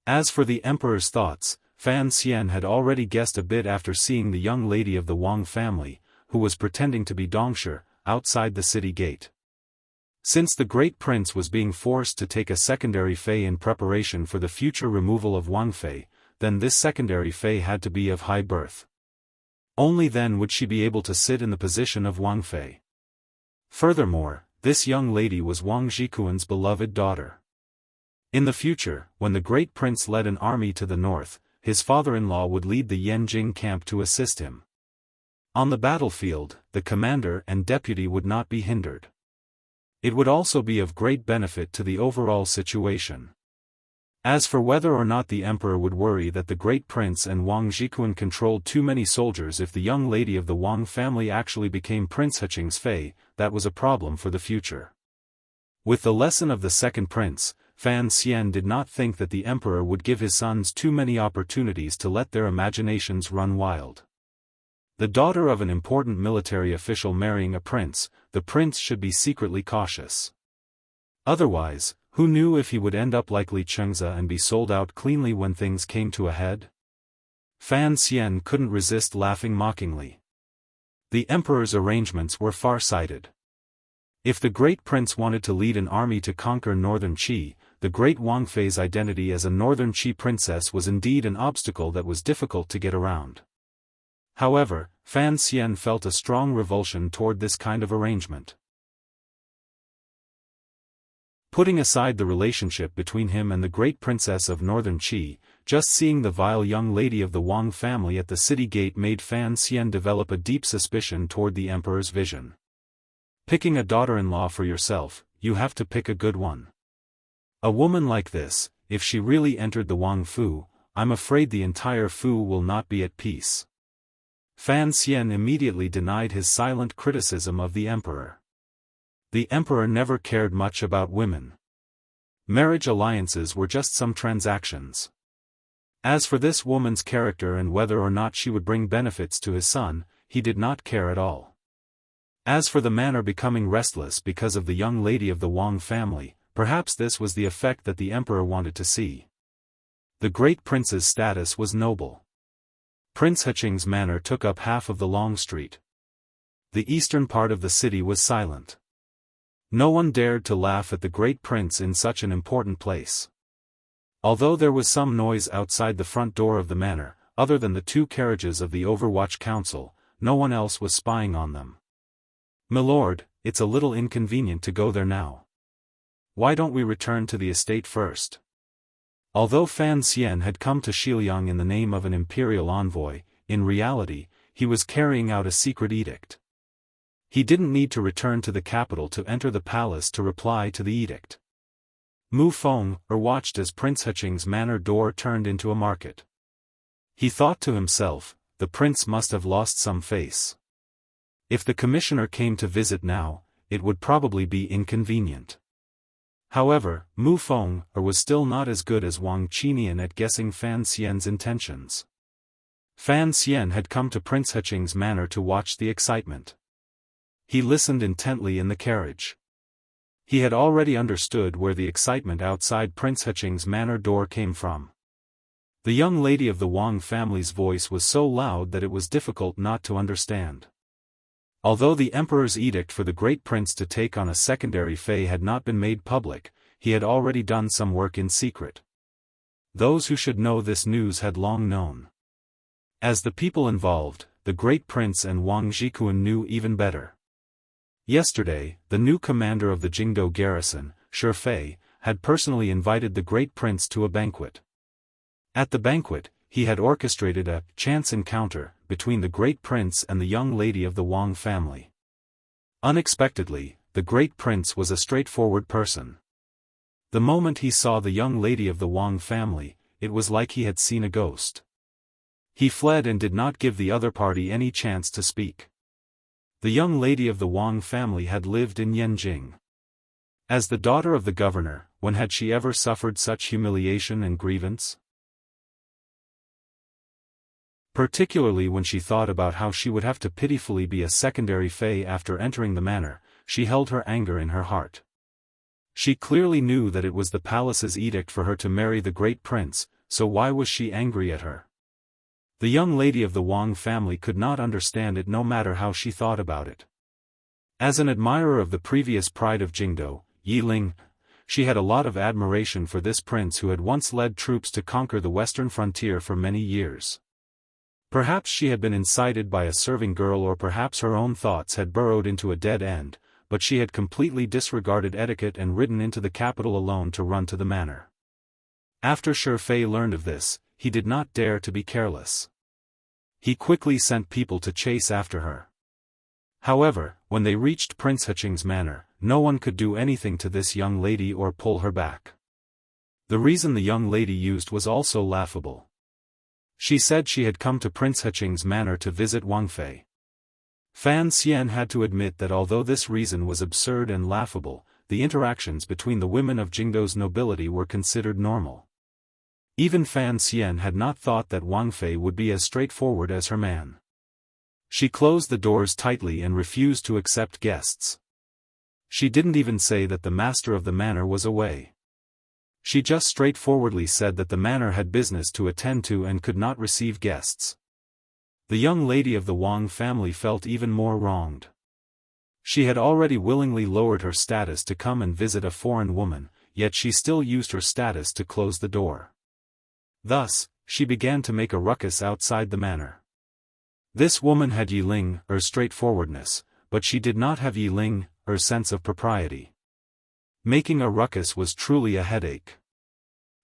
As for the emperor's thoughts, Fan Xian had already guessed a bit after seeing the young lady of the Wang family, who was pretending to be Dongshe, outside the city gate. Since the great prince was being forced to take a secondary fey in preparation for the future removal of Wang Fei, then this secondary fey had to be of high birth. Only then would she be able to sit in the position of Wang Fei. Furthermore, this young lady was Wang Zhikuan's beloved daughter. In the future, when the great prince led an army to the north, his father-in-law would lead the Yanjing camp to assist him. On the battlefield, the commander and deputy would not be hindered. It would also be of great benefit to the overall situation. As for whether or not the emperor would worry that the great prince and Wang Zhikuan controlled too many soldiers if the young lady of the Wang family actually became Prince Heching's fey, that was a problem for the future. With the lesson of the second prince, Fan Xian did not think that the emperor would give his sons too many opportunities to let their imaginations run wild. The daughter of an important military official marrying a prince, the prince should be secretly cautious. Otherwise, who knew if he would end up like Li Chengze and be sold out cleanly when things came to a head? Fan Xian couldn't resist laughing mockingly. The emperor's arrangements were far-sighted. If the great prince wanted to lead an army to conquer northern Qi, the great Wang Fei's identity as a northern Qi princess was indeed an obstacle that was difficult to get around. However, Fan Xian felt a strong revulsion toward this kind of arrangement. Putting aside the relationship between him and the great princess of northern Qi, just seeing the vile young lady of the Wang family at the city gate made Fan Xian develop a deep suspicion toward the emperor's vision. Picking a daughter-in-law for yourself, you have to pick a good one. A woman like this, if she really entered the Wang Fu, I'm afraid the entire Fu will not be at peace. Fan Xian immediately denied his silent criticism of the emperor. The emperor never cared much about women. Marriage alliances were just some transactions. As for this woman's character and whether or not she would bring benefits to his son, he did not care at all. As for the manor becoming restless because of the young lady of the Wang family, perhaps this was the effect that the emperor wanted to see. The great prince's status was noble. Prince Heching's manor took up half of the long street. The eastern part of the city was silent. No one dared to laugh at the great prince in such an important place. Although there was some noise outside the front door of the manor, other than the two carriages of the Overwatch Council, no one else was spying on them. "Milord, it's a little inconvenient to go there now. Why don't we return to the estate first?" Although Fan Xian had come to Xiliang in the name of an imperial envoy, in reality, he was carrying out a secret edict. He didn't need to return to the capital to enter the palace to reply to the edict. Mu Feng watched as Prince Heching's manor door turned into a market. He thought to himself, the prince must have lost some face. If the commissioner came to visit now, it would probably be inconvenient. However, Mu Feng was still not as good as Wang Qinian at guessing Fan Xian's intentions. Fan Xian had come to Prince Heching's manor to watch the excitement. He listened intently in the carriage. He had already understood where the excitement outside Prince Heching's manor door came from. The young lady of the Wang family's voice was so loud that it was difficult not to understand. Although the emperor's edict for the great prince to take on a secondary fey had not been made public, he had already done some work in secret. Those who should know this news had long known. As the people involved, the great prince and Wang Zhikuan knew even better. Yesterday, the new commander of the Jingdou garrison, Xiaofan, had personally invited the great prince to a banquet. At the banquet, he had orchestrated a chance encounter between the great prince and the young lady of the Wang family. Unexpectedly, the great prince was a straightforward person. The moment he saw the young lady of the Wang family, it was like he had seen a ghost. He fled and did not give the other party any chance to speak. The young lady of the Wang family had lived in Yanjing. As the daughter of the governor, when had she ever suffered such humiliation and grievance? Particularly when she thought about how she would have to pitifully be a secondary fey after entering the manor, she held her anger in her heart. She clearly knew that it was the palace's edict for her to marry the great prince, so why was she angry at her? The young lady of the Wang family could not understand it no matter how she thought about it. As an admirer of the previous pride of Jingdou, Yi Ling, she had a lot of admiration for this prince who had once led troops to conquer the western frontier for many years. Perhaps she had been incited by a serving girl, or perhaps her own thoughts had burrowed into a dead end, but she had completely disregarded etiquette and ridden into the capital alone to run to the manor. After Xiaofan learned of this, he did not dare to be careless. He quickly sent people to chase after her. However, when they reached Prince Heching's manor, no one could do anything to this young lady or pull her back. The reason the young lady used was also laughable. She said she had come to Prince Heching's manor to visit Wang Fei. Fan Xian had to admit that although this reason was absurd and laughable, the interactions between the women of Jingdou's nobility were considered normal. Even Fan Xian had not thought that Wang Fei would be as straightforward as her man. She closed the doors tightly and refused to accept guests. She didn't even say that the master of the manor was away. She just straightforwardly said that the manor had business to attend to and could not receive guests. The young lady of the Wang family felt even more wronged. She had already willingly lowered her status to come and visit a foreign woman, yet she still used her status to close the door. Thus, she began to make a ruckus outside the manor. This woman had Yi Ling's straightforwardness, but she did not have Yi Ling's sense of propriety. Making a ruckus was truly a headache.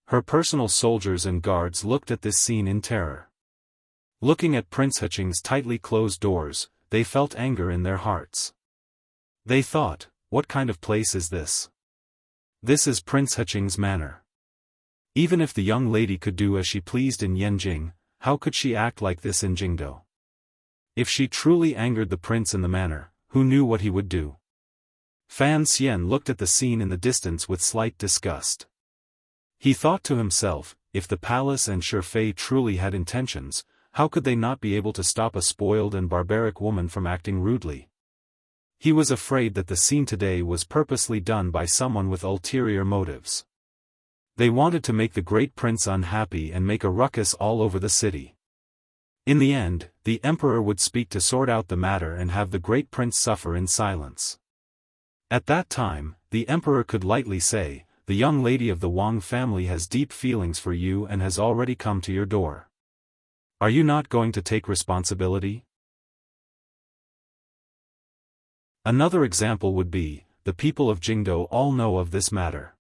Her personal soldiers and guards looked at this scene in terror. Looking at Prince Heching's tightly closed doors, they felt anger in their hearts. They thought, what kind of place is this? This is Prince Heching's manor. Even if the young lady could do as she pleased in Yanjing, how could she act like this in Jingdou? If she truly angered the prince in the manor, who knew what he would do? Fan Xian looked at the scene in the distance with slight disgust. He thought to himself, if the palace and Xiaofan truly had intentions, how could they not be able to stop a spoiled and barbaric woman from acting rudely? He was afraid that the scene today was purposely done by someone with ulterior motives. They wanted to make the great prince unhappy and make a ruckus all over the city. In the end, the emperor would speak to sort out the matter and have the great prince suffer in silence. At that time, the emperor could lightly say, the young lady of the Wang family has deep feelings for you and has already come to your door. Are you not going to take responsibility? Another example would be, the people of Jingdou all know of this matter.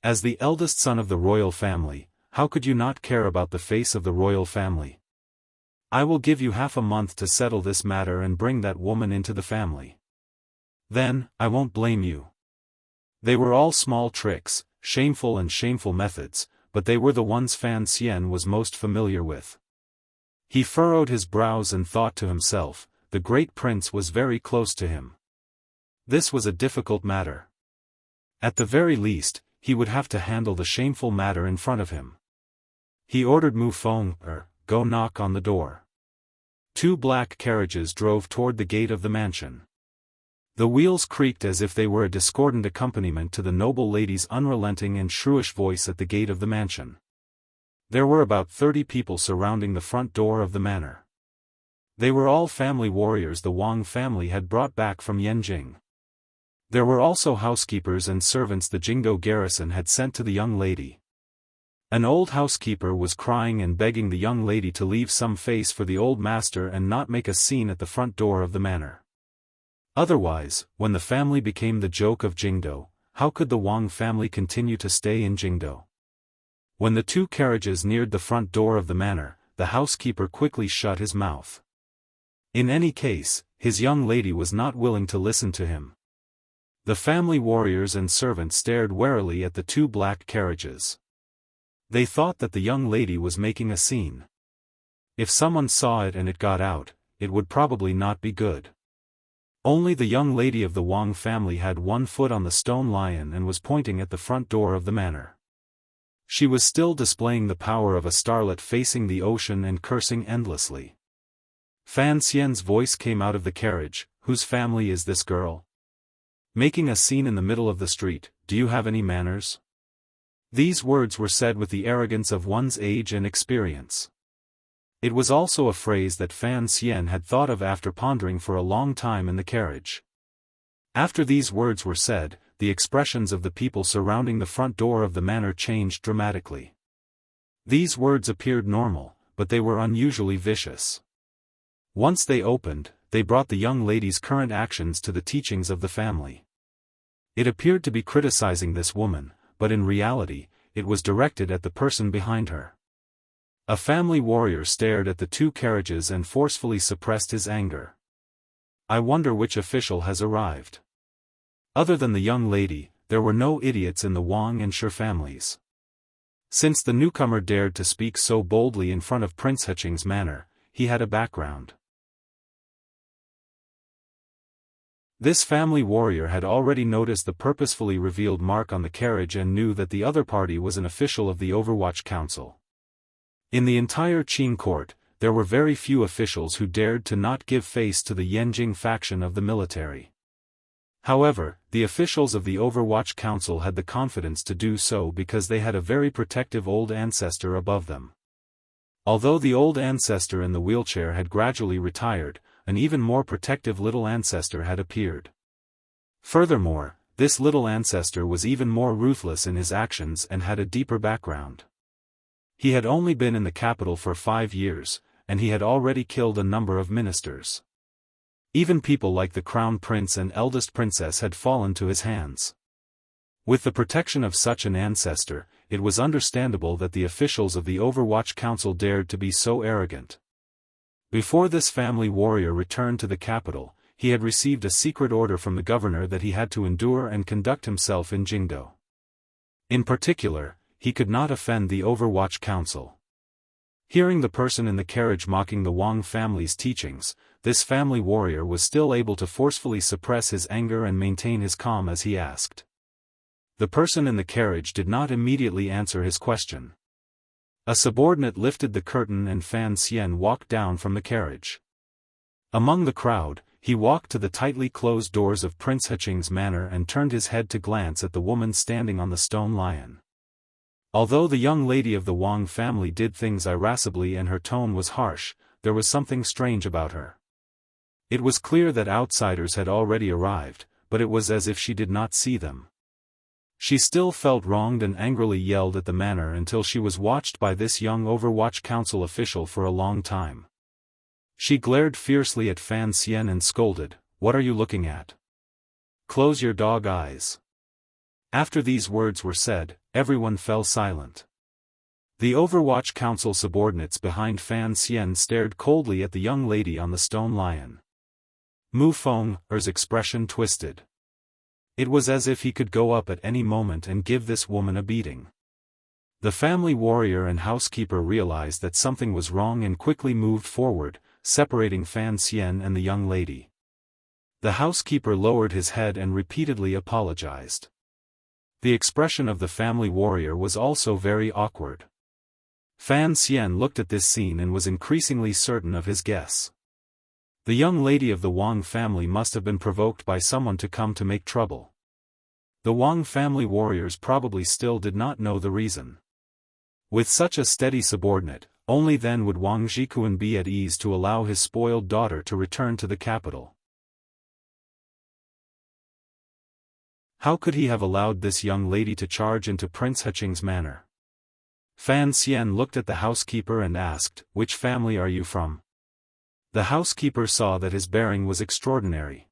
As the eldest son of the royal family, how could you not care about the face of the royal family? I will give you half a month to settle this matter and bring that woman into the family. Then, I won't blame you. They were all small tricks, shameful methods, but they were the ones Fan Xian was most familiar with. He furrowed his brows and thought to himself, the great prince was very close to him. This was a difficult matter. At the very least, he would have to handle the shameful matter in front of him. He ordered Mu Feng, go knock on the door. 2 black carriages drove toward the gate of the mansion. The wheels creaked as if they were a discordant accompaniment to the noble lady's unrelenting and shrewish voice at the gate of the mansion. There were about 30 people surrounding the front door of the manor. They were all family warriors the Wang family had brought back from Yanjing. There were also housekeepers and servants the Jingdo garrison had sent to the young lady. An old housekeeper was crying and begging the young lady to leave some face for the old master and not make a scene at the front door of the manor. Otherwise, when the family became the joke of Jingdo, how could the Wang family continue to stay in Jingdo? When the 2 carriages neared the front door of the manor, the housekeeper quickly shut his mouth. In any case, his young lady was not willing to listen to him. The family warriors and servants stared warily at the 2 black carriages. They thought that the young lady was making a scene. If someone saw it and it got out, it would probably not be good. Only the young lady of the Wang family had 1 foot on the stone lion and was pointing at the front door of the manor. She was still displaying the power of a starlet facing the ocean and cursing endlessly. Fan Xian's voice came out of the carriage, "Whose family is this girl? Making a scene in the middle of the street, do you have any manners?" These words were said with the arrogance of one's age and experience. It was also a phrase that Fan Xian had thought of after pondering for a long time in the carriage. After these words were said, the expressions of the people surrounding the front door of the manor changed dramatically. These words appeared normal, but they were unusually vicious. Once they opened, they brought the young lady's current actions to the teachings of the family. It appeared to be criticizing this woman, but in reality, it was directed at the person behind her. A family warrior stared at the 2 carriages and forcefully suppressed his anger. "I wonder which official has arrived." Other than the young lady, there were no idiots in the Wang and Shi families. Since the newcomer dared to speak so boldly in front of Prince Heching's manor, he had a background. This family warrior had already noticed the purposefully revealed mark on the carriage and knew that the other party was an official of the Overwatch Council. In the entire Qing court, there were very few officials who dared to not give face to the Yanjing faction of the military. However, the officials of the Overwatch Council had the confidence to do so because they had a very protective old ancestor above them. Although the old ancestor in the wheelchair had gradually retired, an even more protective little ancestor had appeared. Furthermore, this little ancestor was even more ruthless in his actions and had a deeper background. He had only been in the capital for 5 years, and he had already killed a number of ministers. Even people like the crown prince and eldest princess had fallen to his hands. With the protection of such an ancestor, it was understandable that the officials of the Overwatch Council dared to be so arrogant. Before this family warrior returned to the capital, he had received a secret order from the governor that he had to endure and conduct himself in Jingdo. In particular, he could not offend the Overwatch Council. Hearing the person in the carriage mocking the Wang family's teachings, this family warrior was still able to forcefully suppress his anger and maintain his calm as he asked. The person in the carriage did not immediately answer his question. A subordinate lifted the curtain and Fan Xian walked down from the carriage. Among the crowd, he walked to the tightly closed doors of Prince Heching's manor and turned his head to glance at the woman standing on the stone lion. Although the young lady of the Wang family did things irascibly and her tone was harsh, there was something strange about her. It was clear that outsiders had already arrived, but it was as if she did not see them. She still felt wronged and angrily yelled at the manor until she was watched by this young Overwatch Council official for a long time. She glared fiercely at Fan Xian and scolded, "What are you looking at? Close your dog eyes." After these words were said, everyone fell silent. The Overwatch Council subordinates behind Fan Xian stared coldly at the young lady on the stone lion. Mu Feng's expression twisted. It was as if he could go up at any moment and give this woman a beating. The family warrior and housekeeper realized that something was wrong and quickly moved forward, separating Fan Xian and the young lady. The housekeeper lowered his head and repeatedly apologized. The expression of the family warrior was also very awkward. Fan Xian looked at this scene and was increasingly certain of his guess. The young lady of the Wang family must have been provoked by someone to come to make trouble. The Wang family warriors probably still did not know the reason. With such a steady subordinate, only then would Wang Zhikuan be at ease to allow his spoiled daughter to return to the capital. How could he have allowed this young lady to charge into Prince Heching's manor? Fan Xian looked at the housekeeper and asked, "Which family are you from?" The housekeeper saw that his bearing was extraordinary.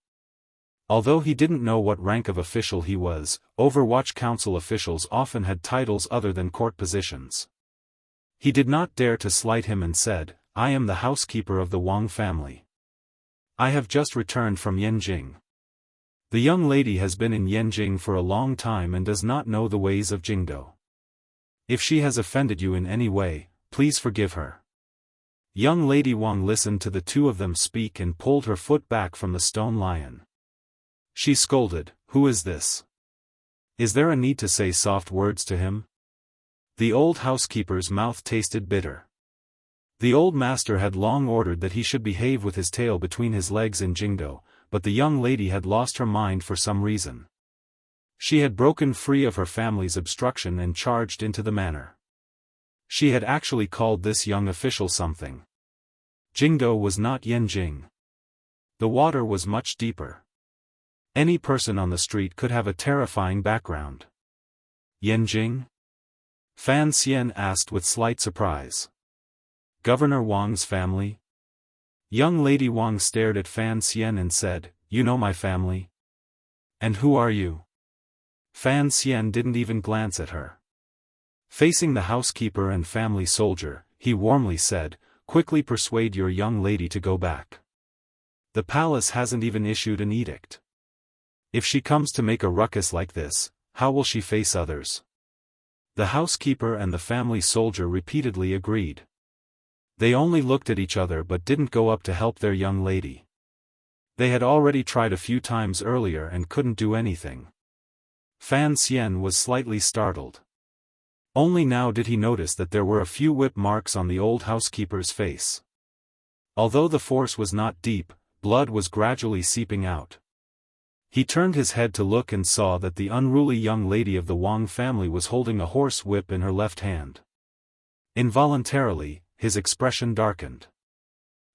Although he didn't know what rank of official he was, Overwatch Council officials often had titles other than court positions. He did not dare to slight him and said, "I am the housekeeper of the Wang family. I have just returned from Yanjing. The young lady has been in Yanjing for a long time and does not know the ways of Jingdo. If she has offended you in any way, please forgive her." Young Lady Wang listened to the two of them speak and pulled her foot back from the stone lion. She scolded, "Who is this? Is there a need to say soft words to him?" The old housekeeper's mouth tasted bitter. The old master had long ordered that he should behave with his tail between his legs in Jingdo, but the young lady had lost her mind for some reason. She had broken free of her family's obstruction and charged into the manor. She had actually called this young official something. Jingdo was not Yanjing. The water was much deeper. Any person on the street could have a terrifying background. Yanjing? Fan Xian asked with slight surprise. Governor Wang's family? Young Lady Wang stared at Fan Xian and said, "You know my family? And who are you?" Fan Xian didn't even glance at her. Facing the housekeeper and family soldier, he warmly said, "Quickly persuade your young lady to go back. The palace hasn't even issued an edict. If she comes to make a ruckus like this, how will she face others?" The housekeeper and the family soldier repeatedly agreed. They only looked at each other but didn't go up to help their young lady. They had already tried a few times earlier and couldn't do anything. Fan Xian was slightly startled. Only now did he notice that there were a few whip marks on the old housekeeper's face. Although the force was not deep, blood was gradually seeping out. He turned his head to look and saw that the unruly young lady of the Wang family was holding a horse whip in her left hand. Involuntarily, his expression darkened.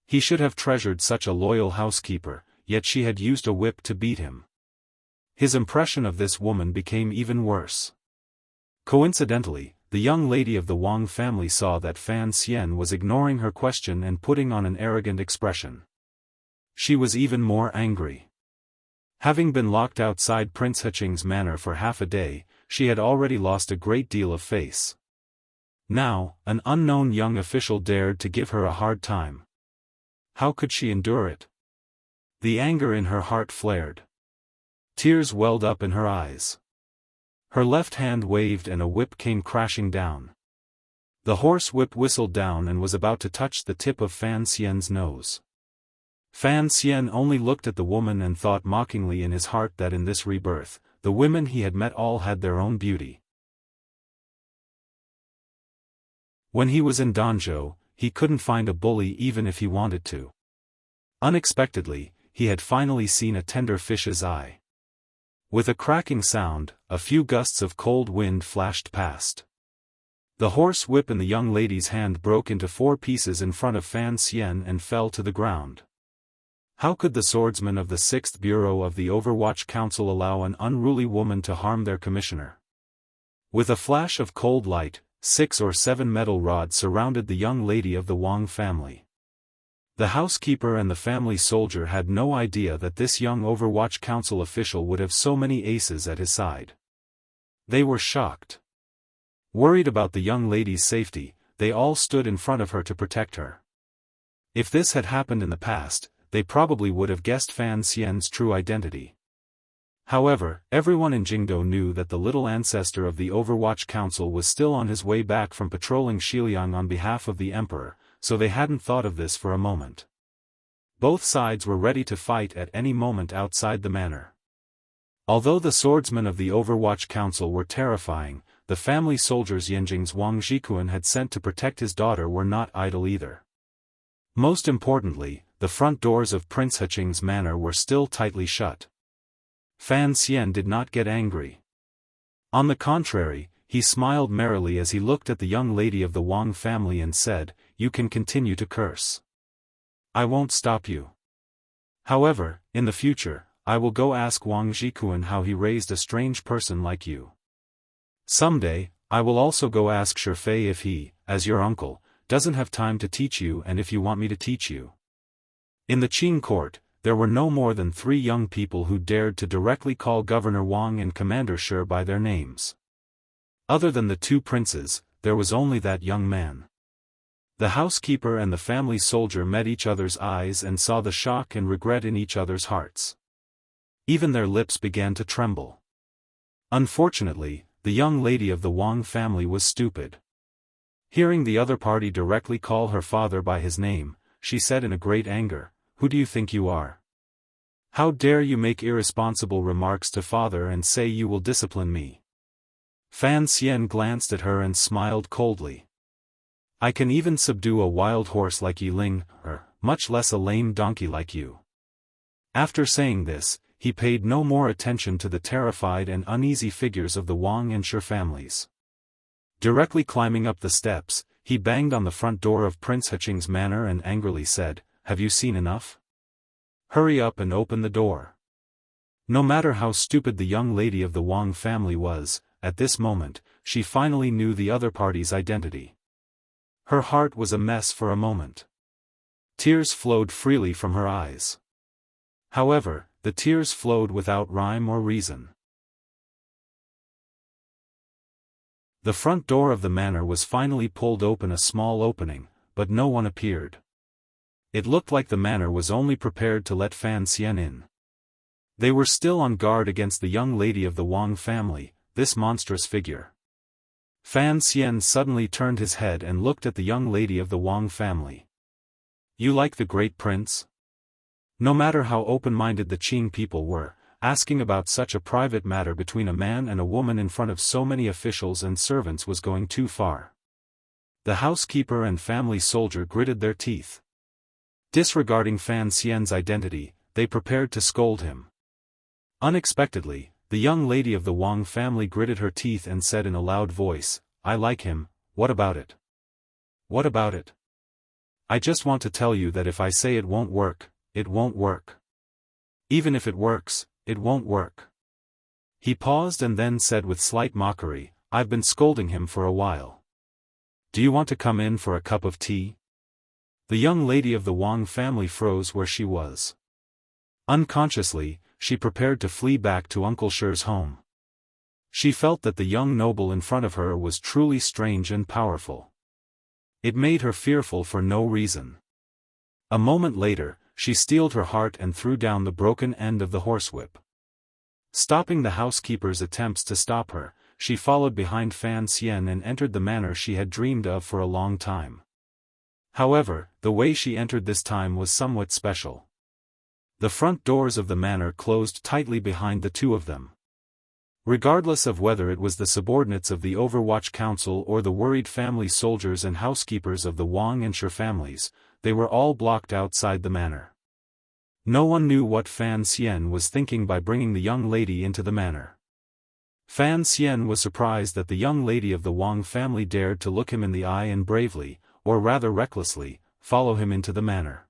He should have treasured such a loyal housekeeper, yet she had used a whip to beat him. His impression of this woman became even worse. Coincidentally, the young lady of the Wang family saw that Fan Xian was ignoring her question and putting on an arrogant expression. She was even more angry. Having been locked outside Prince Heching's manor for half a day, she had already lost a great deal of face. Now, an unknown young official dared to give her a hard time. How could she endure it? The anger in her heart flared. Tears welled up in her eyes. Her left hand waved and a whip came crashing down. The horse whip whistled down and was about to touch the tip of Fan Xian's nose. Fan Xian only looked at the woman and thought mockingly in his heart that in this rebirth, the women he had met all had their own beauty. When he was in Danzhou, he couldn't find a bully even if he wanted to. Unexpectedly, he had finally seen a tender fish's eye. With a cracking sound, a few gusts of cold wind flashed past. The horse whip in the young lady's hand broke into 4 pieces in front of Fan Xian and fell to the ground. How could the swordsmen of the 6th Bureau of the Overwatch Council allow an unruly woman to harm their commissioner? With a flash of cold light, 6 or 7 metal rods surrounded the young lady of the Wang family. The housekeeper and the family soldier had no idea that this young Overwatch Council official would have so many aces at his side. They were shocked. Worried about the young lady's safety, they all stood in front of her to protect her. If this had happened in the past, they probably would have guessed Fan Xian's true identity. However, everyone in Jingdo knew that the little ancestor of the Overwatch Council was still on his way back from patrolling Xiliang on behalf of the Emperor, so they hadn't thought of this for a moment. Both sides were ready to fight at any moment outside the manor. Although the swordsmen of the Overwatch Council were terrifying, the family soldiers Yanjing's Wang Zhikuan had sent to protect his daughter were not idle either. Most importantly, the front doors of Prince Heching's manor were still tightly shut. Fan Xian did not get angry. On the contrary, he smiled merrily as he looked at the young lady of the Wang family and said, "You can continue to curse. I won't stop you. However, in the future, I will go ask Wang Zhikuan how he raised a strange person like you. Someday, I will also go ask Shifei if he, as your uncle, doesn't have time to teach you and if you want me to teach you." In the Qing court, there were no more than 3 young people who dared to directly call Governor Wang and Commander Shi by their names. Other than the 2 princes, there was only that young man. The housekeeper and the family soldier met each other's eyes and saw the shock and regret in each other's hearts. Even their lips began to tremble. Unfortunately, the young lady of the Wang family was stupid. Hearing the other party directly call her father by his name, she said in a great anger, "Who do you think you are? How dare you make irresponsible remarks to father and say you will discipline me?" Fan Xian glanced at her and smiled coldly. "I can even subdue a wild horse like Yiling, much less a lame donkey like you." After saying this, he paid no more attention to the terrified and uneasy figures of the Wang and Shi families. Directly climbing up the steps, he banged on the front door of Prince Heching's manor and angrily said, "Have you seen enough? Hurry up and open the door." No matter how stupid the young lady of the Wang family was, at this moment, she finally knew the other party's identity. Her heart was a mess for a moment. Tears flowed freely from her eyes. However, the tears flowed without rhyme or reason. The front door of the manor was finally pulled open, a small opening, but no one appeared. It looked like the manor was only prepared to let Fan Xian in. They were still on guard against the young lady of the Wang family, this monstrous figure. Fan Xian suddenly turned his head and looked at the young lady of the Wang family. "You like the great prince?" No matter how open-minded the Qing people were, asking about such a private matter between a man and a woman in front of so many officials and servants was going too far. The housekeeper and family soldier gritted their teeth. Disregarding Fan Xian's identity, they prepared to scold him. Unexpectedly, the young lady of the Wang family gritted her teeth and said in a loud voice, "I like him, what about it? What about it? I just want to tell you that if I say it won't work, it won't work. Even if it works, it won't work." He paused and then said with slight mockery, "I've been scolding him for a while. Do you want to come in for a cup of tea?" The young lady of the Wang family froze where she was. Unconsciously, she prepared to flee back to Uncle Shi's home. She felt that the young noble in front of her was truly strange and powerful. It made her fearful for no reason. A moment later, she steeled her heart and threw down the broken end of the horsewhip. Stopping the housekeeper's attempts to stop her, she followed behind Fan Xian and entered the manor she had dreamed of for a long time. However, the way she entered this time was somewhat special. The front doors of the manor closed tightly behind the 2 of them. Regardless of whether it was the subordinates of the Overwatch Council or the worried family soldiers and housekeepers of the Wang and Shi families, they were all blocked outside the manor. No one knew what Fan Xian was thinking by bringing the young lady into the manor. Fan Xian was surprised that the young lady of the Wang family dared to look him in the eye and bravely, or rather recklessly, follow him into the manor.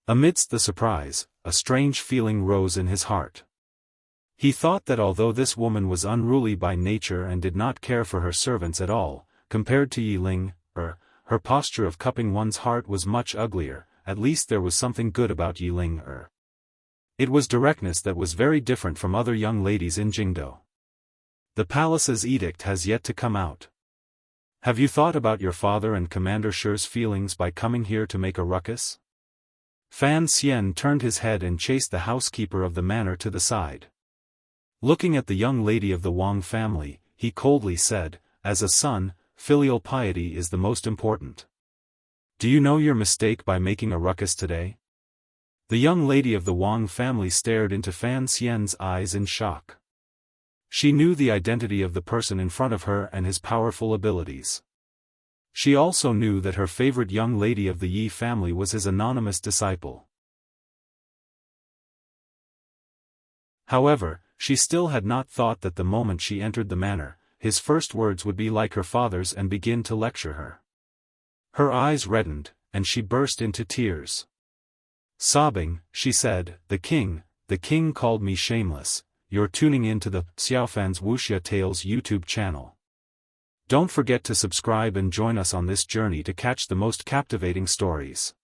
Amidst the surprise, a strange feeling rose in his heart. He thought that although this woman was unruly by nature and did not care for her servants at all, compared to Yiling, her posture of cupping one's heart was much uglier. At least there was something good about Yiling. It was directness that was very different from other young ladies in Jingdo. The palace's edict has yet to come out. Have you thought about your father and Commander Shi's feelings by coming here to make a ruckus? Fan Xian turned his head and chased the housekeeper of the manor to the side. Looking at the young lady of the Wang family, he coldly said, "As a son, filial piety is the most important. Do you know your mistake by making a ruckus today? The young lady of the Wang family stared into Fan Xian's eyes in shock. She knew the identity of the person in front of her and his powerful abilities. She also knew that her favorite young lady of the Yi family was his anonymous disciple. However, she still had not thought that the moment she entered the manor, his first words would be like her father's and begin to lecture her. Her eyes reddened, and she burst into tears. Sobbing, she said, the king called me shameless. You're tuning in to the Xiaofan's Wuxia Tales YouTube channel. Don't forget to subscribe and join us on this journey to catch the most captivating stories.